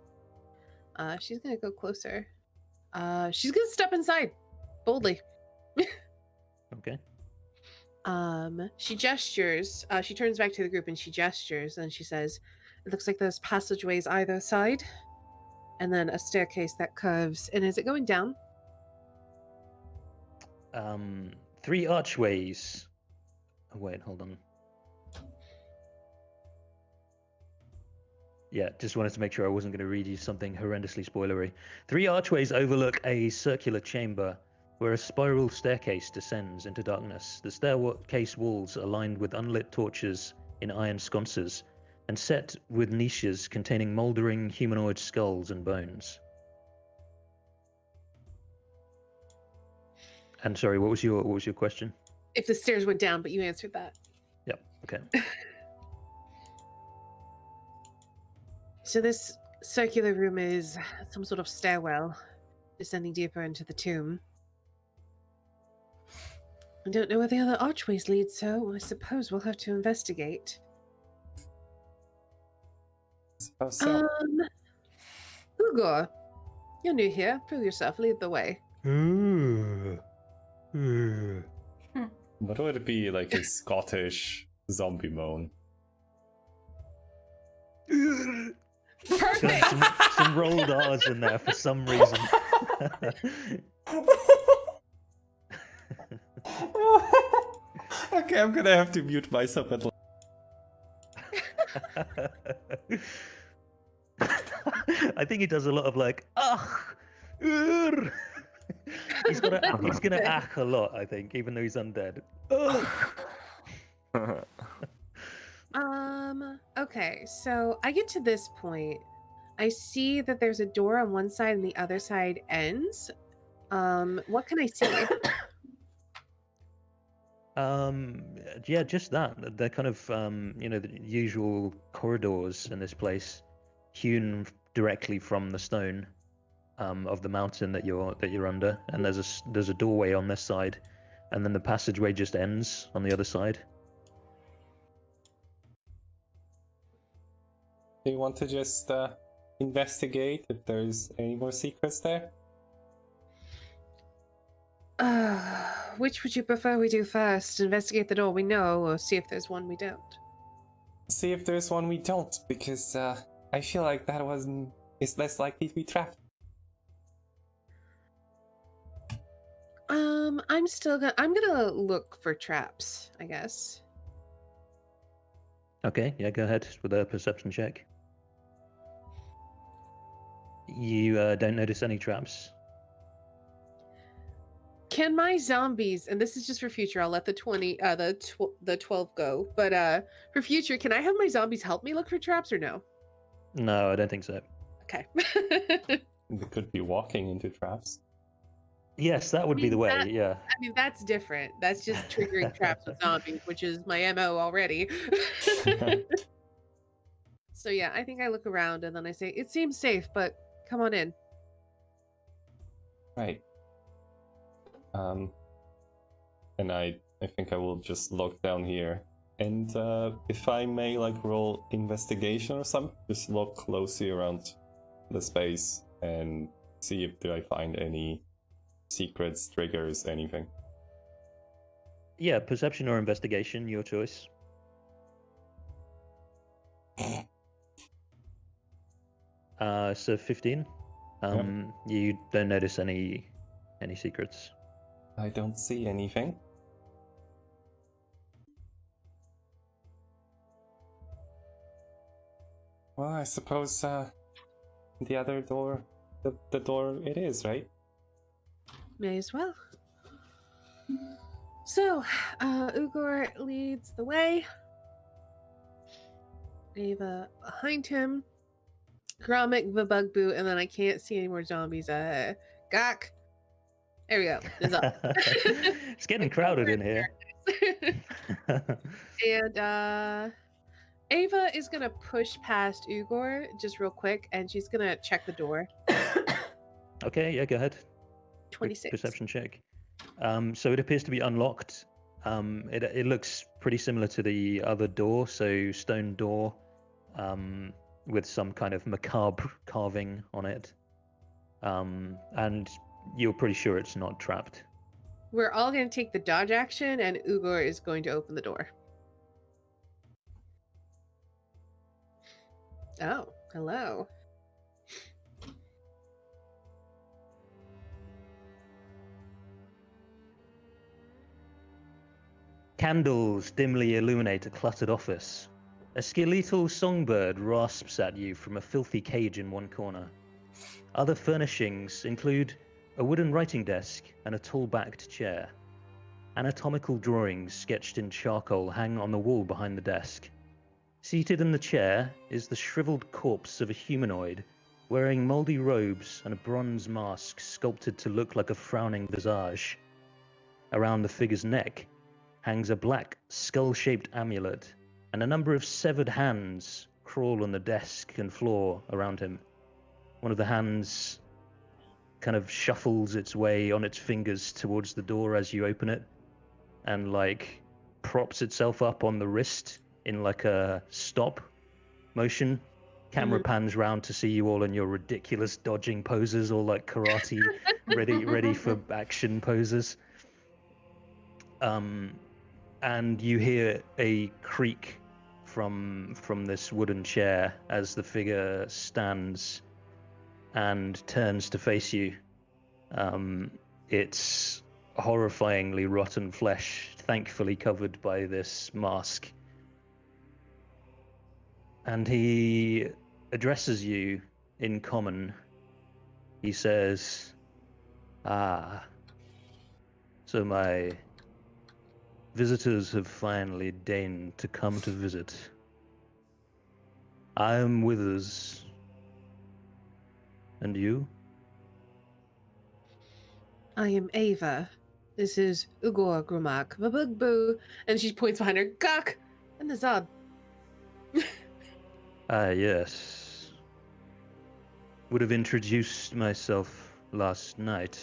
She's gonna go closer. She's gonna step inside boldly. Okay. She gestures. She turns back to the group and she gestures and she says, "It looks like there's passageways either side, and then a staircase that curves. And is it going down?" 3 archways. Oh, wait, hold on. Yeah, just wanted to make sure I wasn't going to read you something horrendously spoilery. 3 archways overlook a circular chamber where a spiral staircase descends into darkness. The staircase walls are lined with unlit torches in iron sconces and set with niches containing mouldering humanoid skulls and bones. And sorry, what was your question? If the stairs went down, but you answered that. Yep. Okay. So this circular room is some sort of stairwell descending deeper into the tomb. I don't know where the other archways lead, so I suppose we'll have to investigate. Suppose so. Ugor, you're new here. Prove yourself. Lead the way. What would it be like a Scottish zombie moan? Perfect. Some rolled R's in there for some reason. Okay, I'm gonna have to mute myself at I think he does a lot of like, he's gonna ach a lot, I think, even though he's undead. Okay, so I get to this point. I see that there's a door on one side and the other side ends. What can I see? Yeah, just that. They're kind of the usual corridors in this place, hewn directly from the stone of the mountain that you're under, and there's a doorway on this side, and then the passageway just ends on the other side. Do you want to just investigate if there's any more secrets there? Which would you prefer we do first? Investigate the door we know, or see if there's one we don't? See if there's one we don't, because I feel like that is less likely to be trapped. I'm gonna look for traps, I guess. Okay, yeah, go ahead with a perception check. You don't notice any traps. Can my zombies, and this is just for future, I'll let the 12 go, but for future, can I have my zombies help me look for traps or no? No, I don't think so. Okay. They could be walking into traps. Yes, that would be the way, yeah. I mean, that's different. That's just triggering traps with zombies, which is my MO already. So yeah, I think I look around and then I say, it seems safe, but come on in. Right. And I think I will just look down here. And if I may like roll investigation or something, just look closely around the space and see if I find any secrets, triggers, anything. Yeah, perception or investigation, your choice. So 15. You don't notice any secrets. I don't see anything. Well, I suppose the other door, the door it is, right? May as well. So, Ugor leads the way. Ava behind him. Gromit, the Bugaboo, and then I can't see any more zombies. Gok. There we go. It's up. It's getting crowded in here. And Ava is gonna push past Ugor just real quick, and she's gonna check the door. Okay, yeah, go ahead. Quick 26. perception check. So it appears to be unlocked. It looks pretty similar to the other door, so stone door, with some kind of macabre carving on it. And you're pretty sure it's not trapped. We're all gonna take the dodge action, and Ugor is going to open the door. Oh, hello. Candles dimly illuminate a cluttered office. A skeletal songbird rasps at you from a filthy cage in one corner. Other furnishings include a wooden writing desk and a tall-backed chair. Anatomical drawings sketched in charcoal hang on the wall behind the desk. Seated in the chair is the shriveled corpse of a humanoid, wearing moldy robes and a bronze mask sculpted to look like a frowning visage. Around the figure's neck hangs a black, skull-shaped amulet, and a number of severed hands crawl on the desk and floor around him. One of the hands kind of shuffles its way on its fingers towards the door as you open it, and like props itself up on the wrist in like a stop motion. Camera pans round to see you all in your ridiculous dodging poses, all like karate, ready for action poses. And you hear a creak from this wooden chair as the figure stands and turns to face you. It's horrifyingly rotten flesh, thankfully covered by this mask. And he addresses you in common. He says, "Ah, so my visitors have finally deigned to come to visit. I am Withers. And you?" I am Ava. This is Ugor Grumak, the Bugaboo, and she points behind her. Gok and the Zod. Ah, yes. Would have introduced myself last night.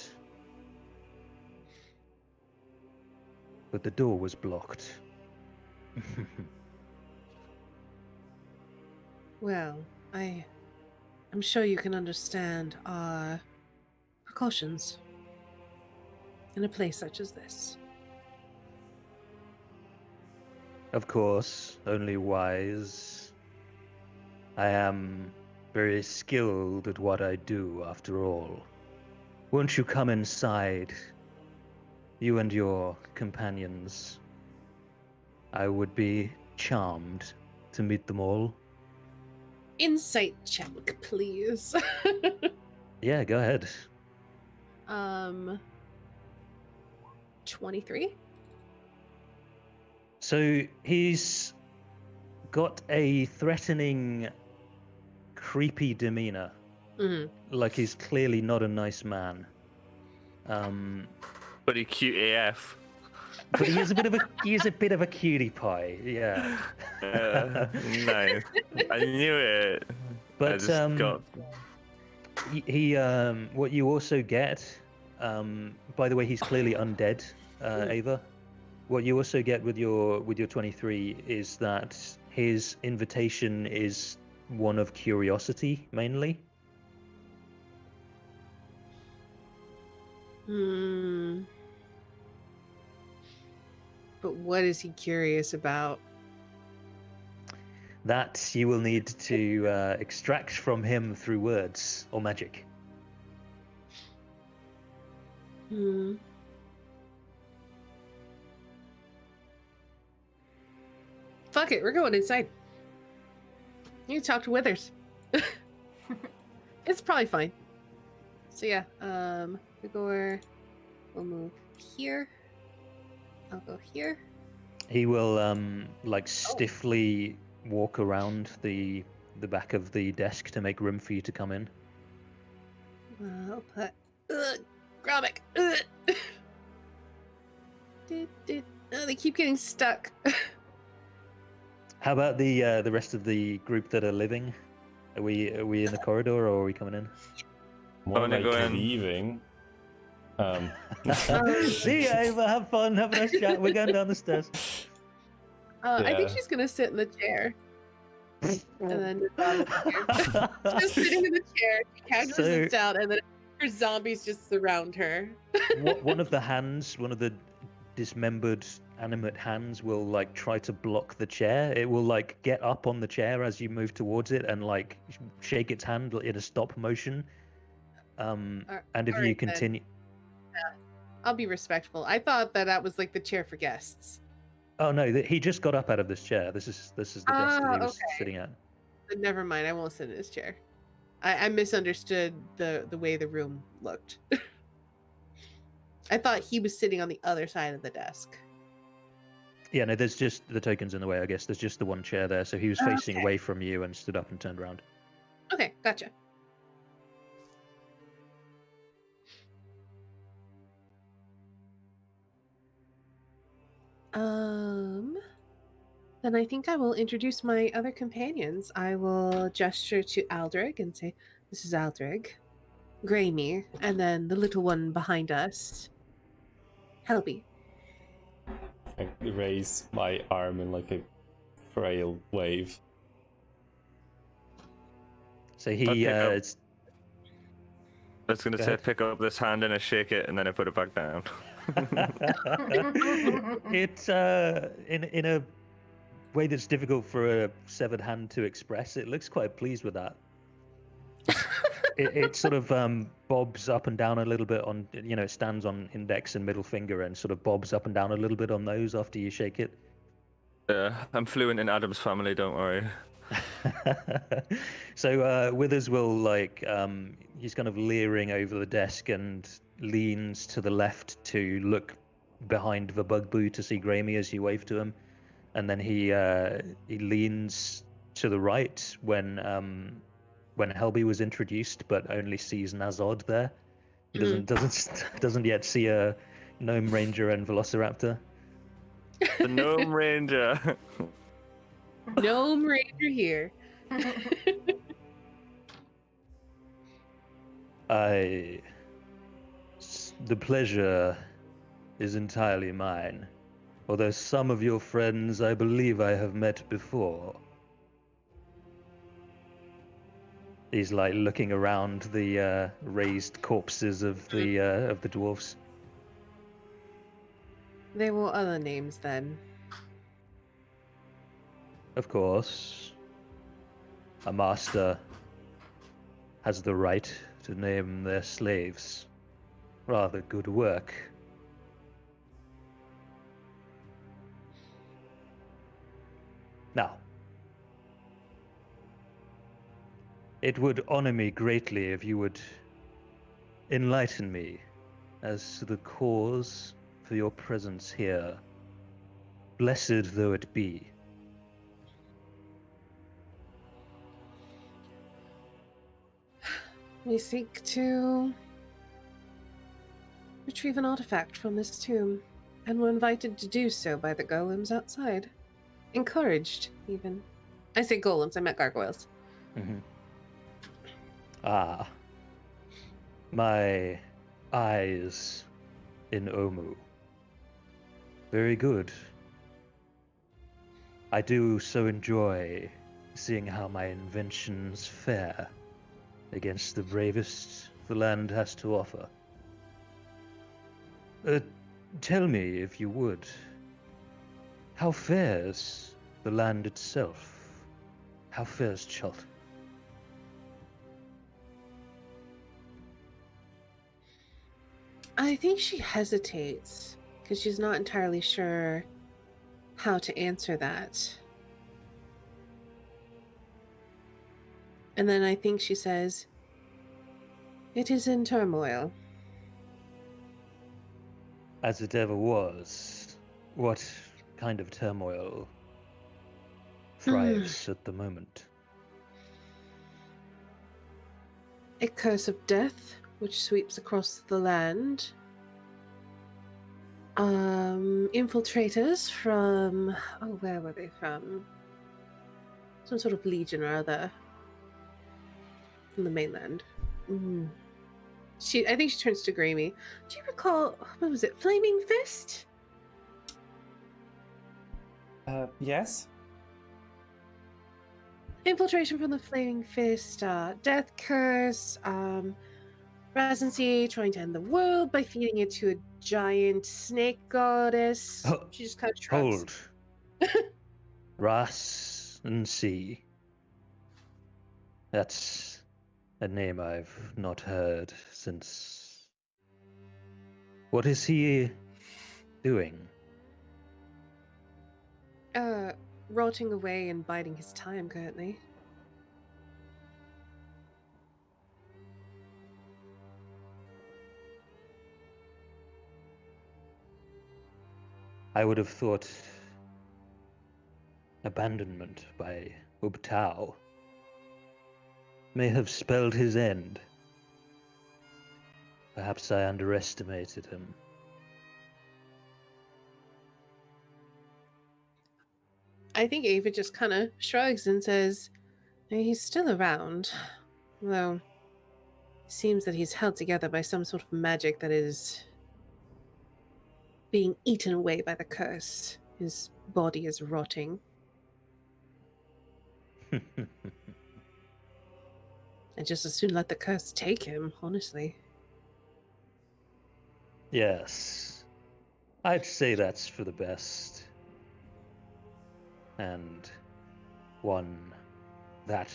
But the door was blocked. Well, I'm sure you can understand our precautions in a place such as this. Of course, only wise. I am very skilled at what I do, after all. Won't you come inside? You and your companions. I would be charmed to meet them all. Insight check, please. Yeah, go ahead. 23. So he's got a threatening, creepy demeanor. Like he's clearly not a nice man. But he cute AF. But he is a bit of a cutie pie, yeah. Nice. I knew it. But I just got... he what you also get, by the way, he's clearly undead, Ava. What you also get with your 23 is that his invitation is one of curiosity mainly. But what is he curious about? That you will need to extract from him through words or magic. Fuck it, we're going inside. You can talk to Withers. It's probably fine. So yeah, Igor will move here. I'll go here. He will like stiffly walk around the back of the desk to make room for you to come in. I'll put. Gromit. Ugh. Oh, they keep getting stuck. How about the rest of the group that are living? Are we in the corridor or are we coming in? More gonna like go in. leaving. See ya, Ava. Have fun. Have a nice chat. We're going down the stairs. I think Yeah. she's gonna sit in the chair. And then just sitting in the chair, she casually So- sits down, and then her zombies just surround her. One of the hands, one of the dismembered animate hands will like try to block the chair. It will like get up on the chair as you move towards it and like shake its hand in a stop motion. And if you alright then. continue, I'll be respectful. I thought that was like the chair for guests. oh no, he just got up out of this chair. This is the desk that he was Okay. sitting at. But never mind, I won't sit in his chair. I misunderstood the way the room looked. I thought he was sitting on the other side of the desk. Yeah, no, there's just the tokens in the way. I guess there's just the one chair there. So he was facing Okay. away from you and stood up and turned around. Okay, gotcha. Then I think I will introduce my other companions. I will gesture to Aldrig and say, "This is Aldrig, Graymere, and then the little one behind us, Helby." I raise my arm in like a frail wave. So I he pick up- it's- I was gonna Go say ahead. pick up this hand and I shake it and then I put it back down. it's in a way that's difficult for a severed hand to express. It looks quite pleased with that. It sort of bobs up and down a little bit on, it stands on index and middle finger and sort of bobs up and down a little bit on those after you shake it. I'm fluent in Adam's family, don't worry. So Withers will he's kind of leering over the desk and leans to the left to look behind the bugaboo to see Gramey as you wave to him, and then he leans to the right when Helby was introduced, but only sees Nazod there. He doesn't yet see a gnome ranger and velociraptor. The Gnome Ranger. Gnome Ranger here. The pleasure is entirely mine. Although some of your friends I believe I have met before. He's like looking around the raised corpses of the dwarfs. They were other names then. Of course, a master has the right to name their slaves. Rather good work. Now, it would honor me greatly if you would enlighten me as to the cause for your presence here, blessed though it be. We seek to retrieve an artifact from this tomb, and were invited to do so by the golems outside. Encouraged, even. I say golems, I meant gargoyles. Mm-hmm. Ah, my eyes in Omu. Very good. I do so enjoy seeing how my inventions fare against the bravest the land has to offer. Tell me, if you would, how fares the land itself? How fares Chult? I think she hesitates because she's not entirely sure how to answer that. And then I think she says, "It is in turmoil." As it ever was. What kind of turmoil? thrives at the moment. A curse of death which sweeps across the land. Infiltrators from where were they from? Some sort of legion or other. From the mainland. I think she turns to Grammy. Do you recall, what was it, Flaming Fist? Yes? Infiltration from the Flaming Fist, death curse, Residency trying to end the world by feeding it to a giant snake goddess. Oh, She just kind of shrugs. Hold. Ras and Sea. That's a name I've not heard since. What is he doing? Rotting away and biding his time currently. I would have thought abandonment by Ubtao may have spelled his end. Perhaps I underestimated him. I think Ava just kind of shrugs and says, he's still around. Though, seems that he's held together by some sort of magic that is being eaten away by the curse. His body is rotting. I'd just as soon let the curse take him, honestly. Yes, I'd say that's for the best. And one that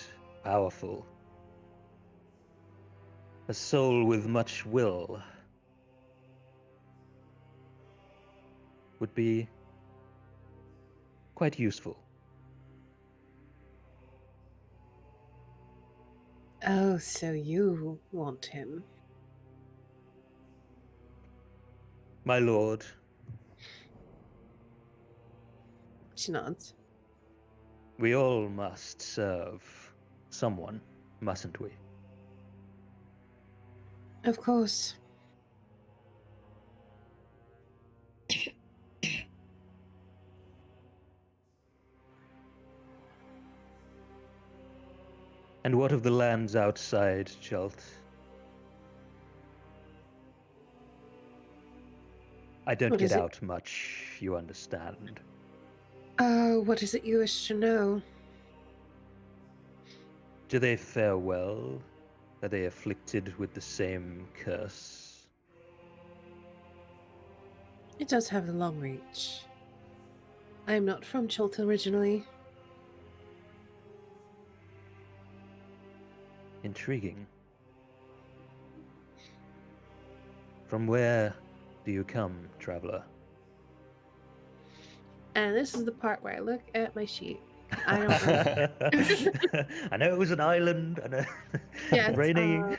powerful. A soul with much will would be quite useful. Oh, so you want him. My lord, She nods. we all must serve someone, mustn't we? Of course. And what of the lands outside, Chult? I don't What get is it? out much, you understand. What is it you wish to know? Do they fare well? Are they afflicted with the same curse? It does have the long reach. I am not from Chult originally. Intriguing. From where do you come, traveler? And this is the part where I look at my sheet. I don't know. I know it was an island. I know. Yeah, it's, Rainy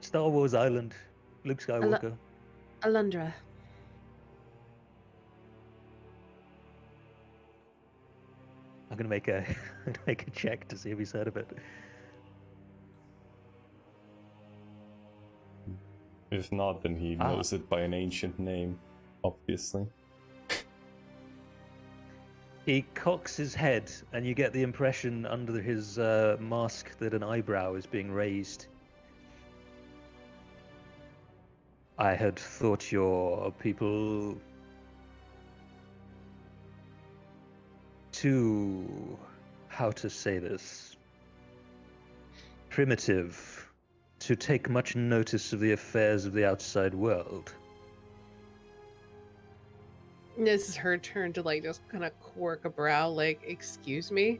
Star Wars island. Luke Skywalker. Alundra. I'm gonna make a make a check to see if he's heard of it. If not, then he knows it by an ancient name, obviously. He cocks his head, and you get the impression under his mask that an eyebrow is being raised. I had thought your people too, how to say this, primitive to take much notice of the affairs of the outside world. This is her turn to like just kind of quirk a brow, like, excuse me?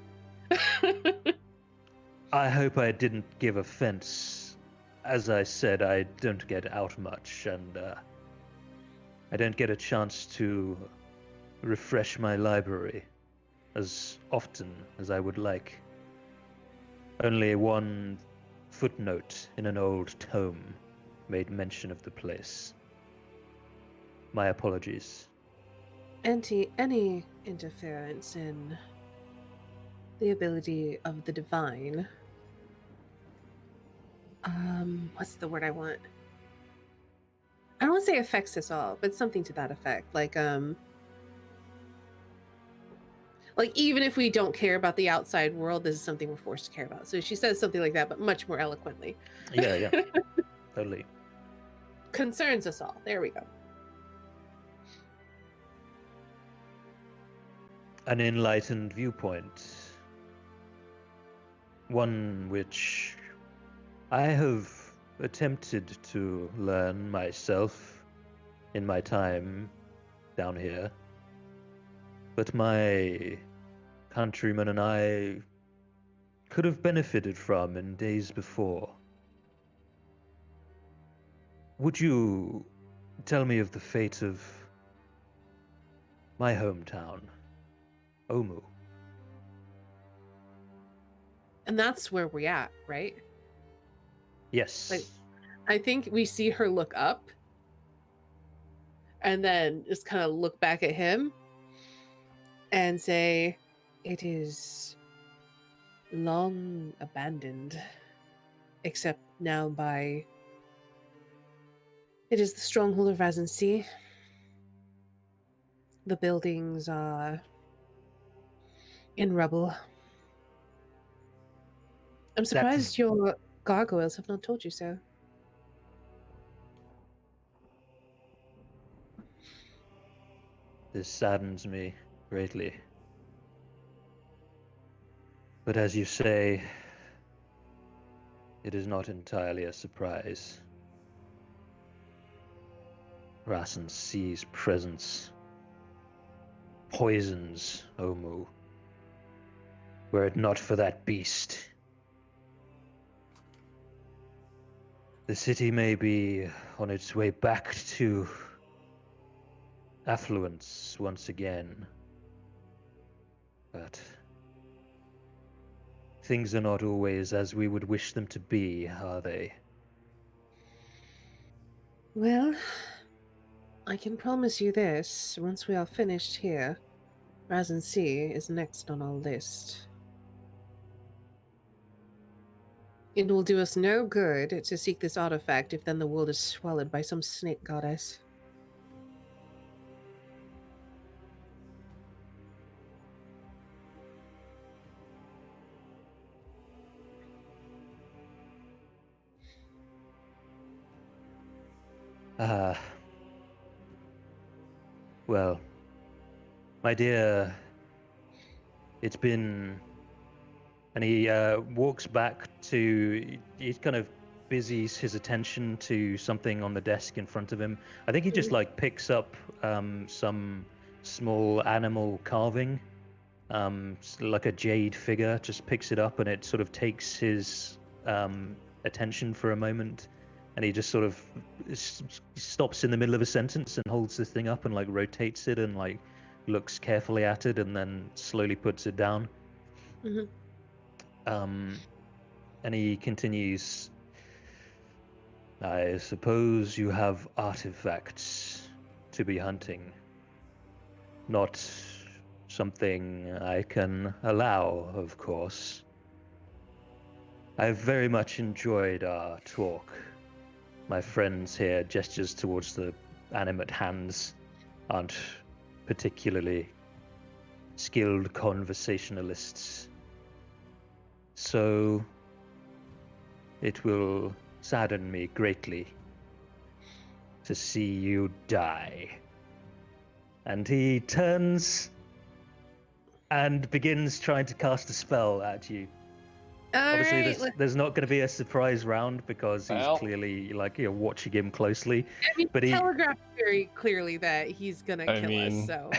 I hope I didn't give offense. As I said, I don't get out much, and I don't get a chance to refresh my library as often as I would like. Only one footnote in an old tome made mention of the place. My apologies. Any interference in the ability of the divine. What's the word I want? I don't want to say affects us all, but something to that effect. Like even if we don't care about the outside world, this is something we're forced to care about. So she says something like that, but much more eloquently. Yeah, totally. Concerns us all. There we go. An enlightened viewpoint. One which I have attempted to learn myself in my time down here. But my countrymen and I could have benefited from in days before. Would you tell me of the fate of my hometown, Omu? And that's where we're at, right? Yes. Like, I think we see her look up and then just kind of look back at him and say, it is long abandoned, except now by... It is the stronghold of Razan Sea. The buildings are in rubble. I'm surprised your gargoyles have not told you so. This saddens me greatly. But as you say, it is not entirely a surprise. Rasen Sea's presence poisons Omu. Were it not for that beast, the city may be on its way back to affluence once again. But things are not always as we would wish them to be, are they? Well, I can promise you this. Once we are finished here, Razan Sea is next on our list. It will do us no good to seek this artifact if then the world is swallowed by some snake goddess. Well, my dear, it's been... And he walks back to... He kind of busies his attention to something on the desk in front of him. I think he just like picks up some small animal carving, like a jade figure, just picks it up and it sort of takes his attention for a moment. And he just sort of stops in the middle of a sentence and holds the thing up and like rotates it and like looks carefully at it and then slowly puts it down. Mm-hmm. And he continues, I suppose you have artifacts to be hunting. Not something I can allow, of course. I've very much enjoyed our talk. My friends here, gestures towards the animate hands, aren't particularly skilled conversationalists. So it will sadden me greatly to see you die. And he turns and begins trying to cast a spell at you. Obviously, there's not going to be a surprise round because he's clearly like you're watching him closely. I mean, but he telegraphed very clearly that he's gonna kill us. So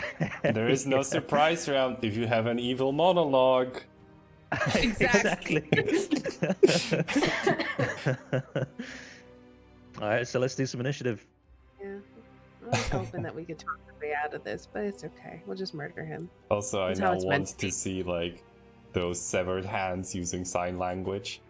there is no surprise round if you have an evil monologue. Exactly. All right, so let's do some initiative. Yeah, I was hoping that we could talk the way out of this, but it's okay. We'll just murder him. Also, That's I how now it's meant want to to be. see like those severed hands using sign language.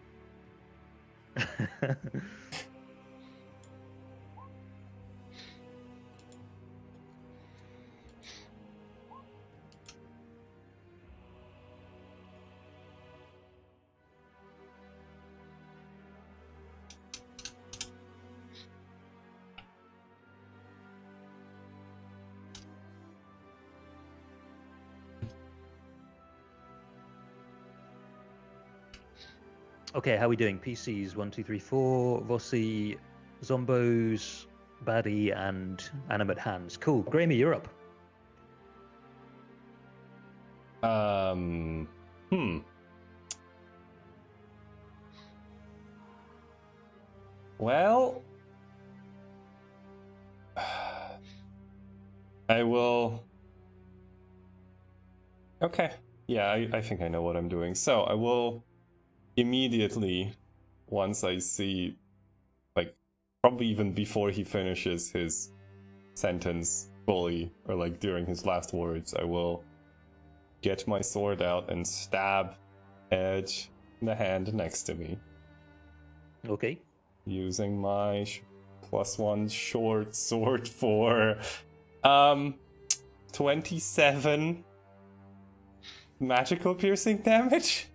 Okay, how are we doing? PCs 1, 2, 3, 4. Vossi, Zombos, Baddie, and Animate Hands. Cool. Grammy, you're up. Hmm. Well, I will. Okay. Yeah, I think I know what I'm doing. So I will immediately, once I see, like, probably even before he finishes his sentence fully, or like during his last words, I will get my sword out and stab Edge in the hand next to me, Okay. using my +1 short sword for 27 magical piercing damage.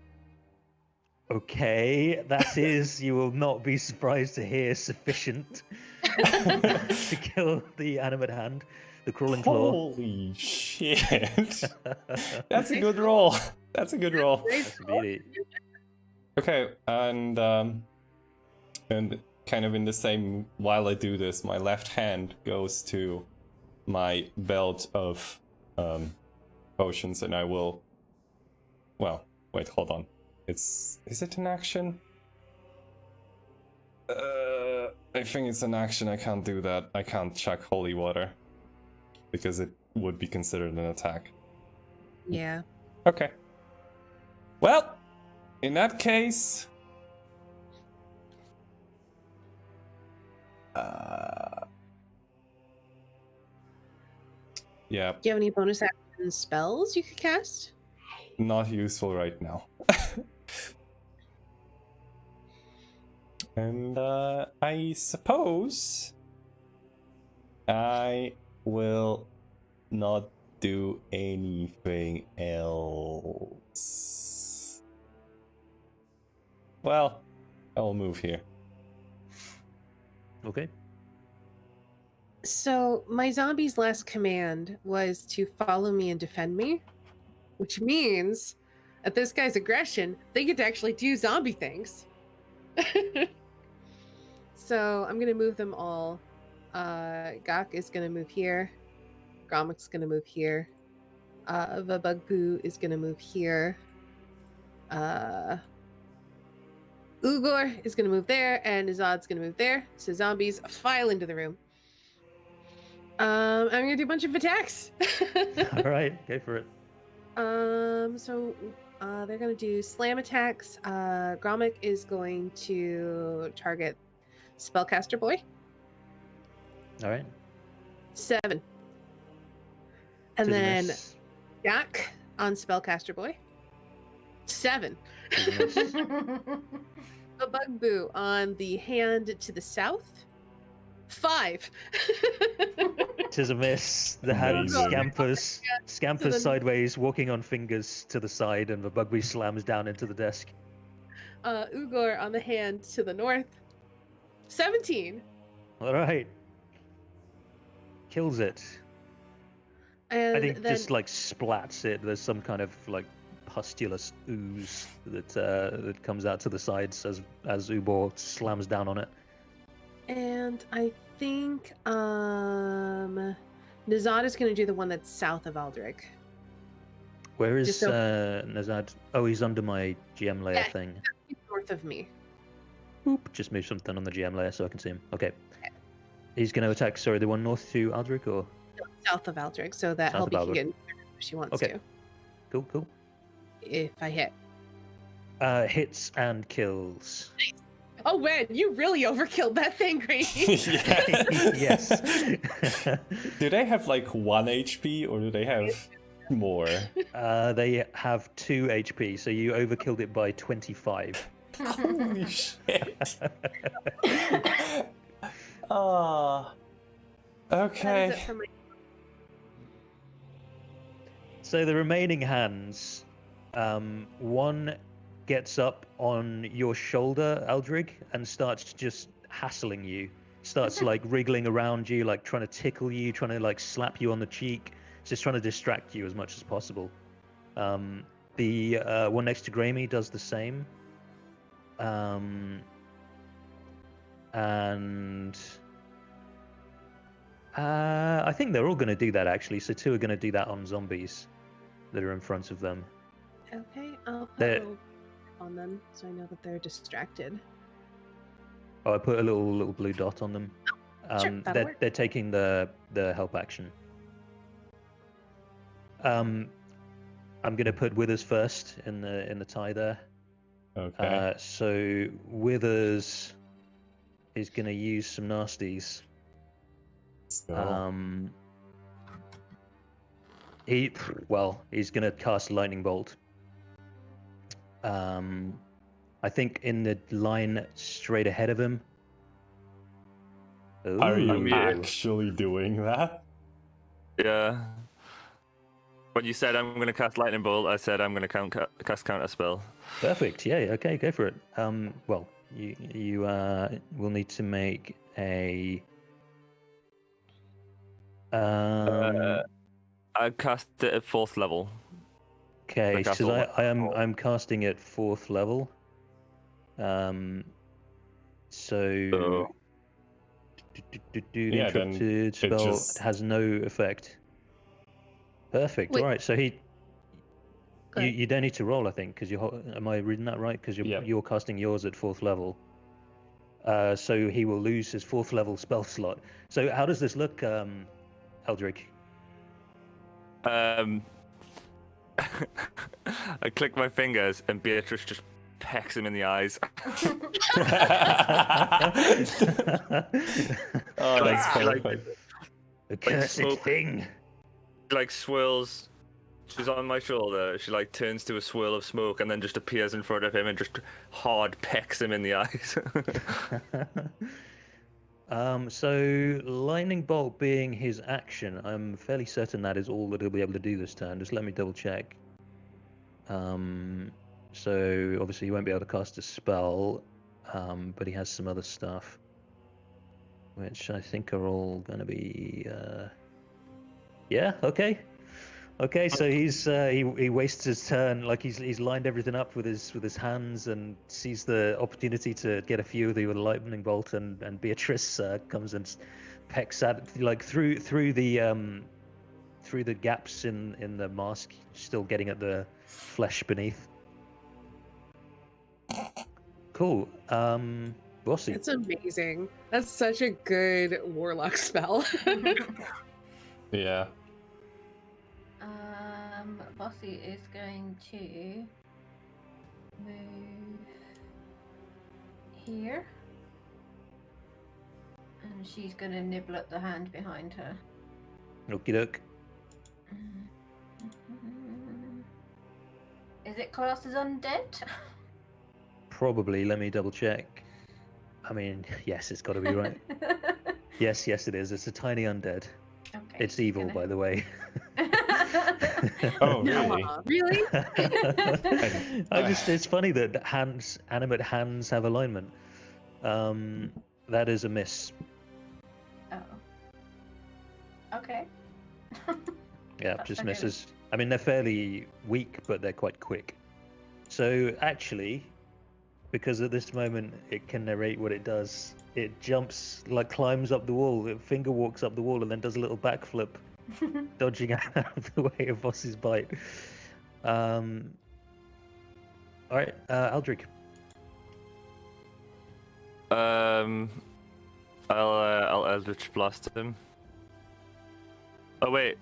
Okay, that is, you will not be surprised to hear, sufficient to kill the animate hand, the crawling claw. Holy shit. That's a good roll. That's a good roll. That's a beauty. Okay, and kind of in the same, while I do this, my left hand goes to my belt of potions, and I will. Well, wait, hold on. Is it an action? I think it's an action. I can't do that. I can't chuck holy water because it would be considered an attack. Yeah. Okay. Well, in that case, yeah, Do you have any bonus action spells you could cast? not useful right now. And I suppose I will not do anything else. Well, I'll move here. Okay. So my zombie's last command was to follow me and defend me, which means at this guy's aggression, they get to actually do zombie things. So I'm gonna move them all. Gok is gonna move here. Gromik's gonna move here. The Bugpoo is gonna move here. Ugor is gonna move there, and Azad's gonna move there. So zombies file into the room. I'm gonna do a bunch of attacks. All right, go for it. So they're gonna do slam attacks. Gromik is going to target Spellcaster Boy. All right. 7. And Tis a then miss. Gak on Spellcaster Boy. 7. Tis a miss. A Bugpoo on the hand to the south. 5. Tis a miss. The hand Amazing. scampers the- sideways, walking on fingers to the side, and the Bugby slams down into the desk. Ugor on the hand to the north. 17. All right. Kills it. And I think then just like splats it. There's some kind of like pustulous ooze that comes out to the sides as Ubor slams down on it. And I think Nazad is going to do the one that's south of Aldrich. Where is Just so- Nazad? Oh, he's under my GM layer Yeah. thing. North of me. Boop. Just move something on the GM layer so I can see him. Okay. He's going to attack. Sorry, the one north to Aldrich, or South of Aldrich, so that South of Helby can Aldrich. get in there if she wants Okay. to. cool. If I hit. Hits and kills. Oh man, you really overkilled that thing, Grady. Yeah. Yes. Do they have like 1 HP or do they have more? They have 2 HP, so you overkilled it by 25. Holy shit. Ah. That Okay. is it for my- So the remaining hands, one gets up on your shoulder, Eldrig, and starts just hassling you. Starts like wriggling around you, like trying to tickle you, trying to like slap you on the cheek, just trying to distract you as much as possible. The one next to Grammy does the same. And I think they're all going to do that actually. So 2 are going to do that on zombies that are in front of them. Okay, I'll put They're- a little on them so I know that they're distracted. Oh, I put a little blue dot on them. Sure, that'll work. They're taking the help action. I'm gonna put Withers first in the tie there. Okay. So Withers is gonna use some nasties. Let's go. He's gonna cast lightning bolt. I think in the line straight ahead of him. Are you Ooh. actually doing that? Yeah. When you said I'm going to cast lightning bolt, I said I'm going to cast counter spell. Perfect. Yeah. Okay. Go for it. Well, you will need to make a. I cast it at 4th level. Okay. cast So all I'm casting at 4th level. So. The Yeah, then interrupted it spell just- has no effect. Perfect. Wait. All right. So Go ahead. you don't need to roll, I think, because am I reading that right? Because Yep. you're casting yours at 4th level. So he will lose his 4th level spell slot. So how does this look, Eldrick? I click my fingers and Beatrice just pecks him in the eyes. Oh, that's Like- perfect. The cursed smoke. thing. She like swirls. She's on my shoulder. She like turns to a swirl of smoke and then just appears in front of him and just hard pecks him in the eyes. So lightning bolt being his action, I'm fairly certain that is all that he'll be able to do this turn. Just let me double check. So obviously he won't be able to cast a spell, but he has some other stuff, which I think are all going to be. Yeah. Okay. Okay. So he wastes his turn, like he's lined everything up with his hands and sees the opportunity to get a few of the with a lightning bolt, and Beatrice comes and pecks at like through the gaps in the mask, still getting at the flesh beneath. Cool. Bossy. That's amazing. That's such a good warlock spell. Yeah. Bossy is going to move here. And she's going to nibble at the hand behind her. Okie doke. Is it classed as undead? Probably. Let me double check. I mean, yes, it's got to be right. Yes, it is. It's a tiny undead. Okay, It's evil, by the way. Oh, really? Aw, really? It's funny that animate hands have alignment. That is a miss. Oh. Okay. Yeah, That's just okay then. misses. I mean, they're fairly weak, but they're quite quick. So actually, because at this moment it can narrate what it does, it jumps, like climbs up the wall, it finger walks up the wall, and then does a little backflip, dodging out of the way of Boss's bite. All right, Aldrich. I'll Eldritch Blast him. Oh wait.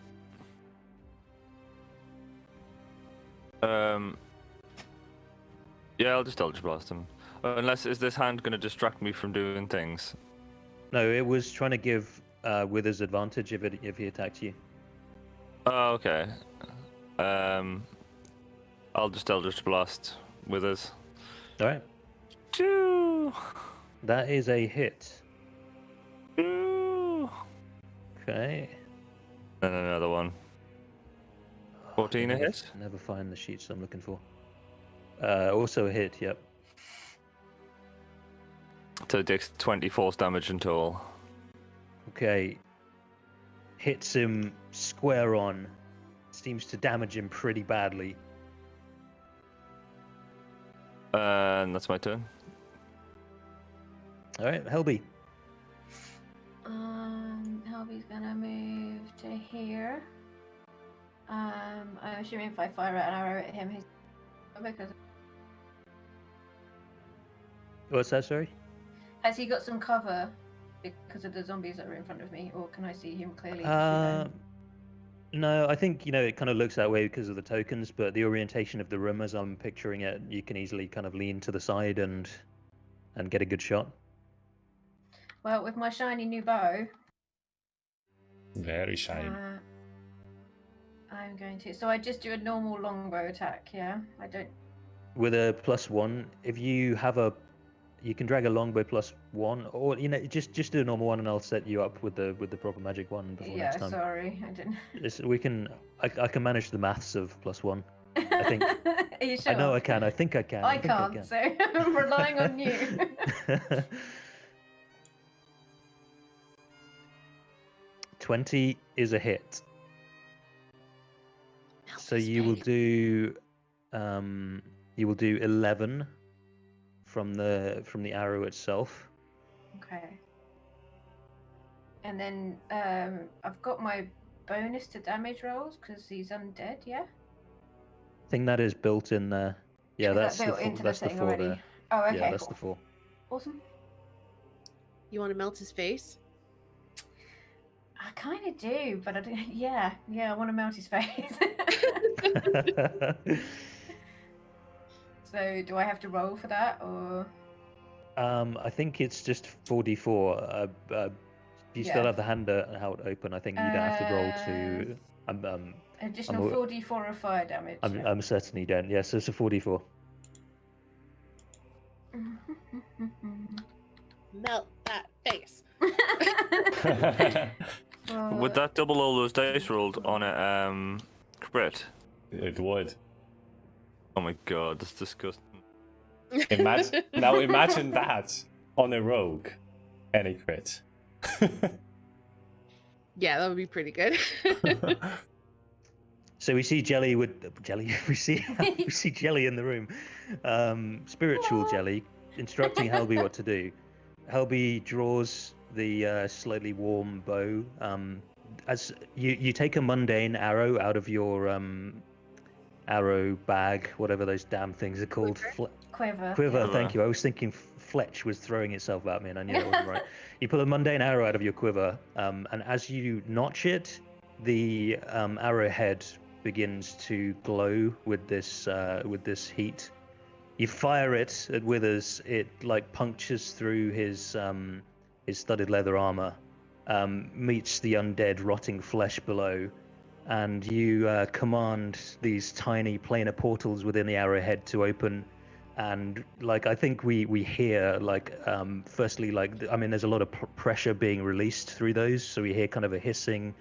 Yeah, I'll just Eldritch Blast him. Unless, is this hand going to distract me from doing things? No, it was trying to give Withers advantage if he attacked you. Oh, okay. I'll just Eldritch Blast Withers. All right, Choo! that is a hit. Choo! Okay. And another one. 14 a hit? Never find the sheets I'm looking for. Also a hit, yep. So it takes 20 force damage in total. Okay. Hits him square on. Seems to damage him pretty badly. And that's my turn. All right, Helby. Helby's gonna move to here. I'm assuming if I fire an arrow at him, he's because What's that? Sorry. has he got some cover because of the zombies that are in front of me, or can I see him clearly? No, I think it kind of looks that way because of the tokens, but the orientation of the room, as I'm picturing it, you can easily kind of lean to the side and get a good shot. Well, with my shiny new bow, Very shiny. I'm going to. So I just do a normal longbow attack. Yeah, I don't. With a +1, if you have you can drag a longbow +1, or just do a normal one, and I'll set you up with the proper magic one before Yeah, next time. sorry, I didn't. I can manage the maths of +1. I think. Are you sure? I know I can. I think I can. I think can't, so I'm relying on you. 20 is a hit. So you will do 11 from the arrow itself. Okay. And then I've got my bonus to damage rolls because he's undead. Yeah. I think that is built in there. Yeah, Is that's that built the into that's the the thing 4 already? there. Oh, okay. Yeah, that's cool. the 4. Awesome. You want to melt his face? I kind of do, but I do. Yeah, I want to melt his face. So, do I have to roll for that, or? I think it's just 4d4. You still Yeah. have the hand out open. I think you don't have to roll to. Additional 4d4 of fire damage. I'm certain you don't. Yes, it's a 4d4. Melt that face. Would that double all those dice rolled on a crit? It would. Oh my god, that's disgusting. Imagine that on a rogue. Any crit. Yeah, that would be pretty good. So we see Jelly. We see Jelly in the room. Spiritual Jelly instructing Helby what to do. Helby draws the slightly warm bow. As you take a mundane arrow out of your arrow bag, whatever those damn things are called. Quiver. Quiver. Yeah. Thank you. I was thinking Fletch was throwing itself at me, and I knew that wasn't right. You pull a mundane arrow out of your quiver, and as you notch it, the arrowhead begins to glow with this heat. You fire it at Withers. It punctures through his studded leather armor, meets the undead rotting flesh below, and you command these tiny planar portals within the arrowhead to open. And I think we hear firstly there's a lot of pressure being released through those, so we hear kind of a hissing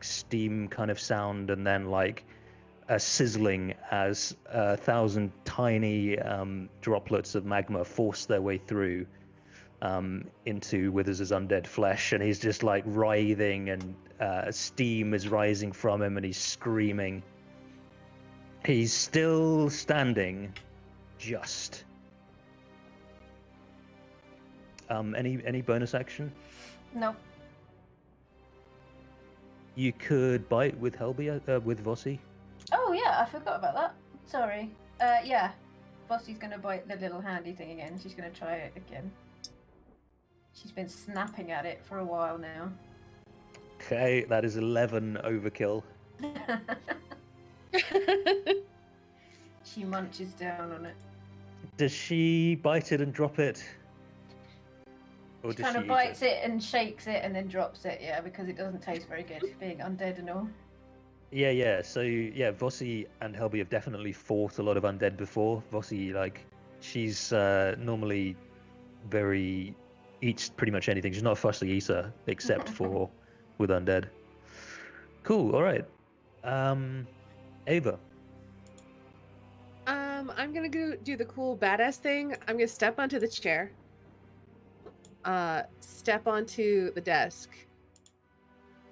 steam kind of sound, and then a sizzling as 1,000 tiny droplets of magma force their way through into Withers' undead flesh, and he's just writhing, and steam is rising from him, and he's screaming. He's still standing. Just. Any bonus action? Nope. You could bite with Helby, with Vossi. Oh yeah, I forgot about that. Sorry. Yeah. Vossi's gonna bite the little handy thing again. She's gonna try it again. She's been snapping at it for a while now. Okay, that is 11 overkill. She munches down on it. Does she bite it and drop it? Or She does kind of eat bites it and shakes it and then drops it, yeah, because it doesn't taste very good, being undead and all. Yeah. So Vossi and Helby have definitely fought a lot of undead before. Vossi, she's normally eats pretty much anything. She's not a fussy eater except for with undead. Cool. All right. Ava. I'm gonna go do the cool badass thing. I'm gonna step onto the chair. Step onto the desk.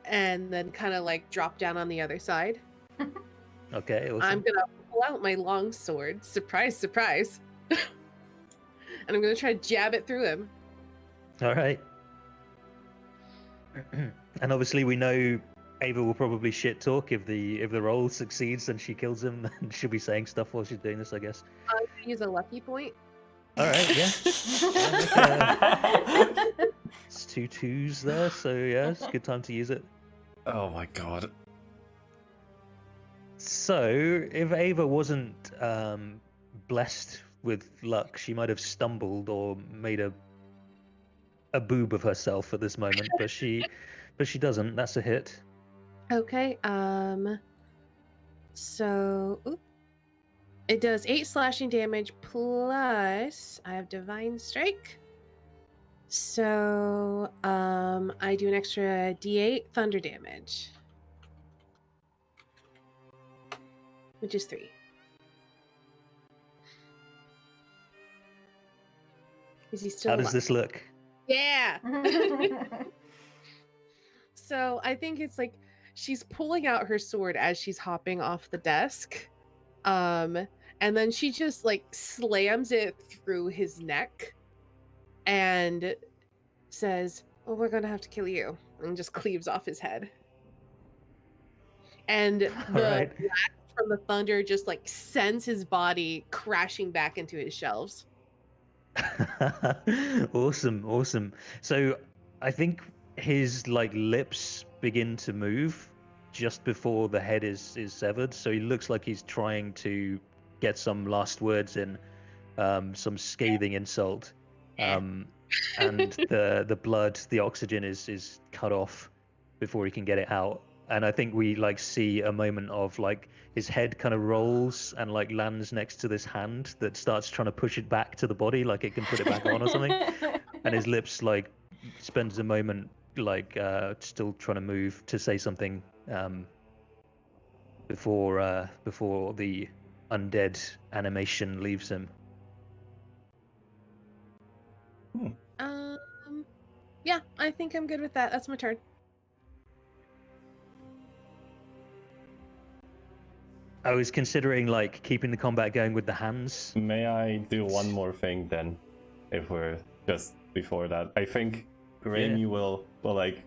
And then kind of drop down on the other side. Okay. Awesome. I'm gonna pull out my long sword. Surprise, surprise. and I'm gonna try to jab it through him. All right. And obviously, we know Ava will probably shit talk if the roll succeeds and she kills him, and she'll be saying stuff while she's doing this, I guess. I'm gonna use a lucky point. All right, yeah. It's 2 2s there, so yeah, it's a good time to use it. Oh my god. So, if Ava wasn't blessed with luck, she might have stumbled or made a boob of herself at this moment, but she doesn't. That's a hit. Okay. So it does 8 slashing damage plus I have Divine Strike. So I do an extra D8 thunder damage, which is 3. Is he still How does alive? this look? Yeah. So I think it's like she's pulling out her sword as she's hopping off the desk. And then she just like slams it through his neck and says, "Well, we're gonna have to kill you," and just cleaves off his head. And the Alright. blast from the thunder just like sends his body crashing back into his shelves. Awesome. So I think his like lips begin to move just before the head is severed. So he looks like he's trying to get some last words in, some scathing insult. And the blood, the oxygen is cut off before he can get it out. And I think we like see a moment of like his head kind of rolls and like lands next to this hand that starts trying to push it back to the body, like it can put it back on or something. And his lips like spends a moment like still trying to move to say something before the undead animation leaves him. Yeah, I think I'm good with that. That's my turn. I was considering like keeping the combat going with the hands. May I do one more thing then? If we're just before that. I think Granny will like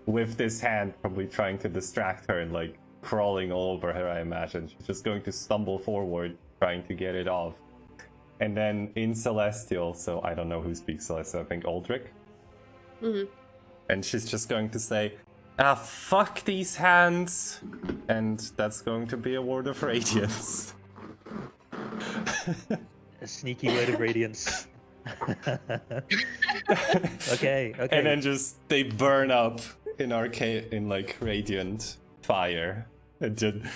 with this hand probably trying to distract her and like crawling all over her, I imagine. She's just going to stumble forward trying to get it off. And then in Celestial, so I don't know who speaks Celestial, I think Aldrich. Mm-hmm. And she's just going to say, fuck these hands. And that's going to be a word of radiance. A sneaky word of radiance. Okay. And then just they burn up in like radiant fire. And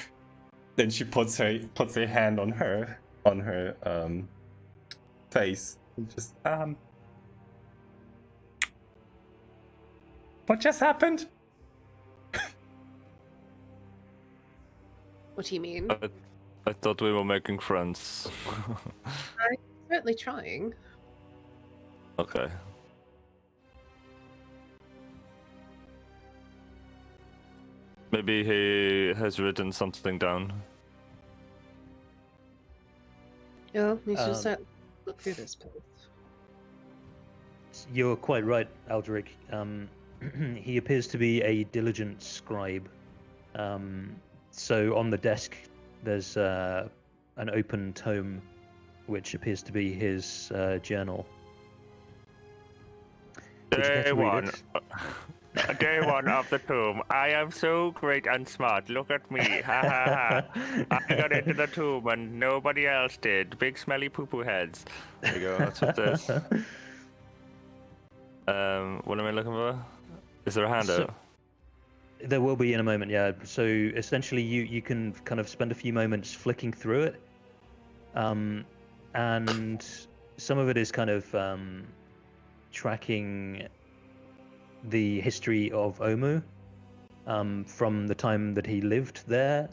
then she puts a hand on her face and just what just happened? What do you mean? I thought we were making friends. Certainly trying. Okay. Maybe he has written something down. Oh, we should start look through this place. You're quite right, Aldrich. He appears to be a diligent scribe. So on the desk, there's an open tome, which appears to be his journal. Would you care to read it? Day one of the tomb. I am so great and smart. Look at me. Ha ha ha. I got into the tomb and nobody else did. Big smelly poo-poo heads. There you go. That's what this. What am I looking for? Is there a handout? There will be in a moment, yeah. So essentially you can kind of spend a few moments flicking through it. And some of it is kind of tracking the history of Omu from the time that he lived there,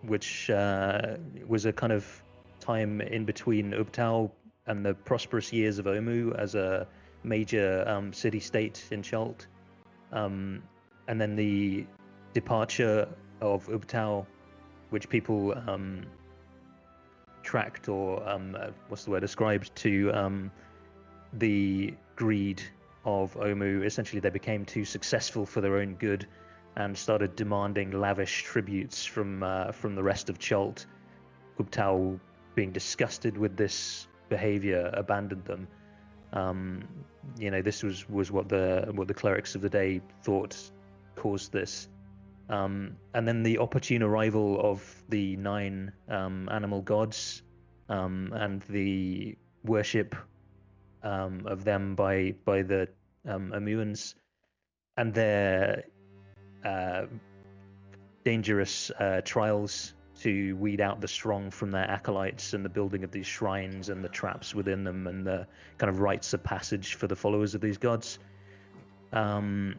which was a kind of time in between Ubtao and the prosperous years of Omu as a major city-state in Chult, and then the departure of Ubtao, which people tracked or what's the word, ascribed to the greed of Omu. Essentially, they became too successful for their own good and started demanding lavish tributes from the rest of Chult. Kubtao, being disgusted with this behavior, abandoned them. This was what the clerics of the day thought caused this. And then the opportune arrival of the 9 animal gods and the worship of them by the Amuans and their dangerous trials to weed out the strong from their acolytes, and the building of these shrines and the traps within them, and the kind of rites of passage for the followers of these gods. And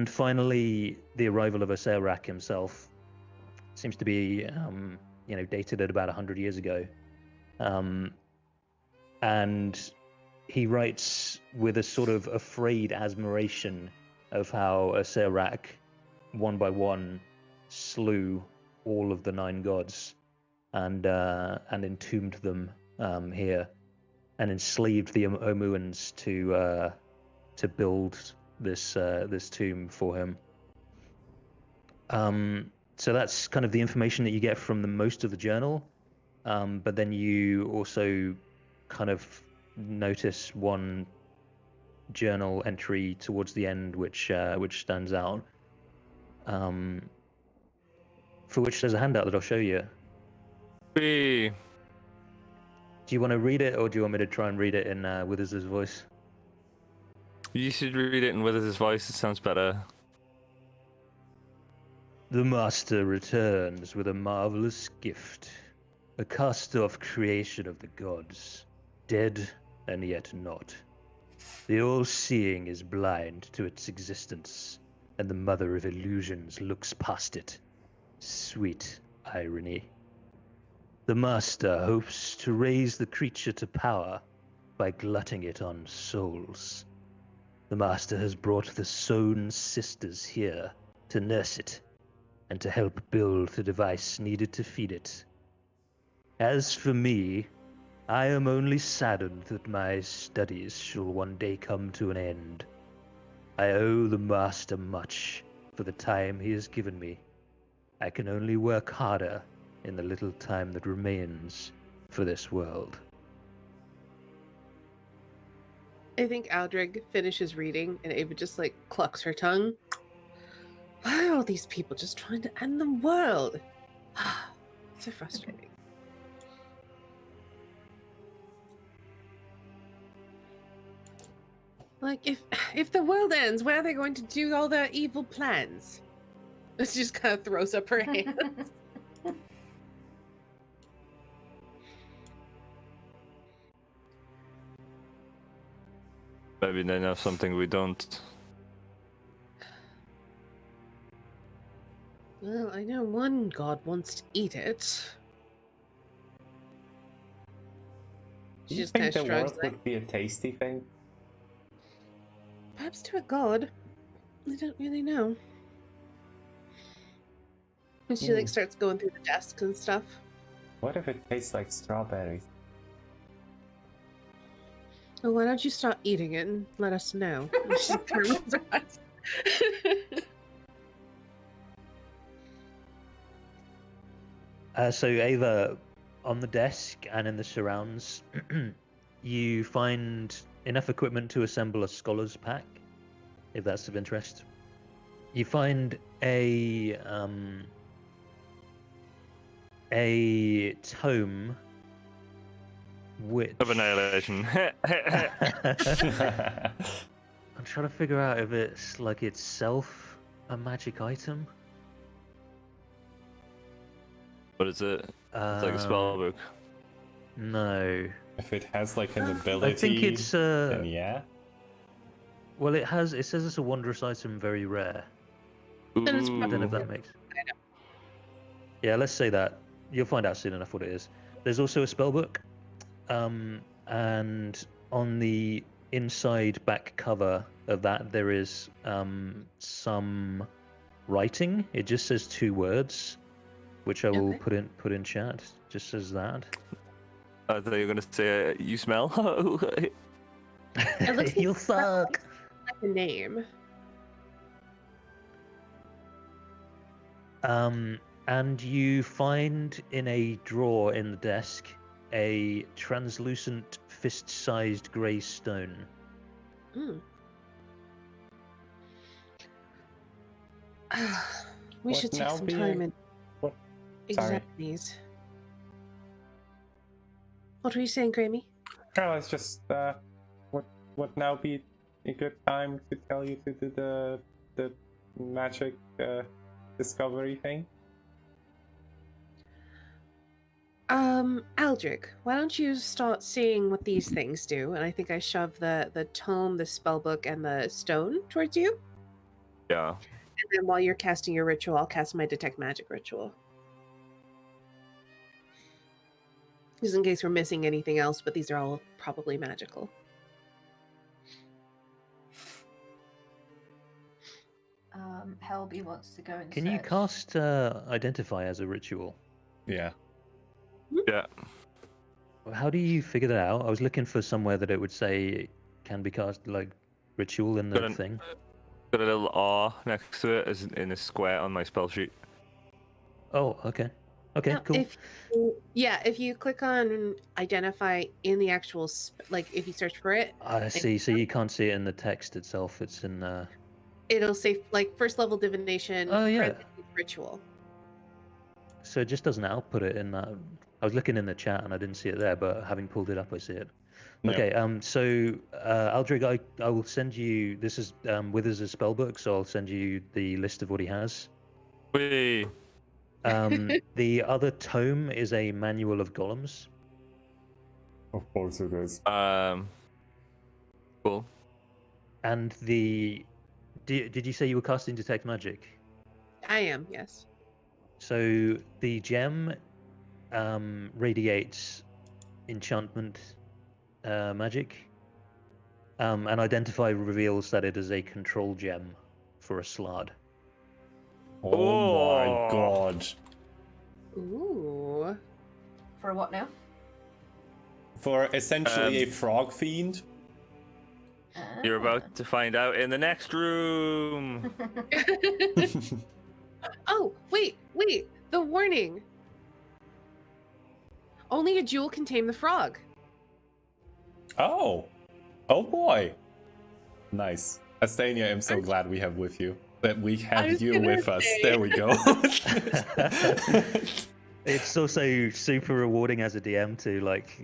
finally, the arrival of Oserak himself seems to be, dated at about 100 years ago. And he writes with a sort of afraid admiration of how Oserak, one by one, slew all of the 9 gods and entombed them here, and enslaved the Omuans to build this tomb for him. So that's kind of the information that you get from the most of the journal, but then you also kind of notice one journal entry towards the end which stands out, for which there's a handout that I'll show you. Hey. Do you want to read it, or do you want me to try and read it in Withers' voice? You should read it in Withers' voice. It sounds better. The master returns with a marvelous gift, a cast-off creation of the gods, dead and yet not. The all-seeing is blind to its existence, and the mother of illusions looks past it. Sweet irony. The master hopes to raise the creature to power by glutting it on souls. The master has brought the Sown sisters here to nurse it and to help build the device needed to feed it. As for me, I am only saddened that my studies shall one day come to an end. I owe the master much for the time he has given me. I can only work harder in the little time that remains for this world. I think Aldrig finishes reading and Ava just like clucks her tongue. Why are all these people just trying to end the world? So frustrating. Like, if the world ends, where are they going to do all their evil plans? She just kind of throws up her hands. Maybe they know something we don't. Well, I know one god wants to eat it. Do She you just kind think of the shrugs world like, would be a tasty thing? perhaps to a god. I don't really know. And she like starts going through the desks and stuff. What if it tastes like strawberries? Oh, why don't you stop eating it and let us know? And she kind of rolls her eyes. So Ava, on the desk and in the surrounds, you find enough equipment to assemble a scholar's pack, if that's of interest. You find a tome which... Of Annihilation. I'm trying to figure out if it's like itself a magic item. What is it? It's like a spell book. No. If it has like an ability, I think it's then yeah. well, it says it's a wondrous item, very rare. Then it's I don't know if Ooh. that makes... Yeah, let's say that. You'll find out soon enough what it is. There's also a spell book, and on the inside back cover of that there is some writing. It just says 2 words. which I will Okay. put in chat. Just as that. I thought you were gonna say you smell. looks like You suck. Like a name. And you find in a drawer in the desk a translucent fist-sized grey stone. Mm. We What should take now some be time a- and what- Sorry. examine these. What were you saying, Grammy? No, it's just would now be a good time to tell you to do the magic discovery thing? Aldrich, why don't you start seeing what these things do? And I think I shove the tome, the spellbook, and the stone towards you. Yeah. And then while you're casting your ritual, I'll cast my detect magic ritual. Just in case we're missing anything else, but these are all probably magical. Helby wants to go and Can you search. cast Identify as a ritual? Yeah. Yeah. How do you figure that out? I was looking for somewhere that it would say can be cast like ritual in the Got an- thing. Got a little R next to it as in a square on my spell sheet. Oh, okay. Okay, Now, cool. if you click on identify in the actual like if you search for it, I see. So you can't see it in the text itself. It's in. it'll say like first level divination. Oh, yeah. parentheses, ritual. So it just doesn't output it in that. I was looking in the chat and I didn't see it there, but having pulled it up, I see it. Yeah. Okay. So Aldrich, I will send you. This is Withers' spellbook, so I'll send you the list of what he has. Whee! The other tome is a manual of golems. Of course it is. Cool. And did you say you were casting detect magic? I am, yes. So the gem radiates enchantment magic, and Identify reveals that it is a control gem for a slard. Oh my Oh. god. Ooh. For what now? For essentially a frog fiend? You're about to find out in the next room. Oh, wait. The warning. Only a jewel can tame the frog. Oh. Oh boy. Nice. Astania, I'm so glad we have with you. That we have was you gonna with us. say. There we go. It's also super rewarding as a DM to like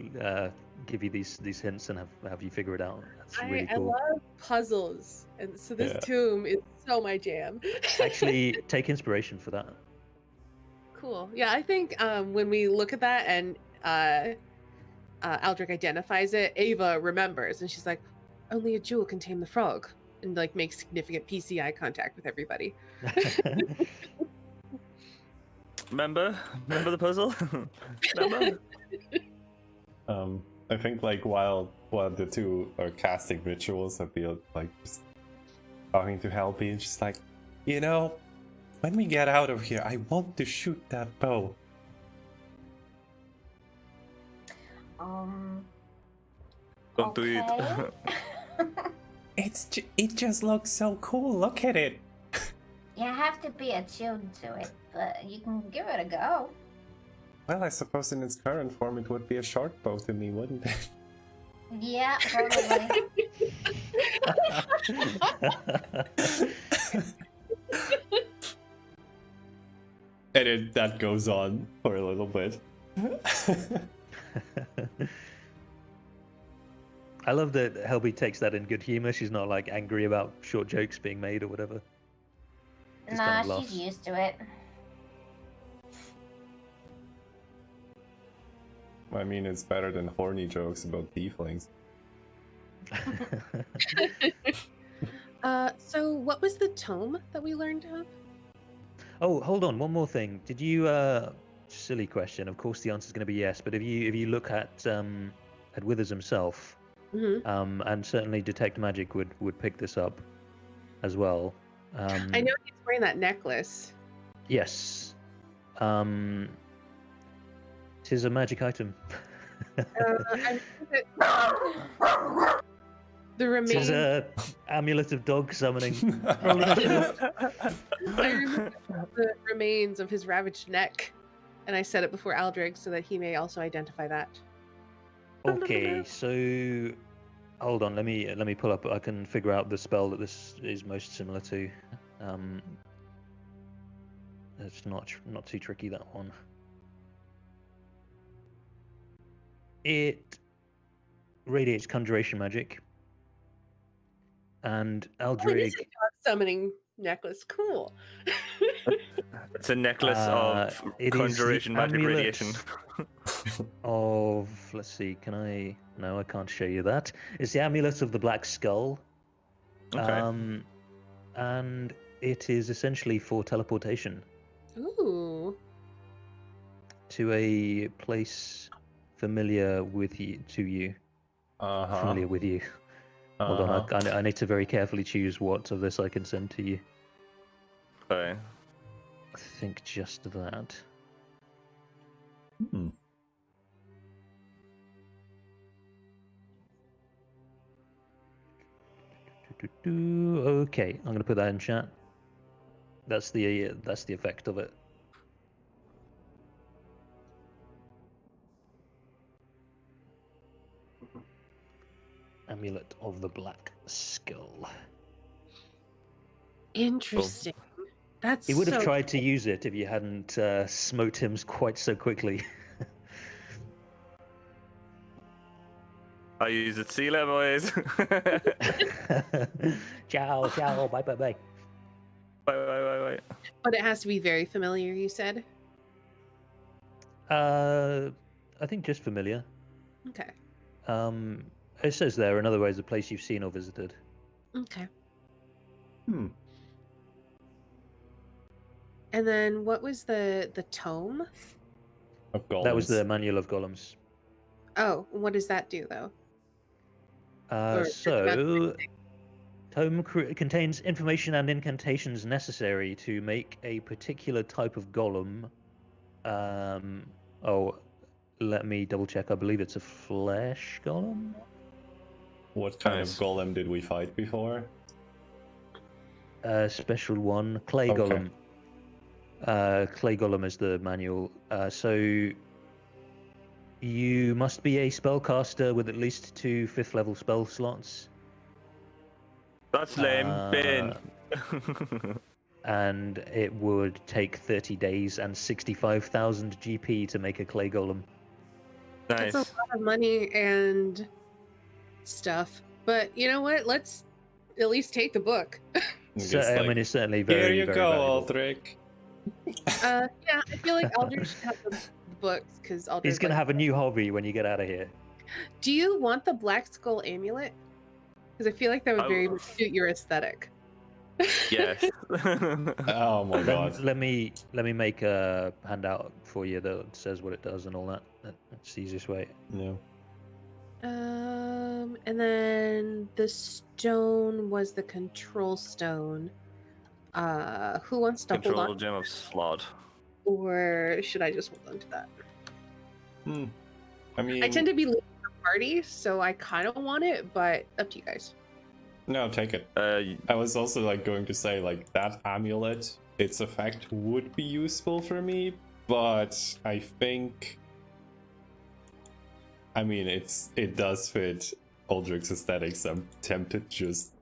give you these hints and have you figure it out. That's really I cool. love puzzles, and so this Yeah. tomb is so my jam. Actually, take inspiration for that. Cool. Yeah, I think when we look at that and Aldrich identifies it, Ava remembers, and she's like, "Only a jewel can tame the frog," and like makes significant PCI contact with everybody. Remember the puzzle? Remember? I think like while the two are casting rituals, I'd be like just talking to Helby and just like, you know, when we get out of here, I want to shoot that bow. Don't do it. Okay. It just looks so cool. Look at it. You have to be attuned to it, but you can give it a go. Well, I suppose in its current form, it would be a short bow to me, wouldn't it? Yeah, probably. And that goes on for a little bit. I love that Helby takes that in good humor. She's not like angry about short jokes being made or whatever. Just Nah, kind of she's laughs. used to it. I mean, it's better than horny jokes about tieflings. So what was the tome that we learned of? Oh, hold on, one more thing. Did you silly question. Of course the answer is going to be yes, but if you look at Withers himself, Mm-hmm. and certainly detect magic would pick this up as well. I know he's wearing that necklace. Yes. Tis a magic item. I remember the Tis remains. a amulet of dog summoning. Rolling a shield. I remember the remains of his ravaged neck, and I said it before Aldrich so that he may also identify that. Okay, so hold on. Let me pull up. I can figure out the spell that this is most similar to. It's not too tricky, that one. It radiates conjuration magic, and Oh, it is Aldrig. a dog summoning necklace. Cool. It's a necklace of It is the conjuration magic amulet radiation. of, let's see, can I? No, I can't show you that. It's the amulet of the Black Skull. Okay. And it is essentially for teleportation Ooh. to a place familiar with you. To you, Uh-huh. familiar with you. Hold on, I need to very carefully choose what of this I can send to you. Okay. I think just that. Hmm. Okay, I'm gonna put that in chat. That's the effect of it. Amulet of the Black Skull. Interesting. That's He would have so tried to use it if you hadn't smote him quite so quickly. I use it, see you, boys. Ciao, ciao, bye, bye, bye. Bye. But it has to be very familiar, you said? I think just familiar. Okay. It says there, in other words, a place you've seen or visited. Okay. Hmm. And then what was the tome? Of golems. That was the Manual of Golems. Oh, what does that do though? Or- So, tome contains information and incantations necessary to make a particular type of golem. Oh, let me double check. I believe it's a flesh golem. What kind Nice. of golem did we fight before? Special one, clay Okay. golem. Clay golem is the manual. So you must be a spellcaster with at least 2 5th level spell slots. That's lame. Bane. And it would take 30 days and 65,000 GP to make a clay golem. Nice. That's a lot of money and stuff. But you know what? Let's at least take the book. So, Just I like, mean, it's certainly very, here you very go, valuable. Aldrich. Yeah, I feel like Aldrich should have the books because Aldrich. He's gonna have a new hobby when you get out of here. Do you want the Black Skull amulet? Because I feel like that would very much suit your aesthetic. Yes. Oh my god. Let me make a handout for you that says what it does and all that. That's the easiest way. Yeah. And then the stone was the control stone. Who wants to hold Control on? gem of slot. Or should I just hold on to that? Hmm. I mean, I tend to be late to the party, so I kind of want it, but up to you guys. no, take it. Y- I was also like going to say like that amulet, its effect would be useful for me, but I think, I mean, it does fit Aldrich's aesthetics. I'm tempted just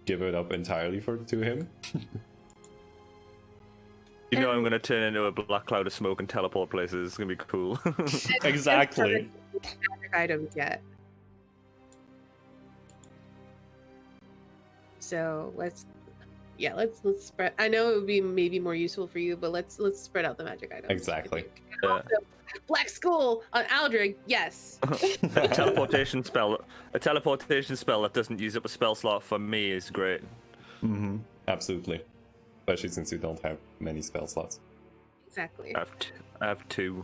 give it up entirely to him. You know I'm gonna turn into a black cloud of smoke and teleport places. It's gonna be cool. Exactly. Magic items yet. So let's spread. I know it would be maybe more useful for you, but let's spread out the magic items. Exactly. And also, Black Skull on Aldrich, yes. A teleportation spell that doesn't use up a spell slot for me is great. Mm-hmm. Absolutely. Especially since you don't have many spell slots. Exactly. I have 2.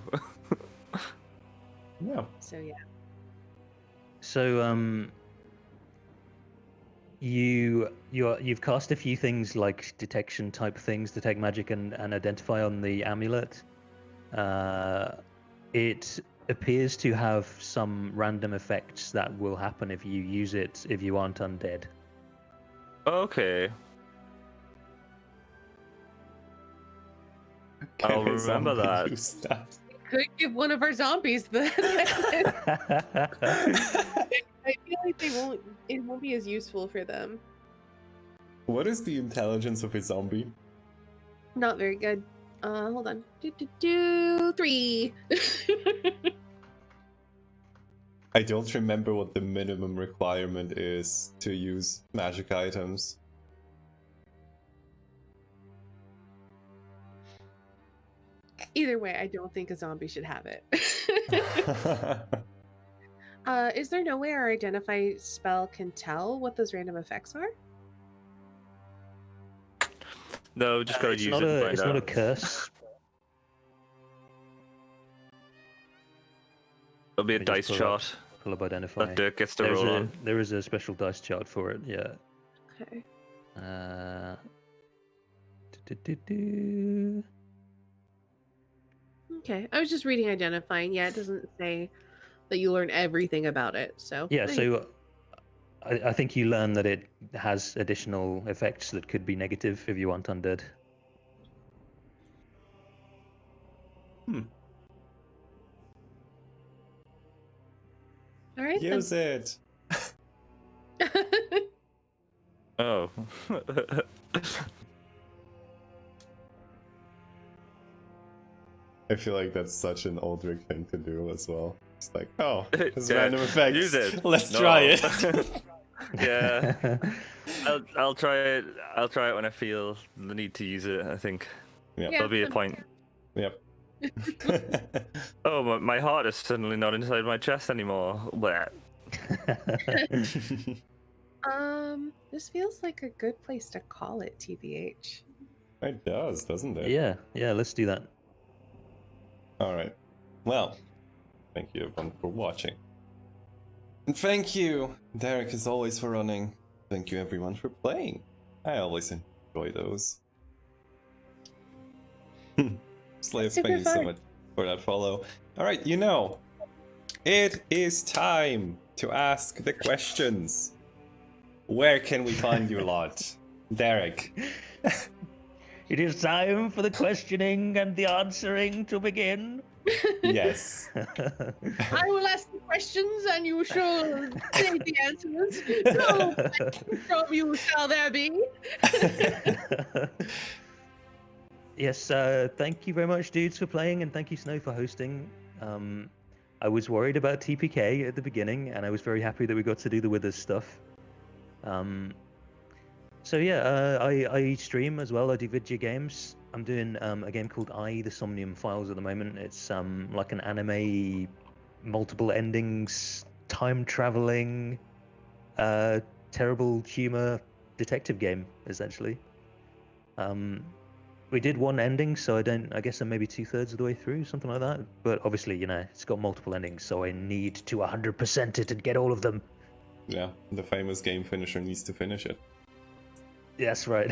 Yeah. So yeah. So you've cast a few things like detection type things, detect magic and identify on the amulet. It appears to have some random effects that will happen if you use it if you aren't undead. Okay. Can I'll a remember zombie that. use that? Could give one of our zombies the. I feel like they won't. It won't be as useful for them. What is the intelligence of a zombie? Not very good. Hold on. 3. I don't remember what the minimum requirement is to use magic items. Either way, I don't think a zombie should have it. Is there no way our identify spell can tell what those random effects are? No, just gotta It's use not it and a find it's out. not a curse. It'll be a Let me dice just pull up- chart Pull up identify. that Dirk gets to There's roll a on. there is a special dice chart for it. Yeah. Okay. Do-do-do-do. Okay. I was just reading identifying. Yeah, it doesn't say that you learn everything about it. So Yeah, there so I think you learn that it has additional effects that could be negative if you aren't undead. All right. then. Use it! Oh. I feel like that's such an Aldrich thing to do as well. It's like, oh, there's Yeah, random effects. use it. Let's No. try it. Yeah. I'll try it. I'll try it when I feel the need to use it. I think Yeah. there'll be a point. Yep. Oh, my heart is suddenly not inside my chest anymore. Bleh. This feels like a good place to call it, TBH. It does, doesn't it? Yeah, let's do that. Alright. Well, thank you everyone for watching. And thank you, Derek, as always, for running. Thank you everyone for playing. I always enjoy those. Slayer, Super thank you so fun. much for that follow. Alright, it is time to ask the questions. Where can we find you lot? Derek. It is time for the questioning and the answering to begin. Yes. I will ask the questions and you shall say the answers. So from you shall there be. Yes, thank you very much, dudes, for playing, and thank you, Snow, for hosting. I was worried about TPK at the beginning, and I was very happy that we got to do the Withers stuff. So yeah, I stream as well. I do video games. I'm doing a game called The Somnium Files at the moment. It's like an anime, multiple endings, time traveling, terrible humor detective game, essentially. We did one ending, so I guess I'm maybe 2/3 of the way through, something like that. But obviously, it's got multiple endings, so I need to 100% it and get all of them. Yeah, the famous game finisher needs to finish it. That's right.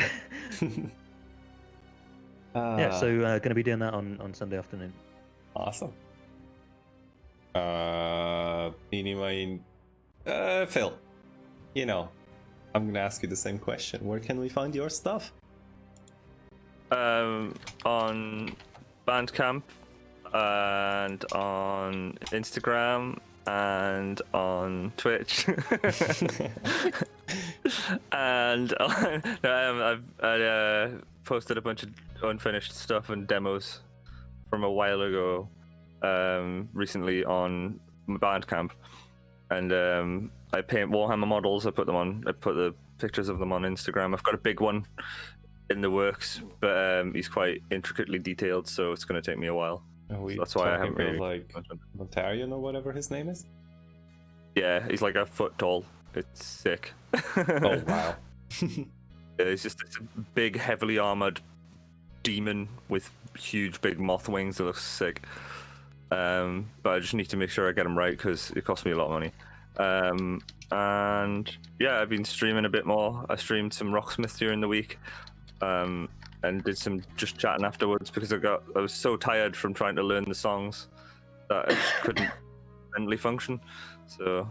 Yeah, so going to be doing that on Sunday afternoon. Awesome. Anyway, Phil, I'm gonna ask you the same question. Where can we find your stuff? On Bandcamp and on Instagram and on Twitch. And I posted a bunch of unfinished stuff and demos from a while ago, recently on Bandcamp, and I paint Warhammer models. I put the pictures of them on Instagram. I've got a big one in the works, but he's quite intricately detailed, so it's going to take me a while. Are we That's why I talking haven't about, really. Montarian or whatever his name is? Yeah, he's like a foot tall. It's sick. Oh wow. Yeah, it's just this big, heavily armored demon with huge, big moth wings that looks sick. But I just need to make sure I get him right because it cost me a lot of money. And yeah, I've been streaming a bit more. I streamed some Rocksmith during the week, and did some just chatting afterwards because I was so tired from trying to learn the songs that I just couldn't mentally function. So,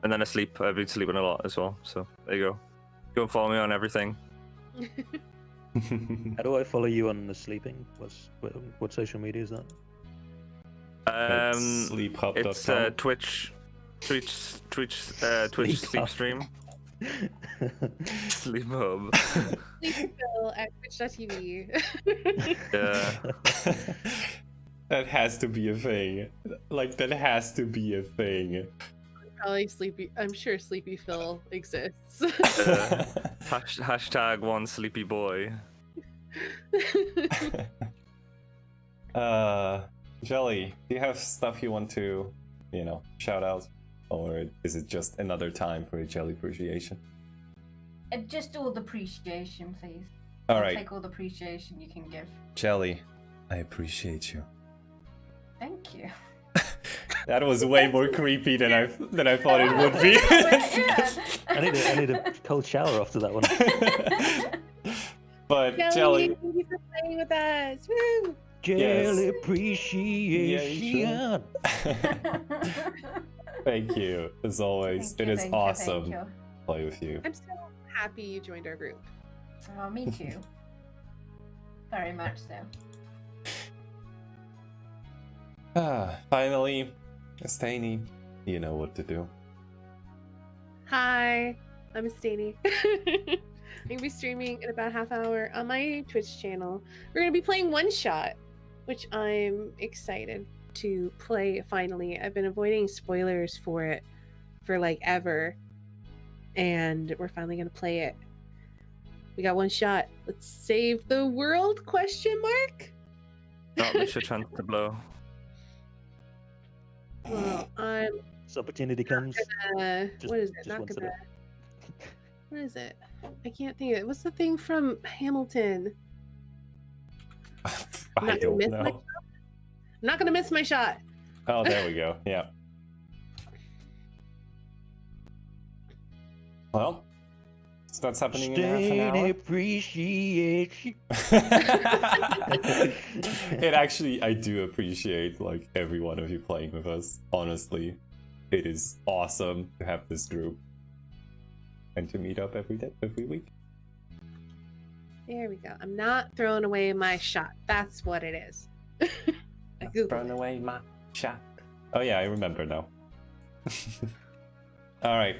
and then I've been sleeping a lot as well. So there you go. Go and follow me on everything. How do I follow you on the sleeping? What social media is that? Sleephub.com. It's Twitch sleep stream. Sleep hub. Please Phil at twitch.tv. Yeah. That has to be a thing. Like, that has to be a thing. Probably Sleepy. I'm sure Sleepy Phil exists. Hashtag one sleepy boy. Jelly, do you have stuff you want to, shout out? Or is it just another time for a Jelly appreciation? Just all the appreciation, please. All I'll right. take all the appreciation you can give. Jelly, I appreciate you. Thank you. That was way more creepy than I thought it would be. I need a cold shower after that one. But Jelly, thank you for playing with us. Woo! Jelly appreciation. Thank you, as always. It is awesome to play with you. I'm so happy you joined our group. Oh, me too. Very much so. Finally, Stainy, you know what to do. Hi, I'm Stainy. I'm gonna be streaming in about half hour on my Twitch channel. We're gonna be playing One Shot, which I'm excited to play finally. I've been avoiding spoilers for it for like ever, and we're finally gonna play it. We got one shot. Let's save the world? Question mark. Not miss your chance to blow. Well, This opportunity comes. what is it? Not once gonna. a What is it? I can't think of it. What's the thing from Hamilton? I don't know. I'm not gonna miss my shot. Oh, there we go. Yeah. Well, so that's happening in half an hour. Appreciation. It actually, I do appreciate like every one of you playing with us. Honestly, it is awesome to have this group and to meet up every week. There we go. I'm not throwing away my shot. That's what it is. I Googled Thrown it. away my shot. Oh yeah, I remember now. All right.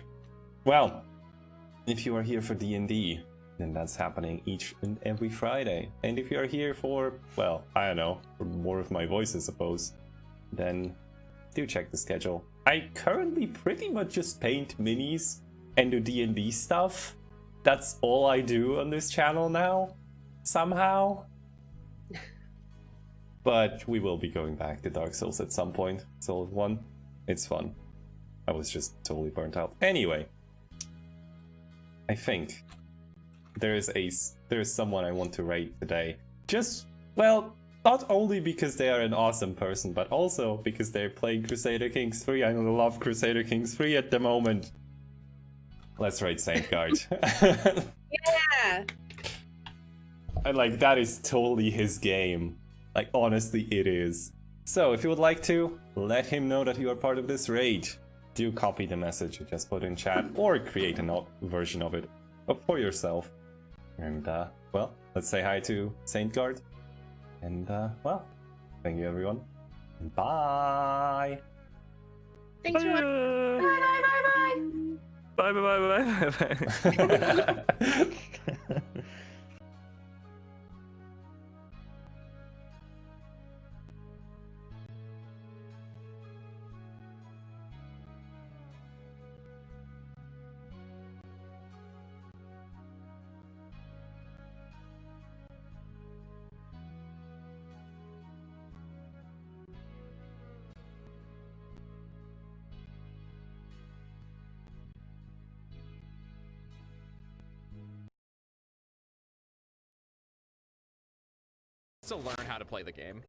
Well, if you are here for D&D, then that's happening each and every Friday. And if you are here for, well, I don't know, for more of my voice, I suppose, then do check the schedule. I currently pretty much just paint minis and do D&D stuff. That's all I do on this channel now, somehow. But we will be going back to Dark Souls at some point. Soul 1, it's fun. I was just totally burnt out. Anyway, I think there is someone I want to rate today. Just, well, not only because they are an awesome person, but also because they're playing Crusader Kings 3. I love Crusader Kings 3 at the moment. Let's rate Saint Guard. Yeah. And like, that is totally his game. Like, honestly, it is. So, if you would like to, let him know that you are part of this raid. Do copy the message you just put in chat, or create a version of it for yourself. And, well, let's say hi to Saint Guard. And, well, thank you, everyone. Bye! Thanks for watching. Bye, bye, bye, bye. Bye, bye, bye, bye, bye. To learn how to play the game.